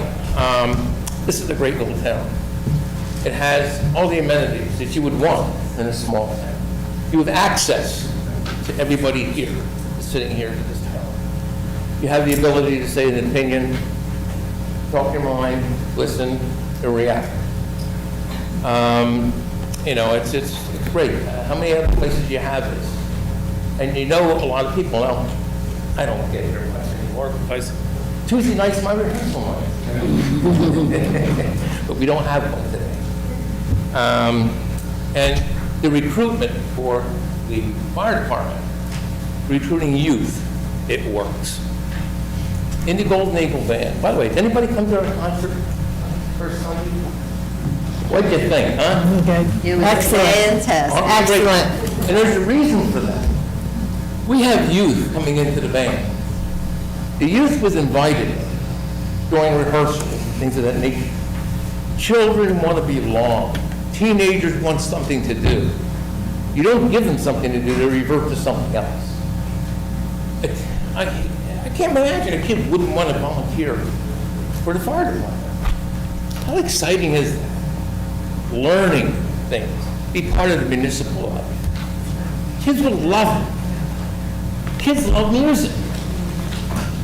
this is a great little town. It has all the amenities that you would want in a small town. You have access to everybody here, sitting here in this town. You have the ability to say an opinion, talk your mind, listen, and react. You know, it's great. How many other places you have this? And you know a lot of people now. I don't get here much anymore because Tuesday night's my rehearsal night. But we don't have one today. And the recruitment for the fire department, recruiting youth, it works. In the Golden Eagle Band, by the way, did anybody come to our concert first Sunday? What'd you think, huh? It was fantastic. Excellent. And there's a reason for that. We have youth coming into the band. The youth was invited during rehearsal, things of that nature. Children want to belong. Teenagers want something to do. You don't give them something to do, they revert to something else. I can't imagine a kid wouldn't want to volunteer for the fire department. How exciting is that? Learning things, be part of the municipal life. Kids will love it. Kids love music.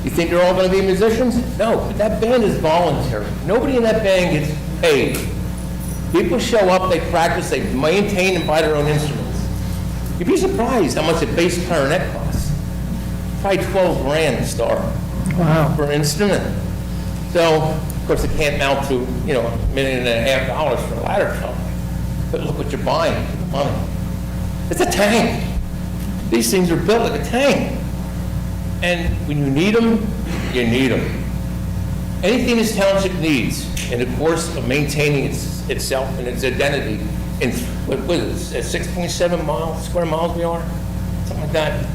You think they're all going to be musicians? No, but that band is voluntary. Nobody in that band gets paid. People show up, they practice, they maintain and buy their own instruments. You'd be surprised how much a bass clarinet costs. Probably 12 grand to start. Wow. For an instrument. So, of course, it can't mount to, $1.5 million for a ladder truck. But look what you're buying, money. It's a tank. These things are built like a tank. And when you need them, you need them. Anything this township needs in the course of maintaining itself and its identity in, what is it, 6.7 square miles we are? Something like that.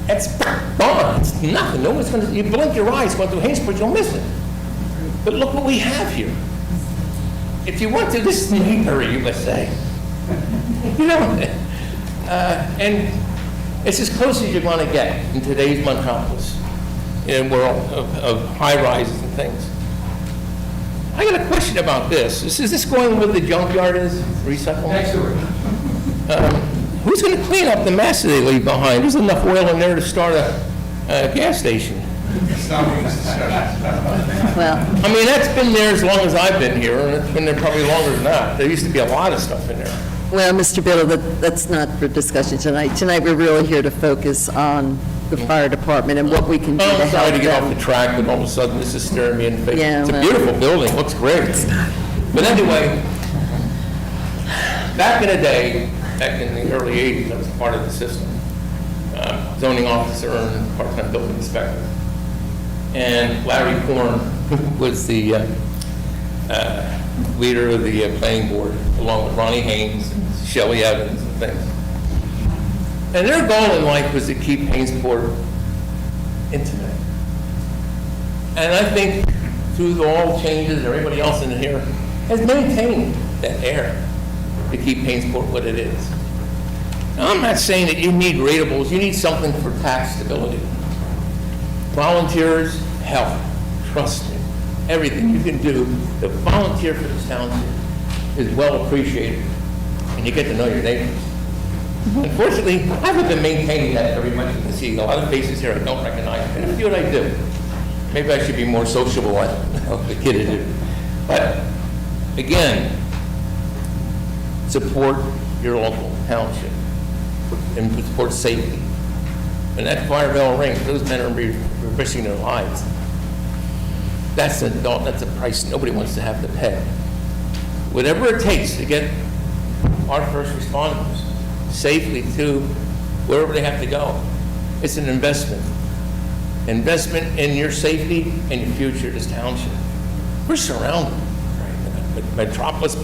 That's gone. It's nothing. No one's going to, you blink your eyes going through Hainesport, you'll miss it. But look what we have here. If you went to this Mayberry, USA, and it's as close as you're going to get in today's metropolis. world of high rises and things. I got a question about this. Is this going where the junkyard is, recycle? Next door. Who's going to clean up the mess that they leave behind? There's enough oil in there to start a gas station. Well, I mean, that's been there as long as I've been here, and it's been there probably longer than that. There used to be a lot of stuff in there. well, Mr. Biddle, that's not for discussion tonight. Tonight, we're really here to focus on the fire department and what we can do Oh, to I'm sorry help to get off them. the track, but all of a sudden, this is staring me in the face. Yeah, It's a well. beautiful building, looks great. But anyway, back in the day, back in the early 80s, I was part of the system. Zoning officer and part-time building inspector. And Larry Korn was the leader of the planning board, along with Ronnie Haynes and Shelley Evans and things. And their goal in life was to keep Hainesport intimate. And I think through all changes, everybody else in here has maintained that air to keep Hainesport what it is. Now, I'm not saying that you need ratables, you need something for tax stability. Volunteers help, trust me. Everything you can do to volunteer for this township is well appreciated, and you get to know your neighbors. Unfortunately, I haven't been maintaining that very much. You can see a lot of faces here I don't recognize, and a few that I do. Maybe I should be more sociable like the kid to do. But again, support your local township and support safety. And that fire bell rings, those men are risking their lives. That's a price nobody wants to have to pay. Whatever it takes to get our first responders safely to wherever they have to go, it's an investment. Investment in your safety and your future, this township. We're surrounded by metropolis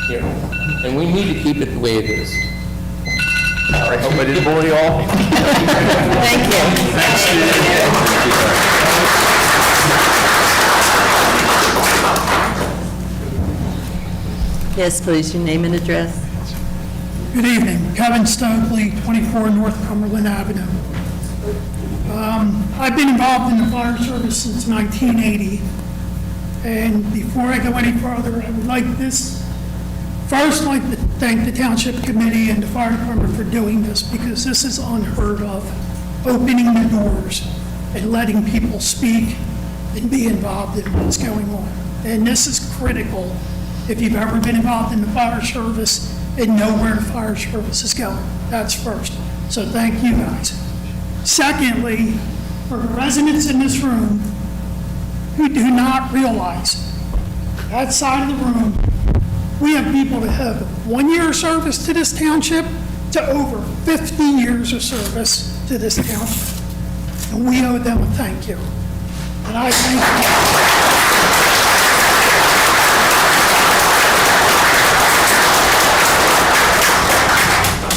here, and we need to keep it the way it is. All right, hope I didn't bore you all. Thank you. Yes, please, your name and address. Good evening. Kevin Stokely, 24 North Cumberland Avenue. I've been involved in the fire service since 1980. And before I go any further, I would like to thank the Township Committee and the Fire Department for doing this, because this is unheard of, opening the doors and letting people speak and be involved in what's going on. And this is critical if you've ever been involved in the fire service and know where the fire service is going. That's first. So thank you guys. Secondly, for the residents in this room who do not realize, that side of the room, we have people that have 1 year of service to this township to over 50 years of service to this township. And we owe them a thank you. And I thank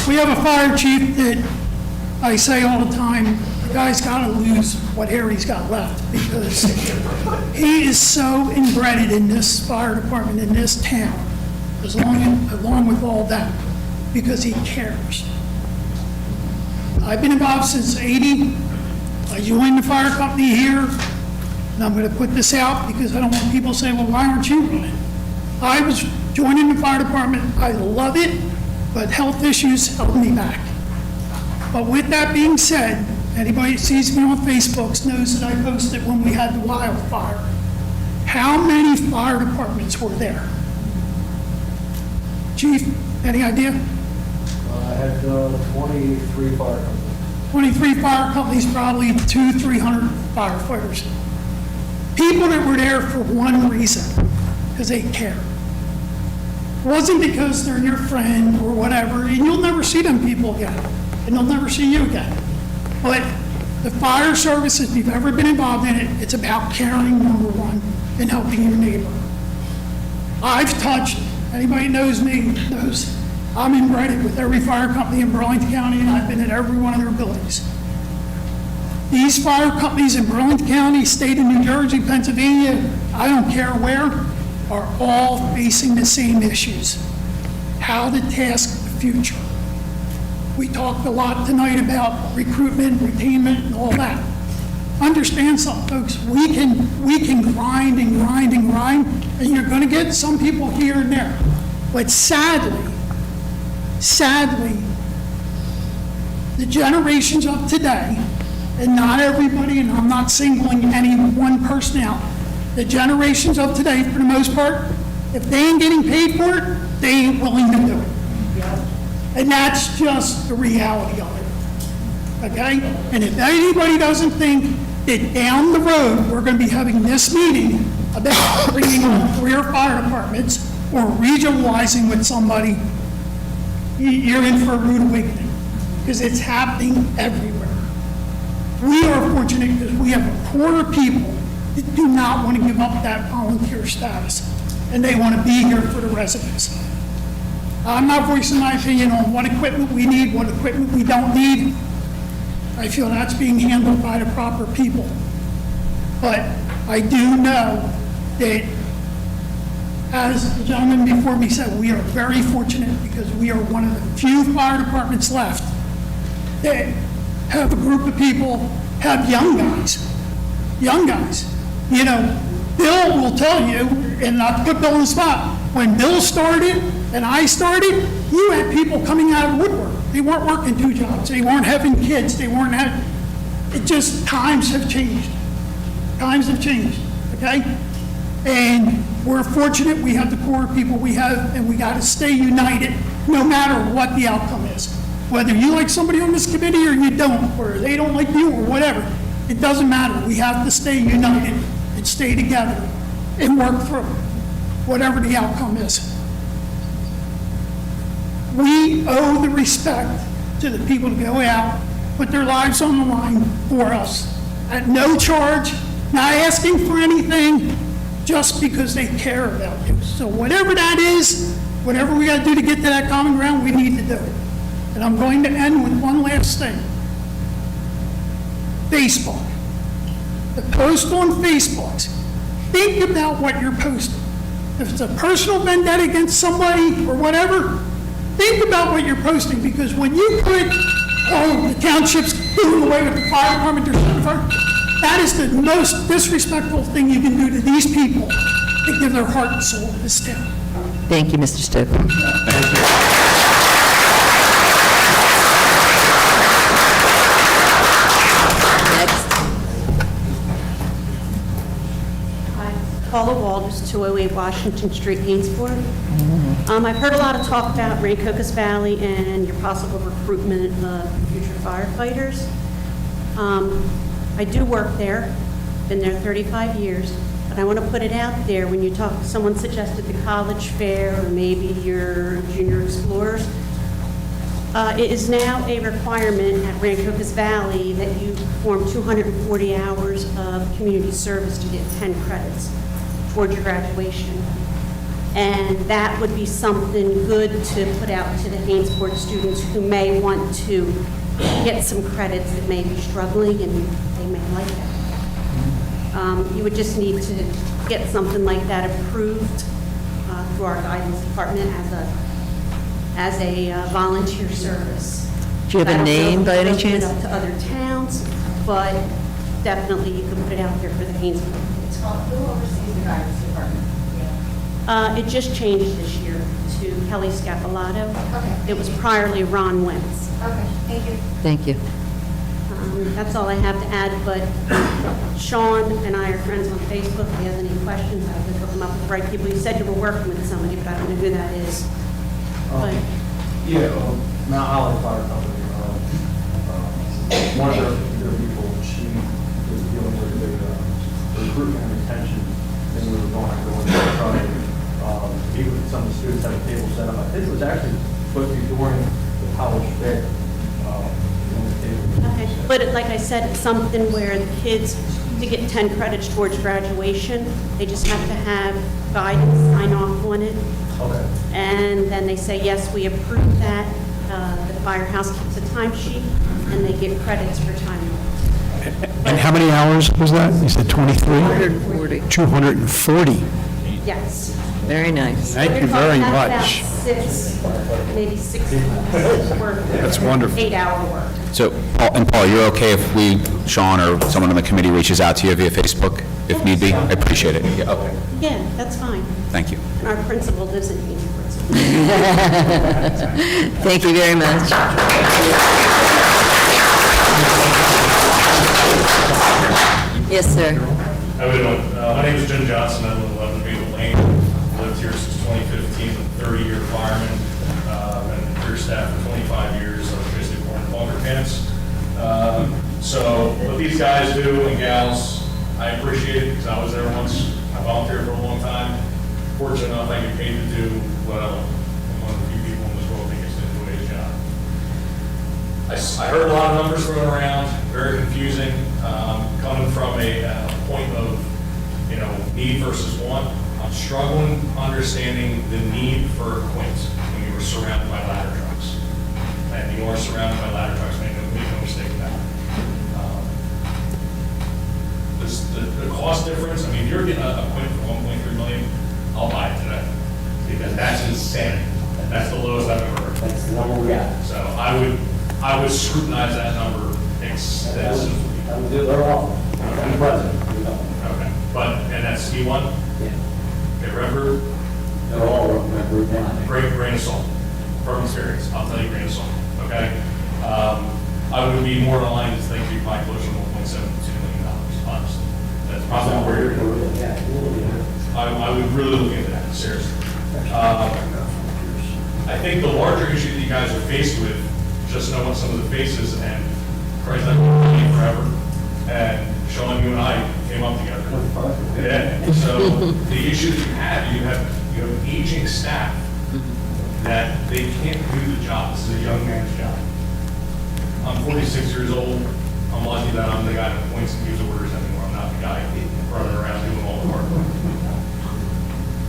you. We have a fire chief that I say all the time, the guy's got to lose what hair he's got left, because he is so embedded in this fire department, in this town, along with all that, because he cares. I've been involved since '80. I joined the fire company here, and I'm going to put this out because I don't want people to say, well, why aren't you running? I was joining the fire department. I love it, but health issues held me back. But with that being said, anybody that sees me on Facebook knows that I posted when we had the wildfire. How many fire departments were there? Chief, any idea? I had 23 fire companies. 23 fire companies, probably 200-300 firefighters. People that were there for one reason, because they care. It wasn't because they're your friend or whatever, and you'll never see them people again, and they'll never see you again. But the fire service, if you've ever been involved in it, it's about caring, number one, and helping your neighbor. I've touched, anybody knows me knows, I'm embedded with every fire company in Burlington County, and I've been at every one of their buildings. These fire companies in Burlington County, state of New Jersey, Pennsylvania, I don't care where, are all facing the same issues. How to task the future. We talked a lot tonight about recruitment, retainment, and all that. understand something, folks. We can grind and grind and grind, and you're going to get some people here and there. But sadly, the generations of today, and not everybody, and I'm not singling any one person out, the generations of today, for the most part, if they ain't getting paid for it, they ain't willing to do it. And that's just the reality of it, okay? And if anybody doesn't think that down the road, we're going to be having this meeting about bringing on career fire departments or regionalizing with somebody, you're in for a rude awakening, because it's happening everywhere. We are fortunate because we have a core of people that do not want to give up that volunteer status, and they want to be here for the residents. I'm not voicing my opinion on what equipment we need, what equipment we don't need. I feel that's being handled by the proper people. But I do know that, as the gentleman before me said, we are very fortunate because we are one of the few fire departments left that have a group of people, have young guys. You know, Bill will tell you, and not to put Bill on the spot, when Bill started and I started, you had people coming out of the woodwork. They weren't working 2 jobs. They weren't having kids. They weren't having, it just, times have changed. Times have changed, okay? And we're fortunate we have the core of people we have, and we got to stay united no matter what the outcome is. Whether you like somebody on this committee or you don't, or they don't like you or whatever, it doesn't matter. We have to stay united and stay together and work through whatever the outcome is. We owe the respect to the people to go out, put their lives on the line for us at no charge, not asking for anything, just because they care about you. So whatever that is, whatever we got to do to get to that common ground, we need to do it. And I'm going to end with one last thing. Facebook. The post on Facebook. Think about what you're posting. If it's a personal vendetta against somebody or whatever, think about what you're posting, because when you put, oh, the township's doing away with the fire department, that is the most disrespectful thing you can do to these people that give their heart and soul to this town. Thank you, Mr. Stoker. Paula Walters, 208 Washington Street, Hainesburg. I've heard a lot of talk about Rancocas Valley and your possible recruitment of future firefighters. I do work there, been there 35 years, but I want to put it out there. When you talk, someone suggested the college fair or maybe your junior explorers. It is now a requirement at Rancocas Valley that you perform 240 hours of community service to get 10 credits towards your graduation. And that would be something good to put out to the Hainesport students who may want to get some credits that may be struggling and they may like it. You would just need to get something like that approved through our guidance department as a volunteer service. Do you have a name by any chance? I don't know if it's up to other towns, but definitely you can put it out there for the Hainesport kids. Who oversees the guidance department? It just changed this year to Kelly Scapalato. Okay. It was priorly Ron Wentz. Okay, thank you. Thank you. That's all I have to add, but Sean and I are friends on Facebook. If he has any questions, I would hook him up with the right people. You said you were working with somebody, but I don't know who that is. But Yeah, Mount Holly Fire Company. One of their people, she was dealing with the recruitment and retention, and we were going to go in there and try to meet with some of the students, have a table set up. I think it was actually supposed to be during the college fair. okay, but like I said, it's something where the kids, to get 10 credits towards graduation, they just have to have guidance sign off on it. Okay. And then they say, yes, we approve that. The firehouse keeps a timesheet, and they get credits for time off. And how many hours was that? You said 23? 240. 240. Yes. Very nice. Thank you very much. Maybe 6 months worth. That's wonderful. 8-hour work. So, Paul, you're okay if we, Sean, or someone on the committee reaches out to you via Facebook, if need be? I appreciate it. Yeah, okay, Yeah, that's fine. thank you. And our principal lives in Hanesboro. Thank you very much. Yes, sir. How we doing? My name is Jim Johnson. I live at 11 Maple Lane. Lived here since 2015. I'm a 30-year fireman. Been career staff for 25 years. I was basically born in bunker pants. So what these guys do and gals, I appreciate it because I was there once. I volunteered for a long time. Fortunate enough, I get paid to do what I love. I'm one of the few people in this world that gets to enjoy his job. I heard a lot of numbers thrown around, very confusing, coming from a point of, need versus want. I'm struggling understanding the need for Quint when you were surrounded by ladder trucks. And you are surrounded by ladder trucks, make no mistake about it. The cost difference, I mean, if you're getting a Quint for $1.3 million, I'll buy it today. Because that's insanity. That's the lowest I've ever heard. That's the number we got. So I would scrutinize that number extensively. I would do it very often. I'm president. Okay, and that's C1? Yeah. Okay, Redbird? They're all Redbird down. Great grain of salt. From experience, I'll tell you grain of salt, okay? I would be more aligned to think you'd buy closer to $1.7 to $2 million, honestly. That's probably where you're going. I would really look into that, seriously. I think the larger issue that you guys are faced with, just knowing some of the faces, and Christ, I've been here forever, and Sean, you and I came up together. Yeah. So the issue that you have aging staff that they can't do the job. This is a young man's job. I'm 46 years old. I'm lucky that I'm the guy that points and gives orders anymore. I'm not the guy running around doing all the hard work.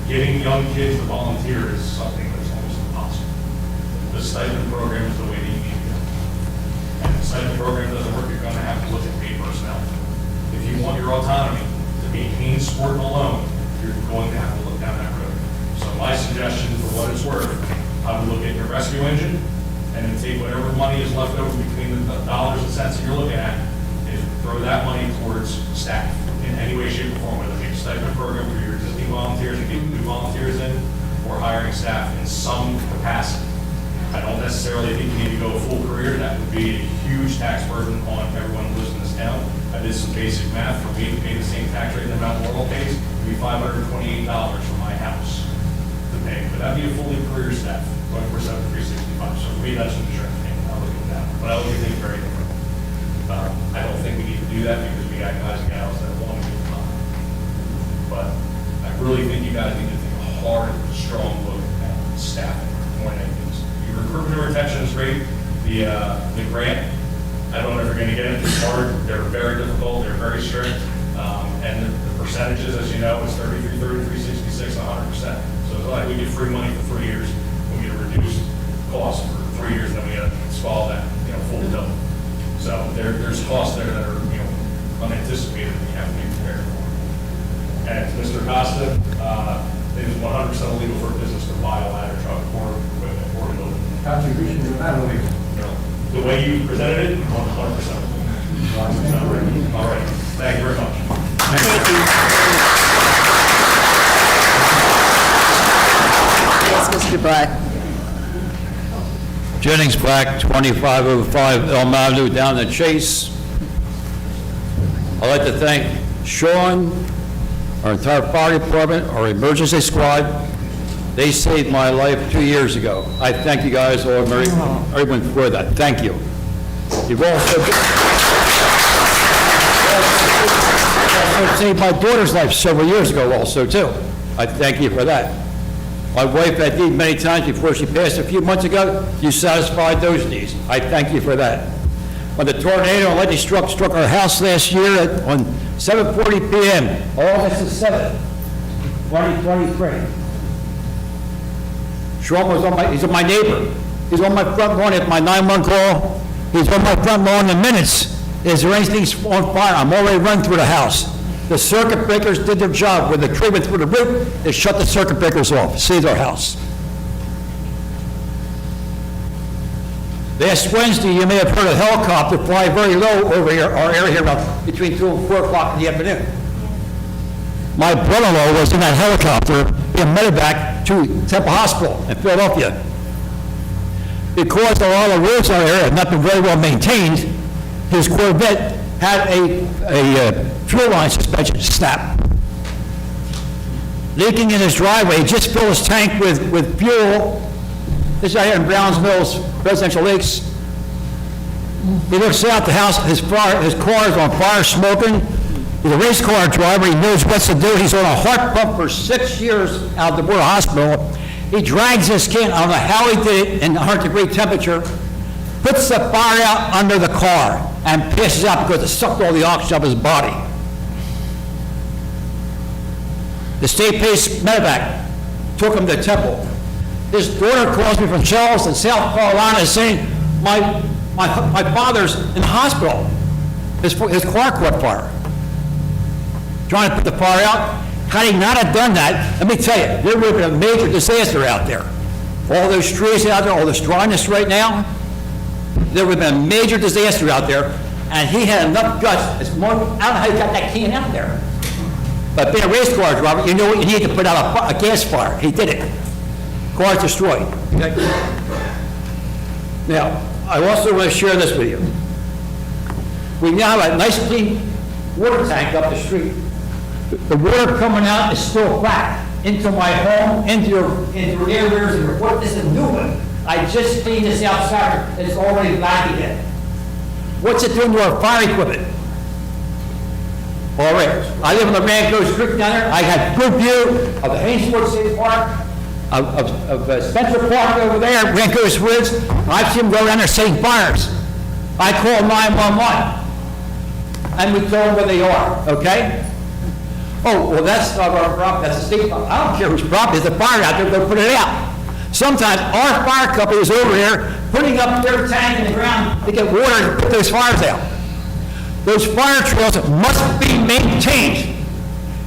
Getting young kids to volunteer is something that's almost impossible. The stipend program is the way that you need to go. And if the stipend program doesn't work, you're going to have to look at paid personnel. If you want your autonomy to maintain sport alone, you're going to have to look down that road. So my suggestion, for what it's worth, I would look at your rescue engine and then take whatever money is left over between the dollars and cents that you're looking at and throw that money towards staff in any way, shape, or form, whether it be a stipend program for your existing volunteers and getting new volunteers in, or hiring staff in some capacity. I don't necessarily think you need to go a full career. That would be a huge tax burden on everyone who lives in this town. I did some basic math. For me to pay the same tax rate that Mount Laurel pays, it would be $528 for my house to pay. But that'd be a fully career staff, 24/7, 365. So for me, that's an insurance payment. I'll look at that. But I look at things very different. I don't think we need to do that because we got guys and gals that want to do the time. But I really think you guys need to take a hard, strong look at staffing more than anything. Your recruitment and retention is great. The grant, I don't know if you're going to get it. It's hard. They're very difficult. They're very strict. And the percentages, as you know, is 33, 33, 66, 100%. So it's like we get free money for 3 years. We get a reduced cost for 3 years, then we got to install that, full bill. So there's costs there that are, unanticipated that you have to be prepared for. And Mr. Costa, it is 100% illegal for a business to buy a ladder truck or equipment or building. Contribution is not illegal. The way you presented it, 100%. All right. Thank you very much. Thank you. Yes, Mr. Black. Jennings Black, 2505 Elm Avenue, down at Chase. I'd like to thank Sean, our entire fire department, our emergency squad. They saved my life 2 years ago. I thank you guys, everyone for that. Thank you. You've also saved my daughter's life several years ago also, too. I thank you for that. My wife had needs many times before she passed a few months ago. You satisfied those needs. I thank you for that. When the tornado and lightning struck our house last year on 7:40 p.m., August the 7th, 2023. Sean was he's my neighbor. He's on my front lawn at my 911 call. He's on my front lawn in minutes. Is there anything on fire? I'm already run through the house. The circuit breakers did their job. When the tree went through the roof, they shut the circuit breakers off, saved our house. Last Wednesday, you may have heard a helicopter fly very low over here, our area here, about between 2 and 4 o'clock in the afternoon. My brother-in-law was in that helicopter being medevac to Temple Hospital in Philadelphia. Because a lot of roads in our area have not been very well maintained, his Corvette had a fuel line suspension snap. Leaking in his driveway, he just filled his tank with fuel. This is out here in Browns Mills, Presidential Lakes. He looks out the house, his car is on fire, smoking. He's a race car driver, he knows what to do. He's on a heart pump for 6 years out of the Border Hospital. He drags this can, I don't know how he did it in 100-degree temperature, puts the fire out under the car and passes out because it sucked all the oxygen out of his body. The state-based medevac took him to Temple. His daughter calls me from Charleston, South Carolina, saying, my father's in the hospital. His car caught fire. Trying to put the fire out. Had he not have done that, let me tell you, there would have been a major disaster out there. All those trees out there, all this dryness right now, there would have been a major disaster out there, and he had enough guts. I don't know how he got that can out there. But being a race car driver, you know what you need to put out a gas fire. He did it. Car's destroyed. Okay? Now, I also want to share this with you. We now have a nice clean water tank up the street. The water coming out is still black into my home, into your areas and your what. This is a new one. I just cleaned this outside. It's already black again. What's it doing to our fire equipment? All right. I live on the Ranco Street down there. I have good view of the Hainsport State Park, of Spencer Park over there, Ranco's Woods. I've seen them go around there setting fires. I call 911, and we tell them where they are, okay? Oh, well, that's not our property, that's the state property. I don't care whose property, there's a fire out there, they'll put it out. Sometimes our fire company is over here putting up their tank in the ground to get water and put those fires out. Those fire trails must be maintained.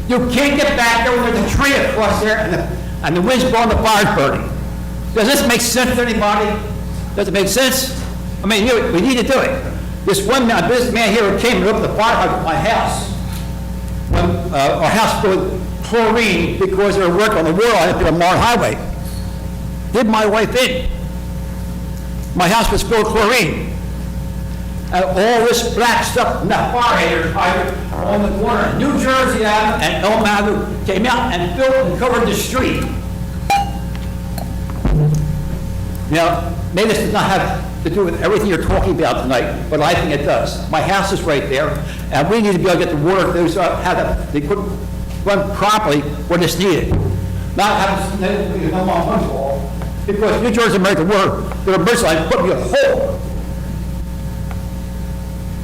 You can't get back there when there's a tree across there and the wind's blowing, the fire's burning. Does this make sense to anybody? Does it make sense? I mean, we need to do it. This man here came and opened the fire hydrant at my house. When our house filled with chlorine because they were working on the water line up the Mar Highway. Did my wife in. My house was filled with chlorine. And all this black stuff from that fire hydrant on the corner of New Jersey Avenue and Elm Avenue came out and filled and covered the street. Now, maybe this does not have to do with everything you're talking about tonight, but I think it does. My house is right there, and we need to be able to get the water, have the equipment run properly when it's needed. Not have no more money all, because New Jersey American Water, their emergency line put me a hole.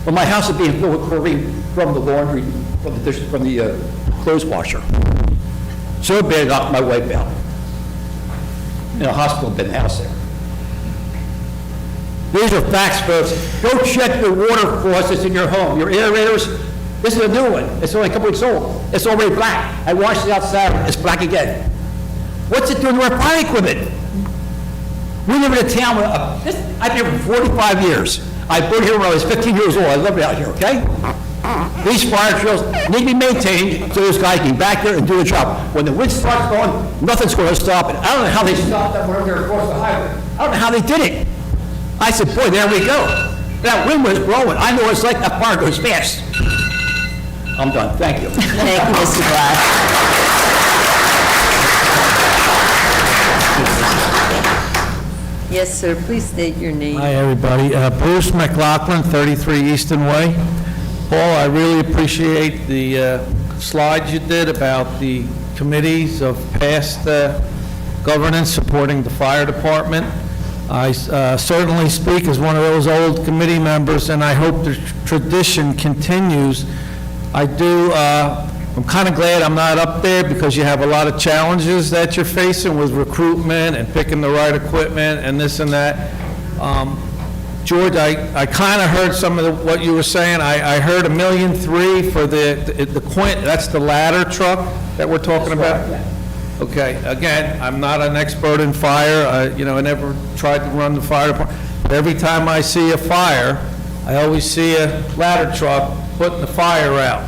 But my house is being filled with chlorine from the laundry, from the clothes washer. So bad it knocked my wife out. In a hospital bed house there. These are facts, folks. Go check the water faucets in your home, your aerators. This is a new one. It's only a couple weeks old. It's already black. I washed it outside. It's black again. What's it doing to our fire equipment? We live in a town with I've been here for 45 years. I been here when I was 15 years old. I lived out here, okay? These fire trails need to be maintained so those guys can get back there and do the job. When the wind starts going, nothing's going to stop it. I don't know how they stopped that one over there across the highway. I don't know how they did it. I said, boy, there we go. That wind was blowing. I know what it's like. That fire goes fast. I'm done. Thank you. Thank you, Mr. Black. Yes, sir. Please state your name. Hi, everybody. Bruce McLaughlin, 33 Easton Way. Paul, I really appreciate the slides you did about the committees of past governance supporting the fire department. I certainly speak as one of those old committee members, and I hope the tradition continues. I'm kind of glad I'm not up there because you have a lot of challenges that you're facing with recruitment and picking the right equipment and this and that. George, I kind of heard some of what you were saying. I heard $1.3 million for the Quint, that's the ladder truck that we're talking about? Okay, again, I'm not an expert in fire, I never tried to run the fire department. But every time I see a fire, I always see a ladder truck putting the fire out.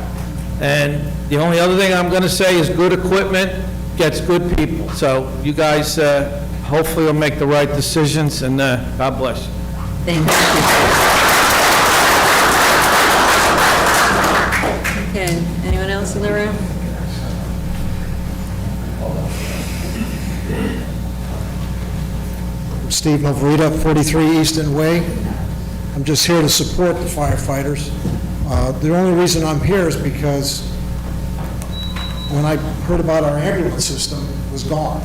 And the only other thing I'm going to say is good equipment gets good people. So you guys hopefully will make the right decisions, and God bless you. Thank you. Okay, anyone else in the room? Steve Novrita, 43 Easton Way. I'm just here to support the firefighters. The only reason I'm here is because when I heard about our ambulance system, it was gone.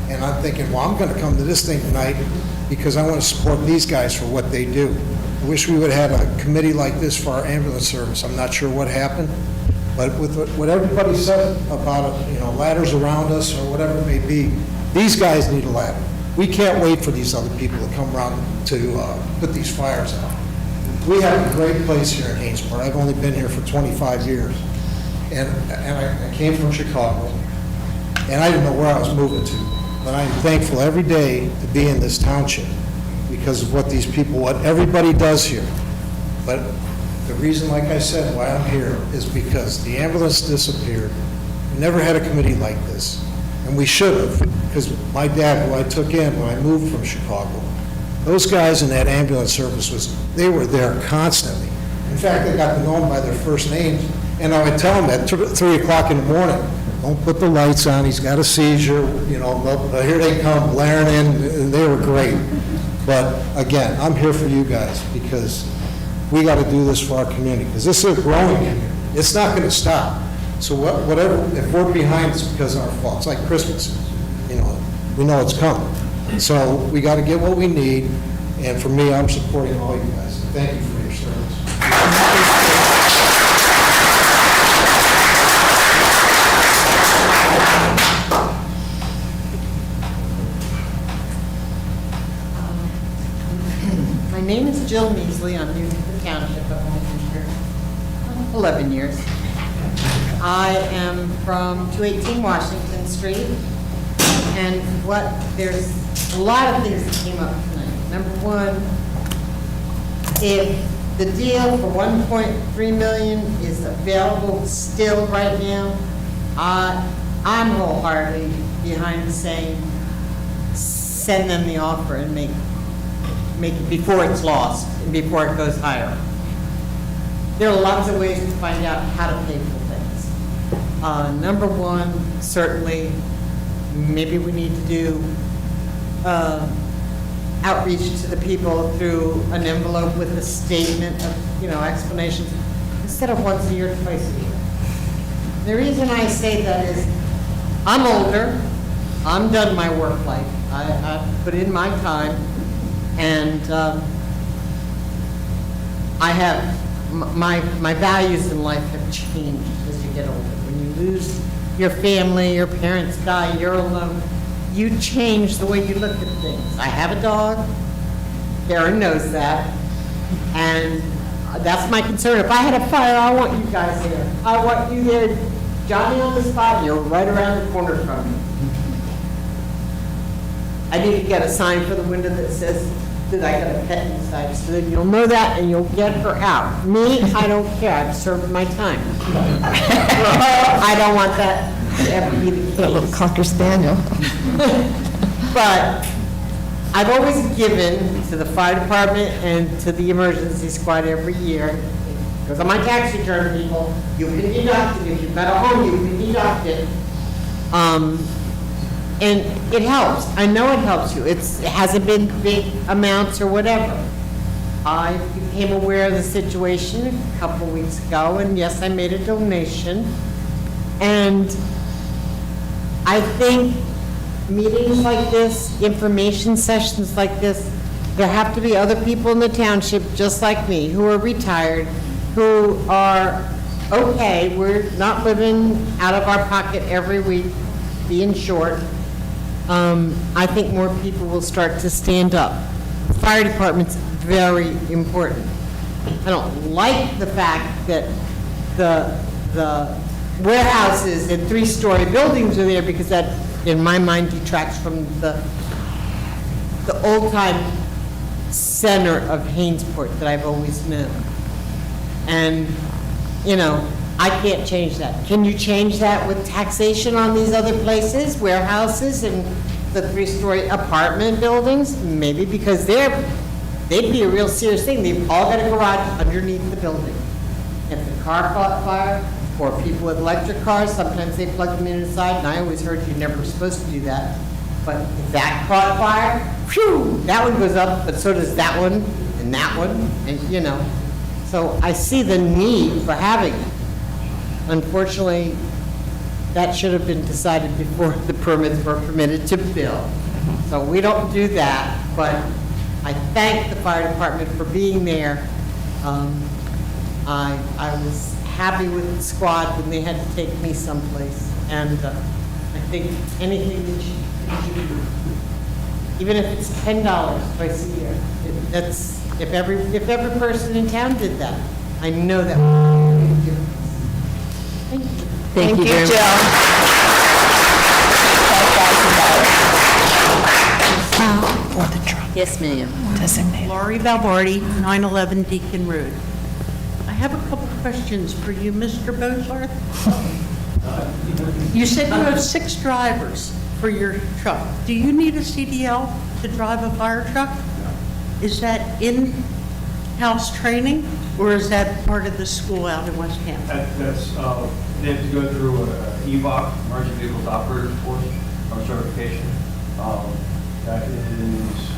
And I'm thinking, well, I'm going to come to this thing tonight because I want to support these guys for what they do. I wish we would have had a committee like this for our ambulance service. I'm not sure what happened, but with what everybody said about it, ladders around us or whatever it may be, these guys need a ladder. We can't wait for these other people to come around to put these fires out. We have a great place here in Hainesport. I've only been here for 25 years. And I came from Chicago, and I didn't know where I was moving to. But I'm thankful every day to be in this township because of what these people, what everybody does here. But the reason, like I said, why I'm here is because the ambulance disappeared. We never had a committee like this. And we should have, because my dad, who I took in when I moved from Chicago, those guys in that ambulance service, they were there constantly. In fact, I got to know them by their first names. And I would tell them at 3 o'clock in the morning, don't put the lights on, he's got a seizure, here they come blaring in, and they were great. But again, I'm here for you guys because we got to do this for our community, because this is a growing community. It's not going to stop. So whatever, if we're behind, it's because of our fault. It's like Christmas, we know it's coming. So we got to get what we need, and for me, I'm supporting all you guys. Thank you for your service. My name is Jill Measley. I'm new to the township. I've only been here 11 years. I am from 218 Washington Street, and there's a lot of things that came up tonight. Number one, if the deal for $1.3 million is available still right now, I'm wholeheartedly behind saying send them the offer and make it before it's lost and before it goes higher. There are lots of ways to find out how to pay for things. Number one, certainly, maybe we need to do outreach to the people through an envelope with a statement of, explanations, instead of once a year, twice a year. The reason I say that is I'm older, I'm done my work life. I've put in my time, and I have, my values in life have changed as you get older. When you lose your family, your parents die, you're alone, you change the way you look at things. I have a dog, Karen knows that, and that's my concern. If I had a fire, I want you guys there. I want you there, Johnny on the spot, you're right around the corner from me. I need to get a sign for the window that says that I got a pet inside, so that you'll know that and you'll get her out. Me, I don't care, I've served my time. I don't want that to ever be the case. That little Cocker Spaniel. But I've always given to the fire department and to the emergency squad every year, because on my tax return, people, you can deduct it. If you've got a home, you can deduct it. And it helps. I know it helps you. It hasn't been big amounts or whatever. I became aware of the situation a couple weeks ago, and yes, I made a donation. And I think meetings like this, information sessions like this, there have to be other people in the township just like me who are retired, who are okay, we're not living out of our pocket every week, being short. I think more people will start to stand up. The fire department's very important. I don't like the fact that the warehouses and three-story buildings are there, because that, in my mind, detracts from the old-time center of Hainesport that I've always known. And, you know, I can't change that. Can you change that with taxation on these other places, warehouses and the three-story apartment buildings? Maybe, because they'd be a real serious thing. They've all got a garage underneath the building. If the car caught fire, or people with electric cars, sometimes they plug them in inside, and I always heard you're never supposed to do that. But if that caught fire, phew, that one goes up, but so does that one, and you know. So I see the need for having it. Unfortunately, that should have been decided before the permits were permitted to build. So we don't do that, but I thank the fire department for being there. I was happy with the squad when they had to take me someplace, and I think anything that you do, even if it's $10 twice a year, that's, if every person in town did that, I know that would make a big difference. Thank you. Thank you very much. Yes, ma'am. Laurie Valvardi, 911 Deacon Road. I have a couple questions for you, Mr. Bozarth. You said you have 6 drivers for your truck. Do you need a CDL to drive a fire truck? Is that in-house training, or is that part of the school out in West Camp? That's, they have to go through a EVOC, Emergency Vehicles Operators course, or certification. That is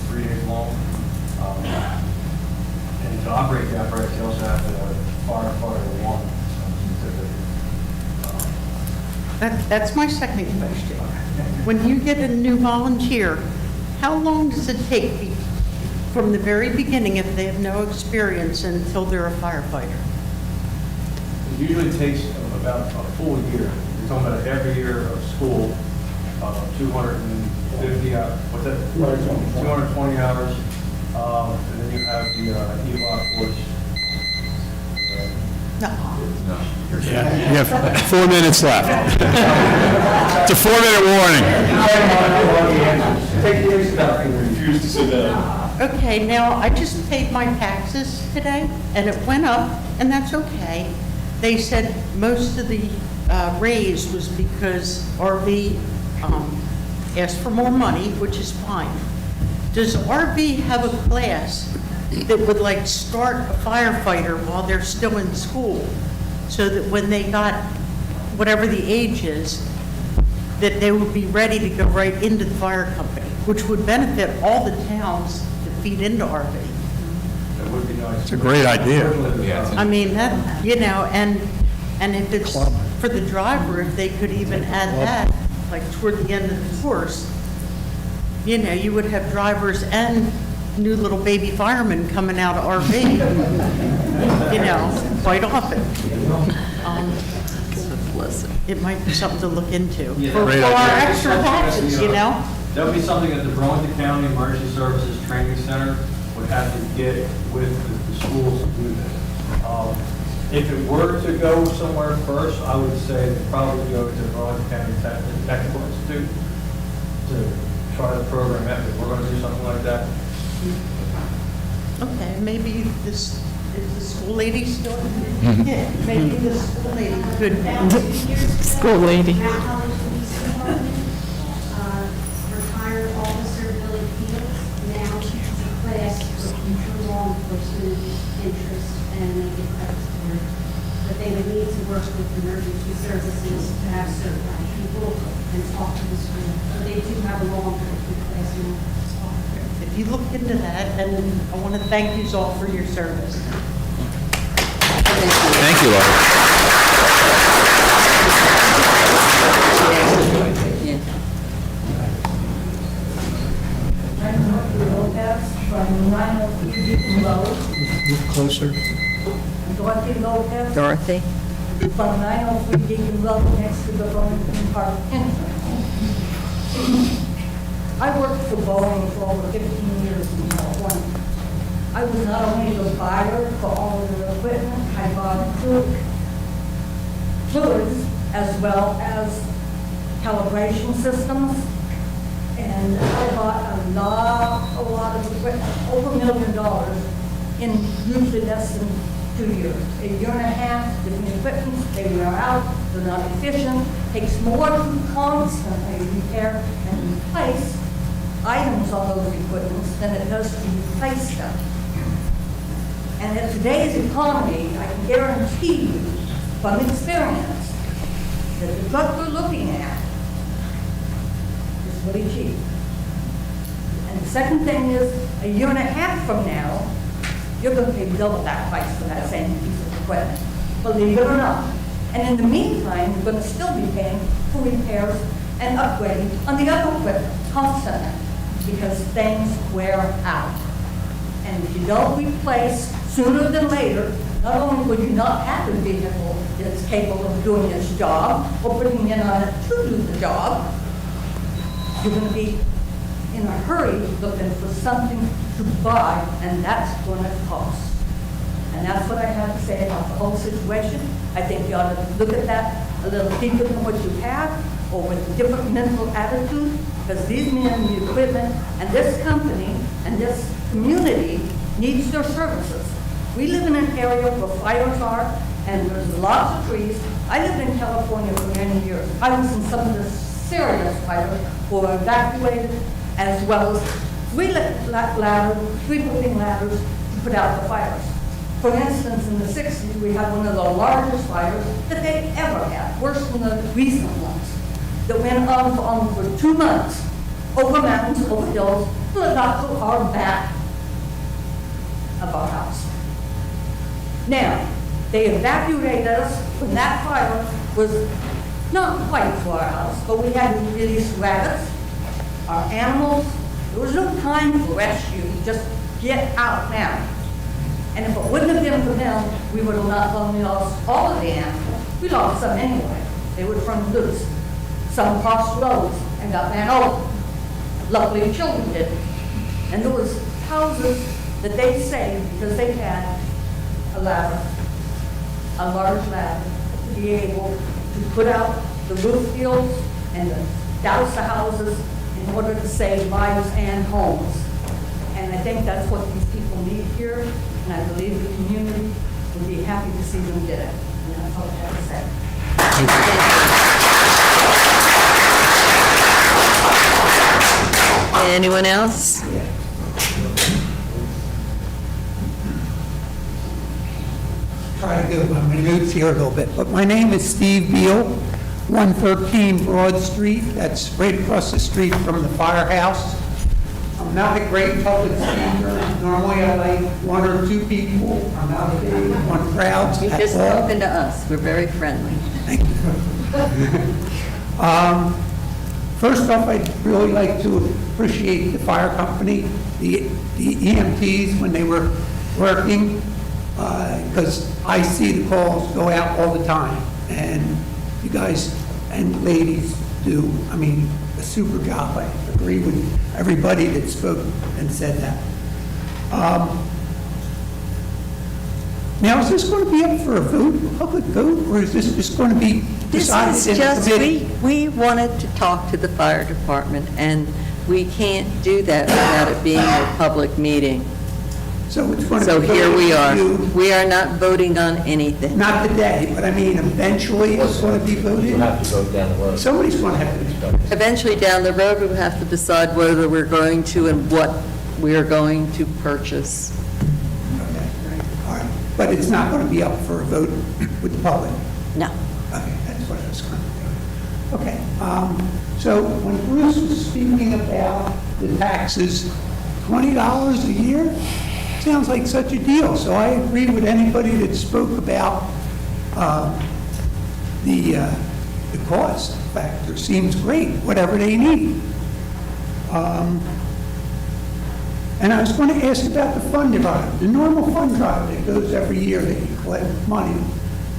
3 days long. And to operate the apparatus, you also have to firefighter 1 certificate. That's my second question. When you get a new volunteer, how long does it take from the very beginning, if they have no experience, until they're a firefighter? It usually takes about a full year. You're talking about every year of school, 250 hours, what's that? 220 hours, and then you have the EVOC course. You have 4 minutes left. It's a 4-minute warning. Refuse to sit down. Okay, now, I just paid my taxes today, and it went up, and that's okay. They said most of the raise was because RV asked for more money, which is fine. Does RV have a class that would like start a firefighter while they're still in school, so that when they got whatever the age is, that they would be ready to go right into the fire company, which would benefit all the towns that feed into RV? That would be nice. It's a great idea. I mean, that, you know, and if it's for the driver, if they could even add that, like toward the end of the course, you know, you would have drivers and new little baby firemen coming out of RV, you know, quite often. It might be something to look into Yeah, for great our idea. extra taxes, you know? That would be something that the Burlington County Emergency Services Training Center would have to get with the schools to do this. If it were to go somewhere first, I would say probably go to the Burlington County Technical Institute to try the program out. If we're going to do something like that. Okay, maybe this, is the school lady still? Yeah, maybe the school lady could. School lady. Retired officer Billy Fields now teaches a class for future law enforcement interest, and they get credits for it. But they would need to work with emergency services to have certified people and talk to the school. So they do have a law enforcement class now. If you look into that, and I want to thank you all for your service. Thank you, Laura. From 903 Beacon Road. Move closer. Dorothy Lopez. Dorothy? From 903 Beacon Road, next to the Burlington Park entrance. I worked for Boeing for over 15 years in California. I was not only the buyer for all of the equipment, I bought fluids as well as calibration systems. And I bought a lot of equipment, over $1 million in usually less than 2 years. A year and a half, different equipment, they wear out, they're not efficient, takes more to constantly repair and replace items on those equipments than it does to replace them. And in today's economy, I can guarantee you from experience that the truck we're looking at is really cheap. And the second thing is, a year and a half from now, you're going to pay double that price for that same piece of equipment, believe it or not. And in the meantime, you're going to still be paying for repairs and upgrading on the other equipment constantly because things wear out. And if you don't replace sooner than later, not only will you not have a vehicle that's capable of doing its job or putting in on it to do the job, you're going to be in a hurry looking for something to buy, and that's going to cost. And that's what I have to say about the whole situation. I think you ought to look at that a little deeper than what you have, or with a different mental attitude, because these men need equipment, and this company and this community needs their services. We live in an area where fires are, and there's lots of trees. I lived in California for many years. I was in some of the serious fires who were evacuated, as well as three moving ladders to put out the fires. For instance, in the 60s, we had one of the largest fires that they ever had, worse than the recent ones, that went on for 2 months, over mountains, over hills, till it got to our back of our house. Now, they evacuated us when that fire was not quite to our house, but we had to release rabbits, our animals. There was no time for rescue, just get out now. And if it wouldn't have been for them, we would have not only lost all of the animals, we lost some anyway. They would run loose. Some crossed roads and got ran over. Luckily, the children didn't. And there was houses that they saved because they had a ladder, a large ladder, to be able to put out the roof fields and to douse the houses in order to save lives and homes. And I think that's what these people need here, and I believe the community would be happy to see them get it. And that's all I have to say. Anyone else? Try to go by my notes here a little bit, but my name is Steve Beal, 113 Broad Street. That's right across the street from the firehouse. I'm not a great public speaker. Normally I like 1 or 2 people. I'm not a big one crowd You at just all. bump into us. We're very friendly. Thank you. First off, I'd really like to appreciate the fire company, the EMTs when they were working, because I see the calls go out all the time, and you guys and ladies do, I mean, a super job. I agree with everybody that spoke and said that. Now, is this going to be up for a vote, a public vote, or is this just going to be decided This in is the just, committee? we wanted to talk to the fire department, and we can't do that without it being a public meeting. So it's going to So be here we voted are. to- We are not voting on anything. Not today, but I mean, eventually it's going to be voted. You'll have to go down the road. Somebody's going to have to. Eventually, down the road, we'll have to decide whether we're going to and what we are going to purchase. All right, but it's not going to be up for a vote with the public. No. Okay, that's what I was going to do. Okay, so when Bruce was speaking about the taxes, $20 a year sounds like such a deal. So I agree with anybody that spoke about the cost factor. Seems great, whatever they need. And I was going to ask about the fund drive, the normal fund drive that goes every year that you collect money.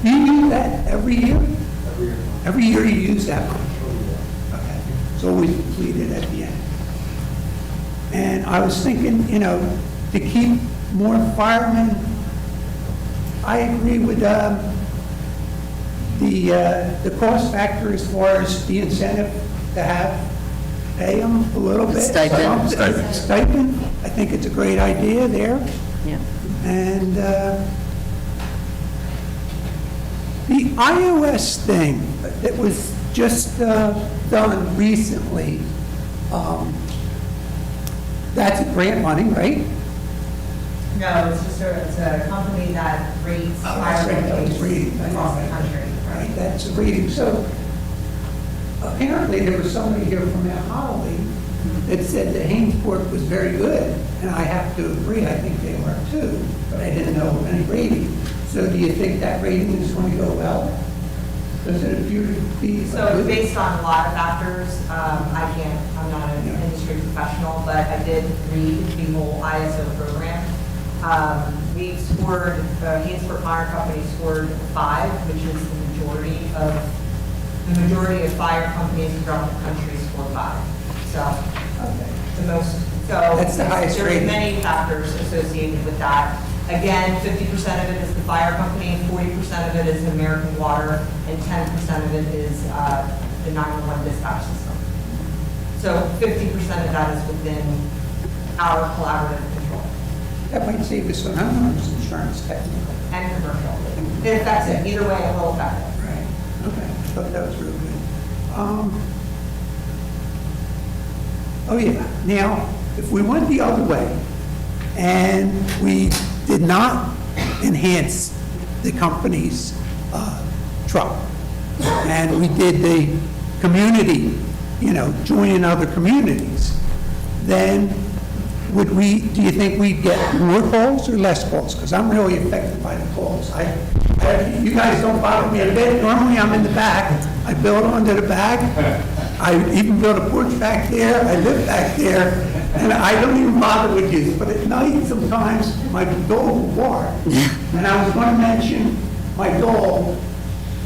Do you use that every year? Every year. Every year you use that one? Okay. It's always completed at the end. And I was thinking, you know, to keep more firemen. I agree with the cost factor as far as the incentive to pay them a little bit. Stipend. Stipend. I think it's a great idea there. Yeah. And the iOS thing that was just done recently, that's a grant money, right? No, it's a company that rates fire companies across the country. Right, that's a rating. So apparently there was somebody here from Mount Holly that said that Hainesport was very good, and I have to agree, I think they were too, but I didn't know any rating. So do you think that rating is going to go well? Does it appear to be? So it's based on a lot of factors. I'm not an industry professional, but I did read the whole ISO program. We've scored, Hainesport Fire Company scored 5, which is the majority of fire companies throughout the country score 5. So, the most, so. That's the highest rating. There's many factors associated with that. Again, 50% of it is the fire company, 40% of it is American Water, and 10% of it is the 911 dispatch system. So 50% of that is within our collaborative control. That might save us some homeowners insurance technically. And commercial. It affects it, either way, it will affect it. Right, okay, I thought that was real good. Oh yeah, now, if we went the other way, and we did not enhance the company's truck, and we did the community, joining other communities, then do you think we'd get more calls or less calls? Because I'm really affected by the calls. You guys don't bother me a bit. Normally I'm in the back. I build onto the back. I even built a porch back there. I live back there. And I don't even bother with you. But at night, sometimes my dog will bark. And I was going to mention my dog.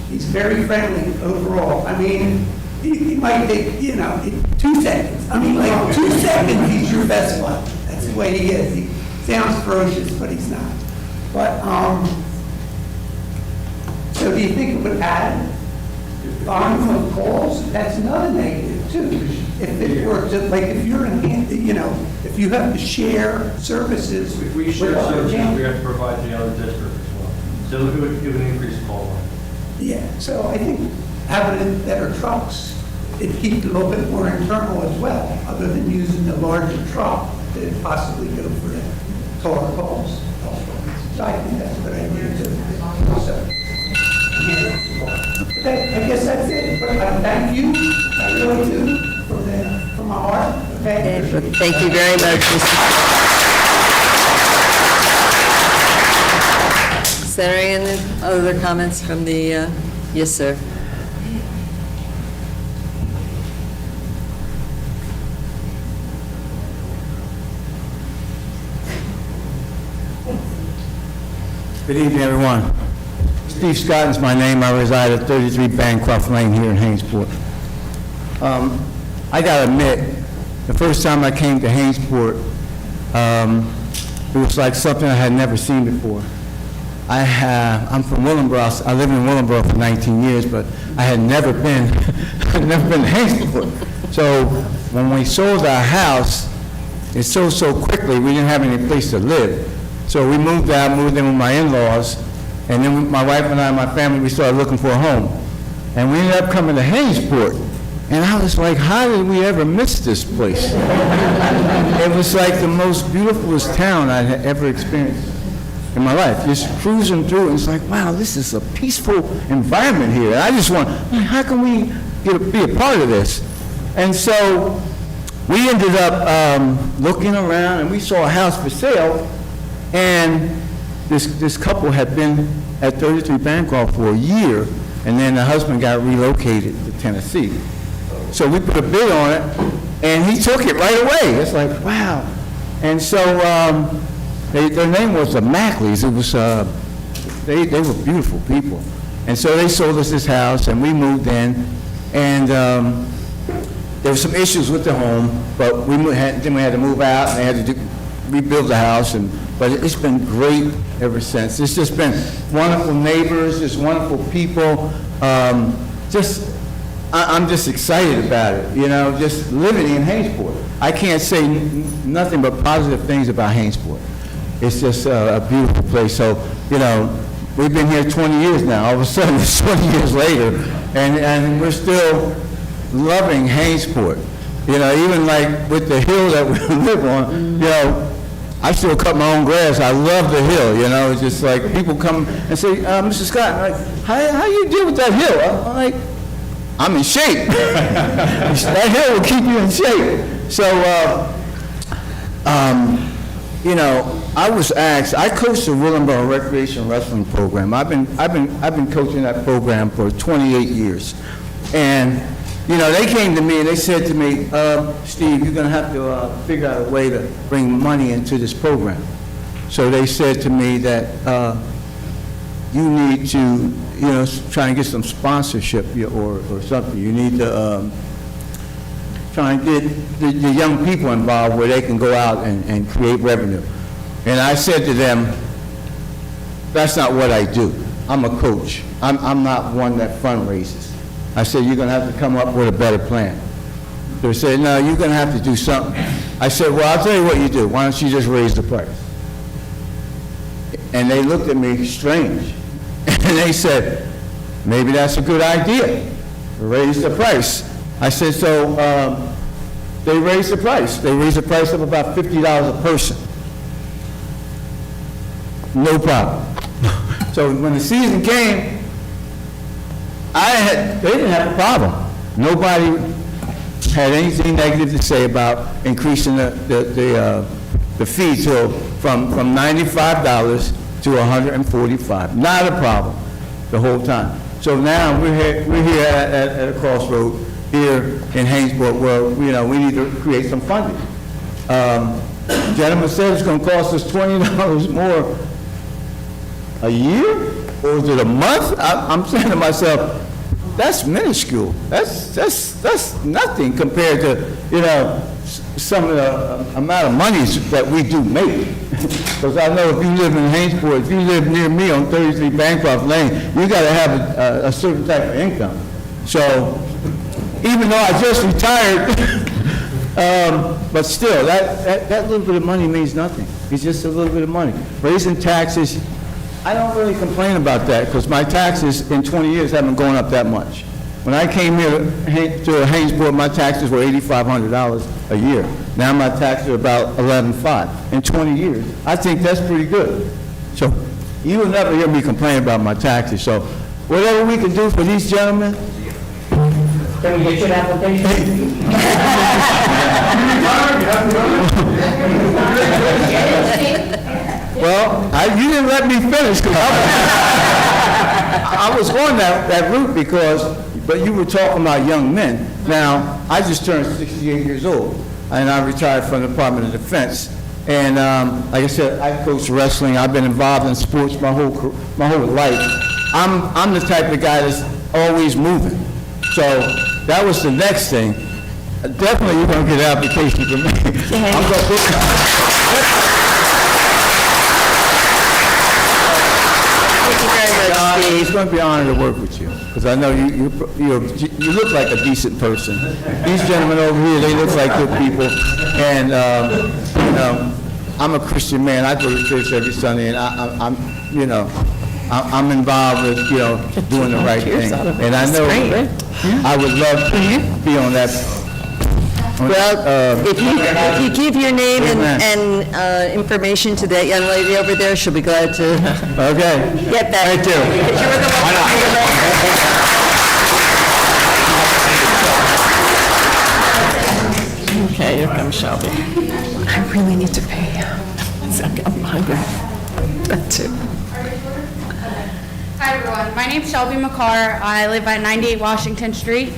He's very friendly overall. I mean, he might take, 2 seconds. I mean, like 2 seconds, he's your best one. That's the way he is. He sounds ferocious, but he's not. But, so do you think it would add volume of calls? That's another negative too. If it were to, like, if you're in, if you have to share services. If we share with other services, towns- we have to provide the other district as well. So it would increase call volume. Yeah, so I think having better trucks, it keeps a little bit more internal as well, other than using the larger truck to possibly go for the taller calls. So I think that's a good idea too. So, yeah. But I guess that's it, but I thank you, I really do, from my heart, okay? Thank you very much, Mr. Is there any other comments from the, yes, sir? Good evening, everyone. Steve Scott is my name. I reside at 33 Bancroft Lane here in Hainesport. I got to admit, the first time I came to Hainesport, it was like something I had never seen before. I'm from Willingboro. I lived in Willingboro for 19 years, but I had never been, never been to Hainesport. So when we sold our house, it sold so quickly, we didn't have any place to live. So we moved in with my in-laws, and then my wife and I, my family, we started looking for a home. And we ended up coming to Hainesport. And I was like, how did we ever miss this place? It was like the most beautifulest town I had ever experienced in my life. Just cruising through, and it's like, wow, this is a peaceful environment here. And I just want, how can we be a part of this? And so we ended up looking around, and we saw a house for sale. And this couple had been at 33 Bancroft for a year, and then the husband got relocated to Tennessee. So we put a bid on it, and he took it right away. It's like, wow. And so their name was the Mackleys. It was, they were beautiful people. And so they sold us this house, and we moved in, and there were some issues with the home, but then we had to move out, and they had to rebuild the house and but it's been great ever since. It's just been wonderful neighbors, just wonderful people. I'm just excited about it, you know, just living in Hainesport. I can't say nothing but positive things about Hainesport. It's just a beautiful place. So, you know, we've been here 20 years now. All of a sudden, it's 20 years later, and we're still loving Hainesport. You know, even like with the hill that we live on, you know, I still cut my own grass. I love the hill, you know. It's just like people come and say, Mr. Scott, I'm like, how you deal with that hill? I'm like, I'm in shape. That hill will keep you in shape. So, you know, I was asked. I coached the Willenboro Recreation Wrestling Program. I've been coaching that program for 28 years, and you know, they came to me and they said to me, Steve, you're going to have to figure out a way to bring money into this program. So they said to me that you need to, you know, try and get some sponsorship or something. You need to try and get the young people involved where they can go out and create revenue. And I said to them, that's not what I do. I'm a coach. I'm not one that fundraises. I said, you're going to have to come up with a better plan. They said, no, you're going to have to do something. I said, well, I'll tell you what you do. Why don't you just raise the price? And they looked at me strange. And they said, maybe that's a good idea, raise the price. I said, so they raised the price. They raised the price of about $50 a person. No problem. So when the season came, they didn't have a problem. Nobody had anything negative to say about increasing the fee from $95 to $145. Not a problem the whole time. So now we're here at a crossroad here in Hainesport where, you know, we need to create some funding. The gentleman said it's going to cost us $20 more a year, or is it a month? I'm saying to myself, that's minuscule. That's nothing compared to, you know, some of the amount of money that we do make. Because I know if you live in Hainesport, if you live near me on 33 Bancroft Lane, you got to have a certain type of income. So even though I just retired, but still, that little bit of money means nothing. It's just a little bit of money. Raising taxes, I don't really complain about that because my taxes in 20 years haven't gone up that much. When I came here to Hainesport, my taxes were $8,500 a year. Now my taxes are about $11,500 in 20 years. I think that's pretty good. So you will never hear me complain about my taxes. So whatever we can do for these gentlemen. Can we get you an application? Well, you didn't let me finish. I was going that route but you were talking about young men. Now, I just turned 68 years old, and I retired from the Department of Defense. And like I said, I coach wrestling. I've been involved in sports my whole life. I'm the type of guy that's always moving. So that was the next thing. Definitely, you're going to get an application from me. It's going to be an honor to work with you, because I know you look like a decent person. These gentlemen over here, they look like good people, and you know, I'm a Christian man. I go to church every Sunday, and I'm involved with, you know, doing the right thing, and I know I would love to be on that. Well, if you give your name and information to that young lady over there, she'll be glad to get that. Thank you. Okay, here comes Shelby. I really need to pay. I'm hungry. That's it. Hi, everyone. My name's Shelby McCarr. I live at 98 Washington Street.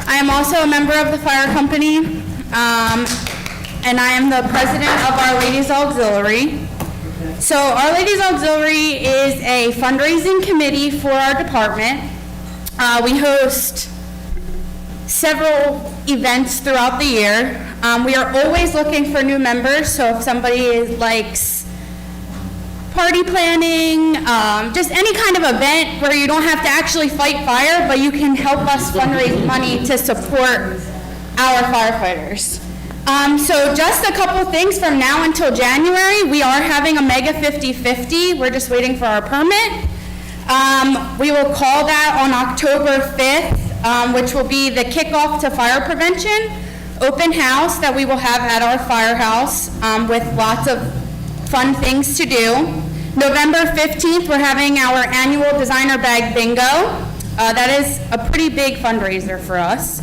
I am also a member of the fire company, and I am the president of Our Ladies Auxiliary. So Our Ladies Auxiliary is a fundraising committee for our department. We host several events throughout the year. We are always looking for new members, so if somebody likes party planning, just any kind of event where you don't have to actually fight fire, but you can help us fundraise money to support our firefighters. So just a couple things from now until January. We are having a mega 50-50. We're just waiting for our permit. We will call that on October 5th, which will be the kickoff to fire prevention open house that we will have at our firehouse with lots of fun things to do. November 15th, we're having our annual designer bag bingo. That is a pretty big fundraiser for us.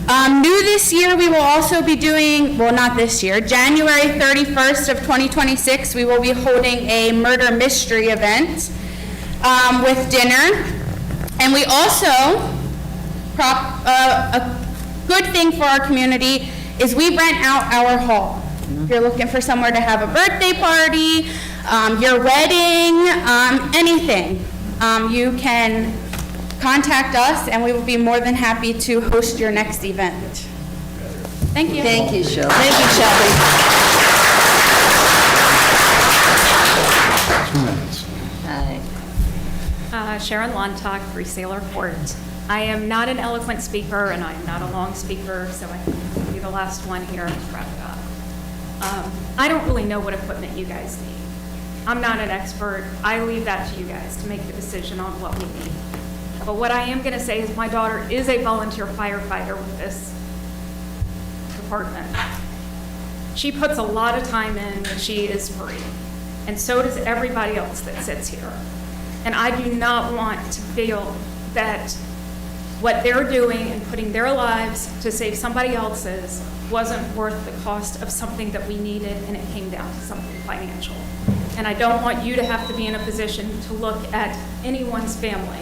New this year, we will also be doing, well, not this year, January 31st of 2026, we will be holding a murder mystery event with dinner. And we also, a good thing for our community is we rent out our hall. If you're looking for somewhere to have a birthday party, your wedding, anything, you can contact us and we will be more than happy to host your next event. Thank you. Thank you, Shelby. Thank you, Shelby. 2 minutes. Hi. Sharon Lontock, 3 Sailor Court. I am not an eloquent speaker, and I'm not a long speaker, so I can be the last one here to wrap it up. I don't really know what equipment you guys need. I'm not an expert. I leave that to you guys to make the decision on what we need. But what I am going to say is my daughter is a volunteer firefighter with this department. She puts a lot of time in, and she is free. And so does everybody else that sits here. And I do not want to feel that what they're doing and putting their lives to save somebody else's wasn't worth the cost of something that we needed, and it came down to something financial. And I don't want you to have to be in a position to look at anyone's family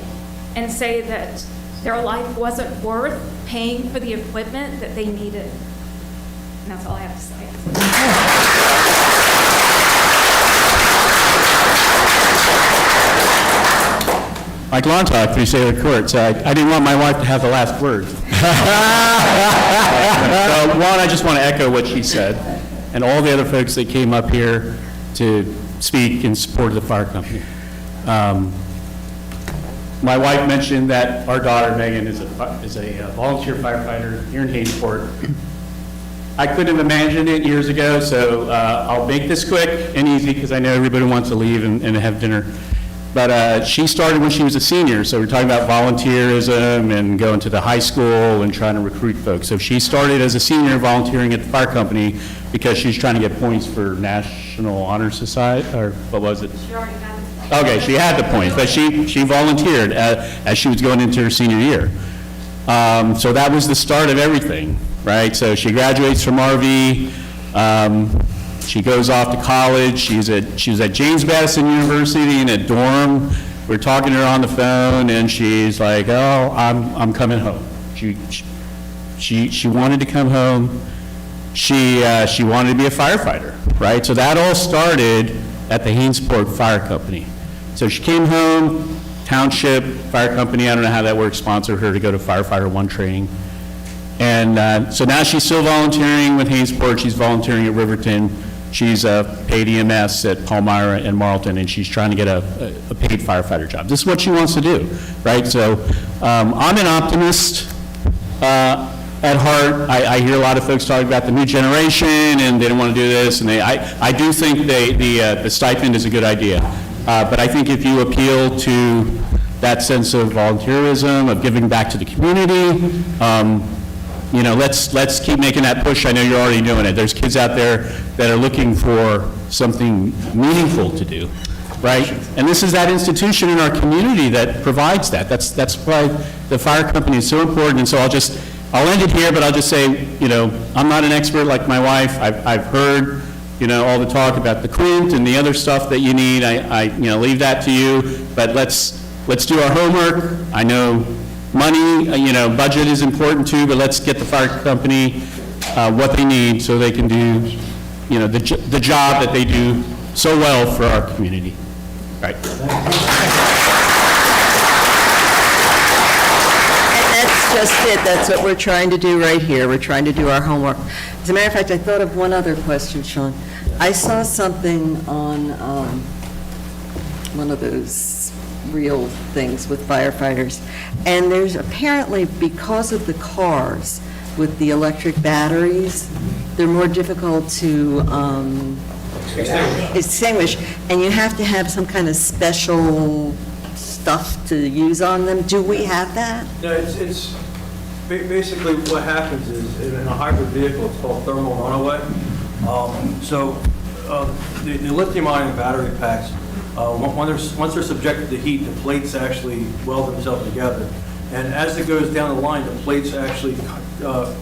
and say that their life wasn't worth paying for the equipment that they needed. And that's all I have to say. Mike Lontock, 3 Sailor Court. I didn't want my wife to have the last word. One, I just want to echo what she said, and all the other folks that came up here to speak in support of the fire company. My wife mentioned that our daughter, Megan, is a volunteer firefighter here in Haynesport. I couldn't have imagined it years ago, so I'll make this quick and easy because I know everybody wants to leave and have dinner. But she started when she was a senior, so we're talking about volunteerism and going to the high school and trying to recruit folks. So she started as a senior volunteering at the fire company because she was trying to get points for National Honor Society, or what was it? She already had it. Okay, she had the points, but she volunteered as she was going into her senior year. So that was the start of everything, right? So she graduates from RV. She goes off to college. She was at James Madison University in a dorm. We're talking to her on the phone, and she's like, "Oh, I'm coming home." She wanted to come home. She wanted to be a firefighter, right? So that all started at the Haynesport Fire Company. So she came home, Township Fire Company, I don't know how that works, sponsored her to go to Firefighter 1 training. And so now she's still volunteering with Haynesport. She's volunteering at Riverton. She's paid EMS at Palmyra and Marlton, and she's trying to get a paid firefighter job. This is what she wants to do, right? So I'm an optimist at heart. I hear a lot of folks talk about the new generation, and they don't want to do this, and I do think the stipend is a good idea. But I think if you appeal to that sense of volunteerism, of giving back to the community, let's keep making that push. I know you're already doing it. There's kids out there that are looking for something meaningful to do, right? And this is that institution in our community that provides that. That's why the fire company is so important. And so I'll end it here, but I'll just say, I'm not an expert like my wife. I've heard, all the talk about the Quint and the other stuff that you need. I leave that to you. But let's do our homework. I know money, budget is important too, but let's get the fire company what they need so they can do, the job that they do so well for our community. Right. That's just it. That's what we're trying to do right here. We're trying to do our homework. As a matter of fact, I thought of one other question, Sean. I saw something on one of those real things with firefighters. And there's apparently, because of the cars with the electric batteries, they're more difficult to extinguish, and you have to have some kind of special stuff to use on them. Do we have that? No, basically what happens is, in a hybrid vehicle, it's called thermal runaway. The lithium-ion battery packs, once they're subjected to heat, the plates actually weld themselves together. And as it goes down the line, the plates actually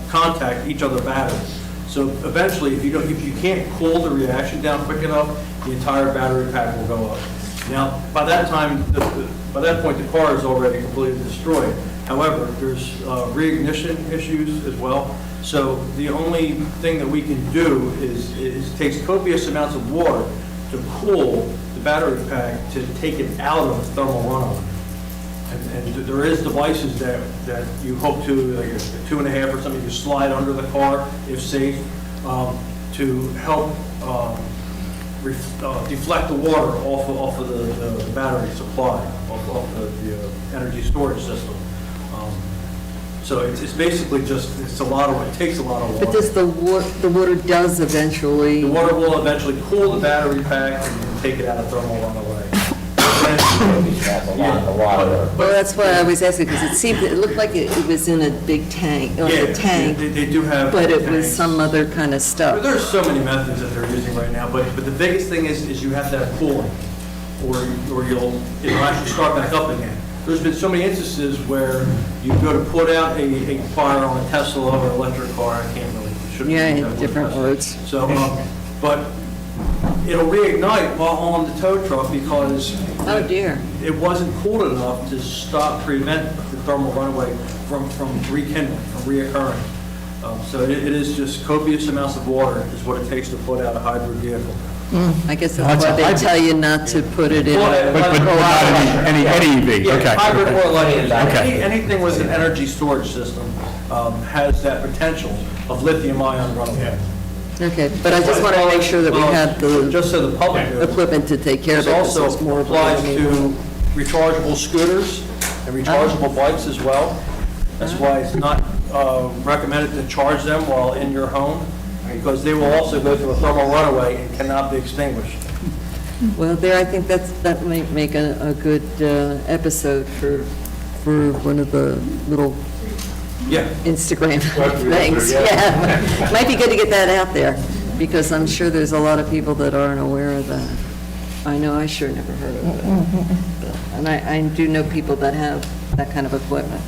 contact each other batteries. So eventually, if you can't cool the reaction down quick enough, the entire battery pack will go up. Now, by that point, the car is already completely destroyed. However, there's reignition issues as well. So the only thing that we can do is takes copious amounts of water to cool the battery pack to take it out of thermal runaway. And there is devices that you hope to, like a 2.5 or something, you slide under the car if safe, to help deflect the water off of the battery supply, off the energy storage system. So it's basically just, it takes a lot of water. But does the water does eventually? The water will eventually cool the battery pack and take it out of thermal runaway. Well, that's why I was asking, because it looked like it was in a big tank, or a tank. They do have. But it was tanks. some other kind of stuff. There's so many methods that they're using right now, but the biggest thing is you have to have cooling, or it'll actually start back up again. There's been so many instances where you go to put out a fire on a Tesla or an electric car, I can't really. Yeah, different roads. So, but it'll reignite while on the tow truck because oh dear, it wasn't cool enough to prevent the thermal runaway from rekindling, from reoccurring. So it is just copious amounts of water is what it takes to put out a hybrid vehicle. I guess that's why they tell you not to put it in. But not any EV, Yeah, okay. hybrid or light EV. Okay. Anything with an energy storage system has that potential of lithium-ion runaway. Okay, but I just want to make sure that we have the. Just so the public knows. Equipment to take care of it. This also more applies to rechargeable scooters and rechargeable bikes as well. That's why it's not recommended to charge them while in your home, because they will also go through a thermal runaway and cannot be extinguished. Well, I think that might make a good episode for one of the little Instagram things. Yeah, might be good to get that out there, because I'm sure there's a lot of people that aren't aware of that. I know I sure never heard of it. And I do know people that have that kind of equipment.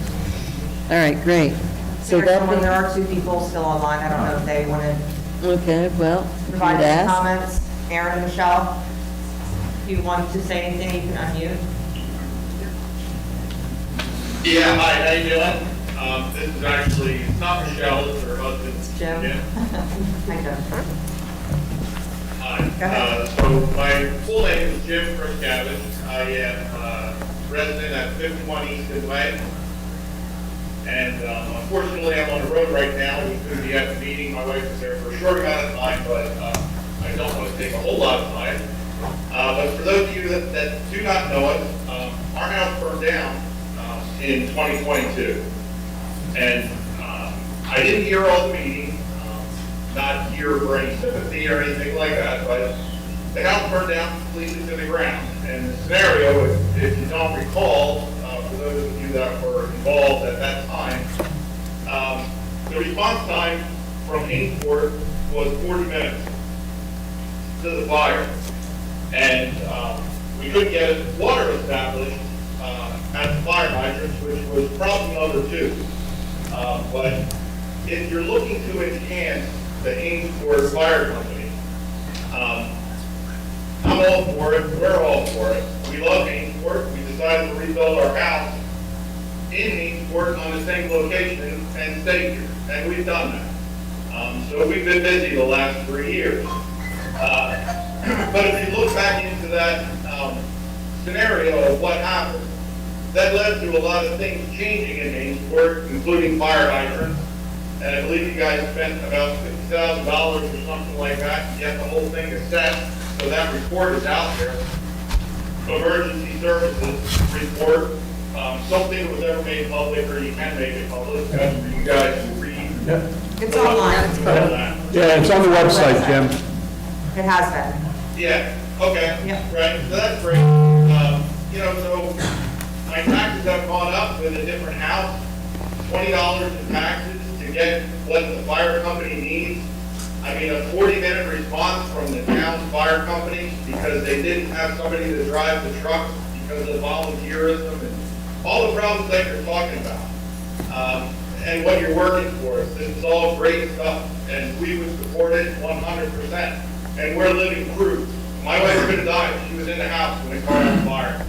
All right, great. So There are two people still online. I don't know if they want to Okay, well, provide you'd any ask. comments. Aaron and Michelle, if you want to say anything, you can unmute. Yeah, hi, how you doing? This is actually, it's not Michelle, it's her husband. Jim. Hi, Jim. Hi. So my full name is Jim Christgavin. I am a resident at 51 Easton Way. And unfortunately, I'm on the road right now. We couldn't be at the meeting. My wife is there for a short amount of time, but I don't want to take a whole lot of time. But for those of you that do not know it, our house burned down in 2022. And I didn't hear all the meeting, not here for any sympathy or anything like that, but the house burned down completely to the ground. And the scenario, if you don't recall, for those of you that were involved at that time, the response time from Ainsport was 40 minutes to the fire. And we couldn't get water established at the fire hydrants, which was problem number 2. But if you're looking to enhance the Ainsport Fire Company, I'm all for it, we're all for it. We love Ainsport. We decided to rebuild our house in Ainsport on the same location and stay here, and we've done that. So we've been busy the last 3 years. But if you look back into that scenario of what happened, that led to a lot of things changing in Ainsport, including fire hydrants. And I believe you guys spent about $50,000 or something like that to get the whole thing assessed, so that report is out there. emergency services report, something that was ever made public, or you can make it public, that's for you guys to read. It's online. Yeah, it's on the website, Jim. It has been. Yeah, okay. Yeah. Right, so that's great. You know, so my taxes have gone up with a different house, $20 in taxes to get what the fire company needs. I mean, a 40-minute response from the town's fire company because they didn't have somebody to drive the trucks because of volunteerism and all the problems that you're talking about. And what you're working for. This is all great stuff, and we would support it 100%. And we're living proof. My wife could have died. She was in the house when the car on fire.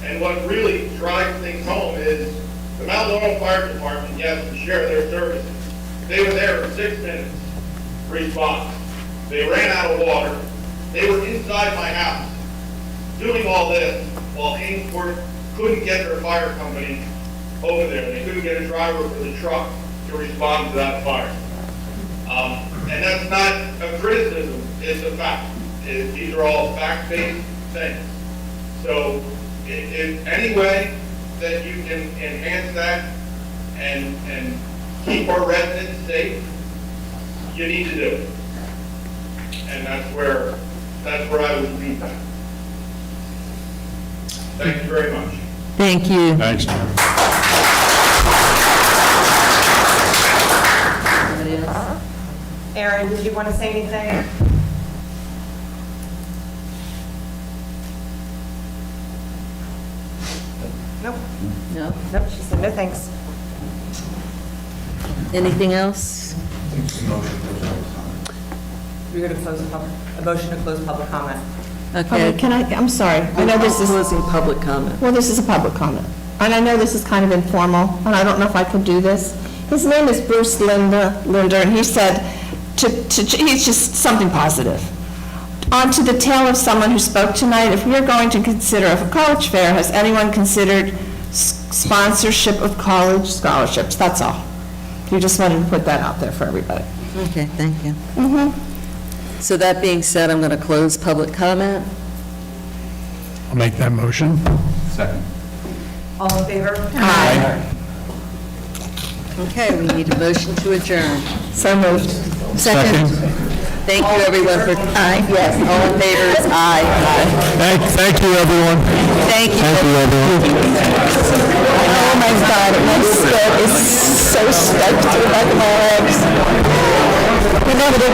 And what really drives things home is the Mount Laurel Fire Department, yes, to share their services. They were there for 6 minutes, response. They ran out of water. They were inside my house doing all this while Hainesport couldn't get their fire company over there. They couldn't get a driver for the truck to respond to that fire. And that's not a criticism, it's a fact. These are all fact-based things. So if any way that you can enhance that and keep our residents safe, you need to do it. And that's where I would leave that. Thank you very much. Thank you. Thanks, Jim. Anybody else? Aaron, did you want to say anything? Nope. No? Nope, she said no thanks. Anything else? We're going to close a motion to close public comment. Okay. Can I'm sorry, I know this is, Closing public comment. well, this is a public comment, and I know this is kind of informal, and I don't know if I could do this. His name is Bruce Linder, and he said, he's just something positive. On to the tale of someone who spoke tonight, if we are going to consider a college fair, has anyone considered sponsorship of college scholarships? That's all. You just wanted to put that out there for everybody. Okay, thank you. So that being said, I'm going to close public comment. I'll make that motion. Second. All in favor? Aye. Okay, we need a motion to adjourn. So moved. Second. Thank you, everyone, for, aye, yes, all in favor is aye. Thank you, everyone. Thank you. Thank you, everyone. Oh my God, my foot is so stuck to the back of my legs. We never did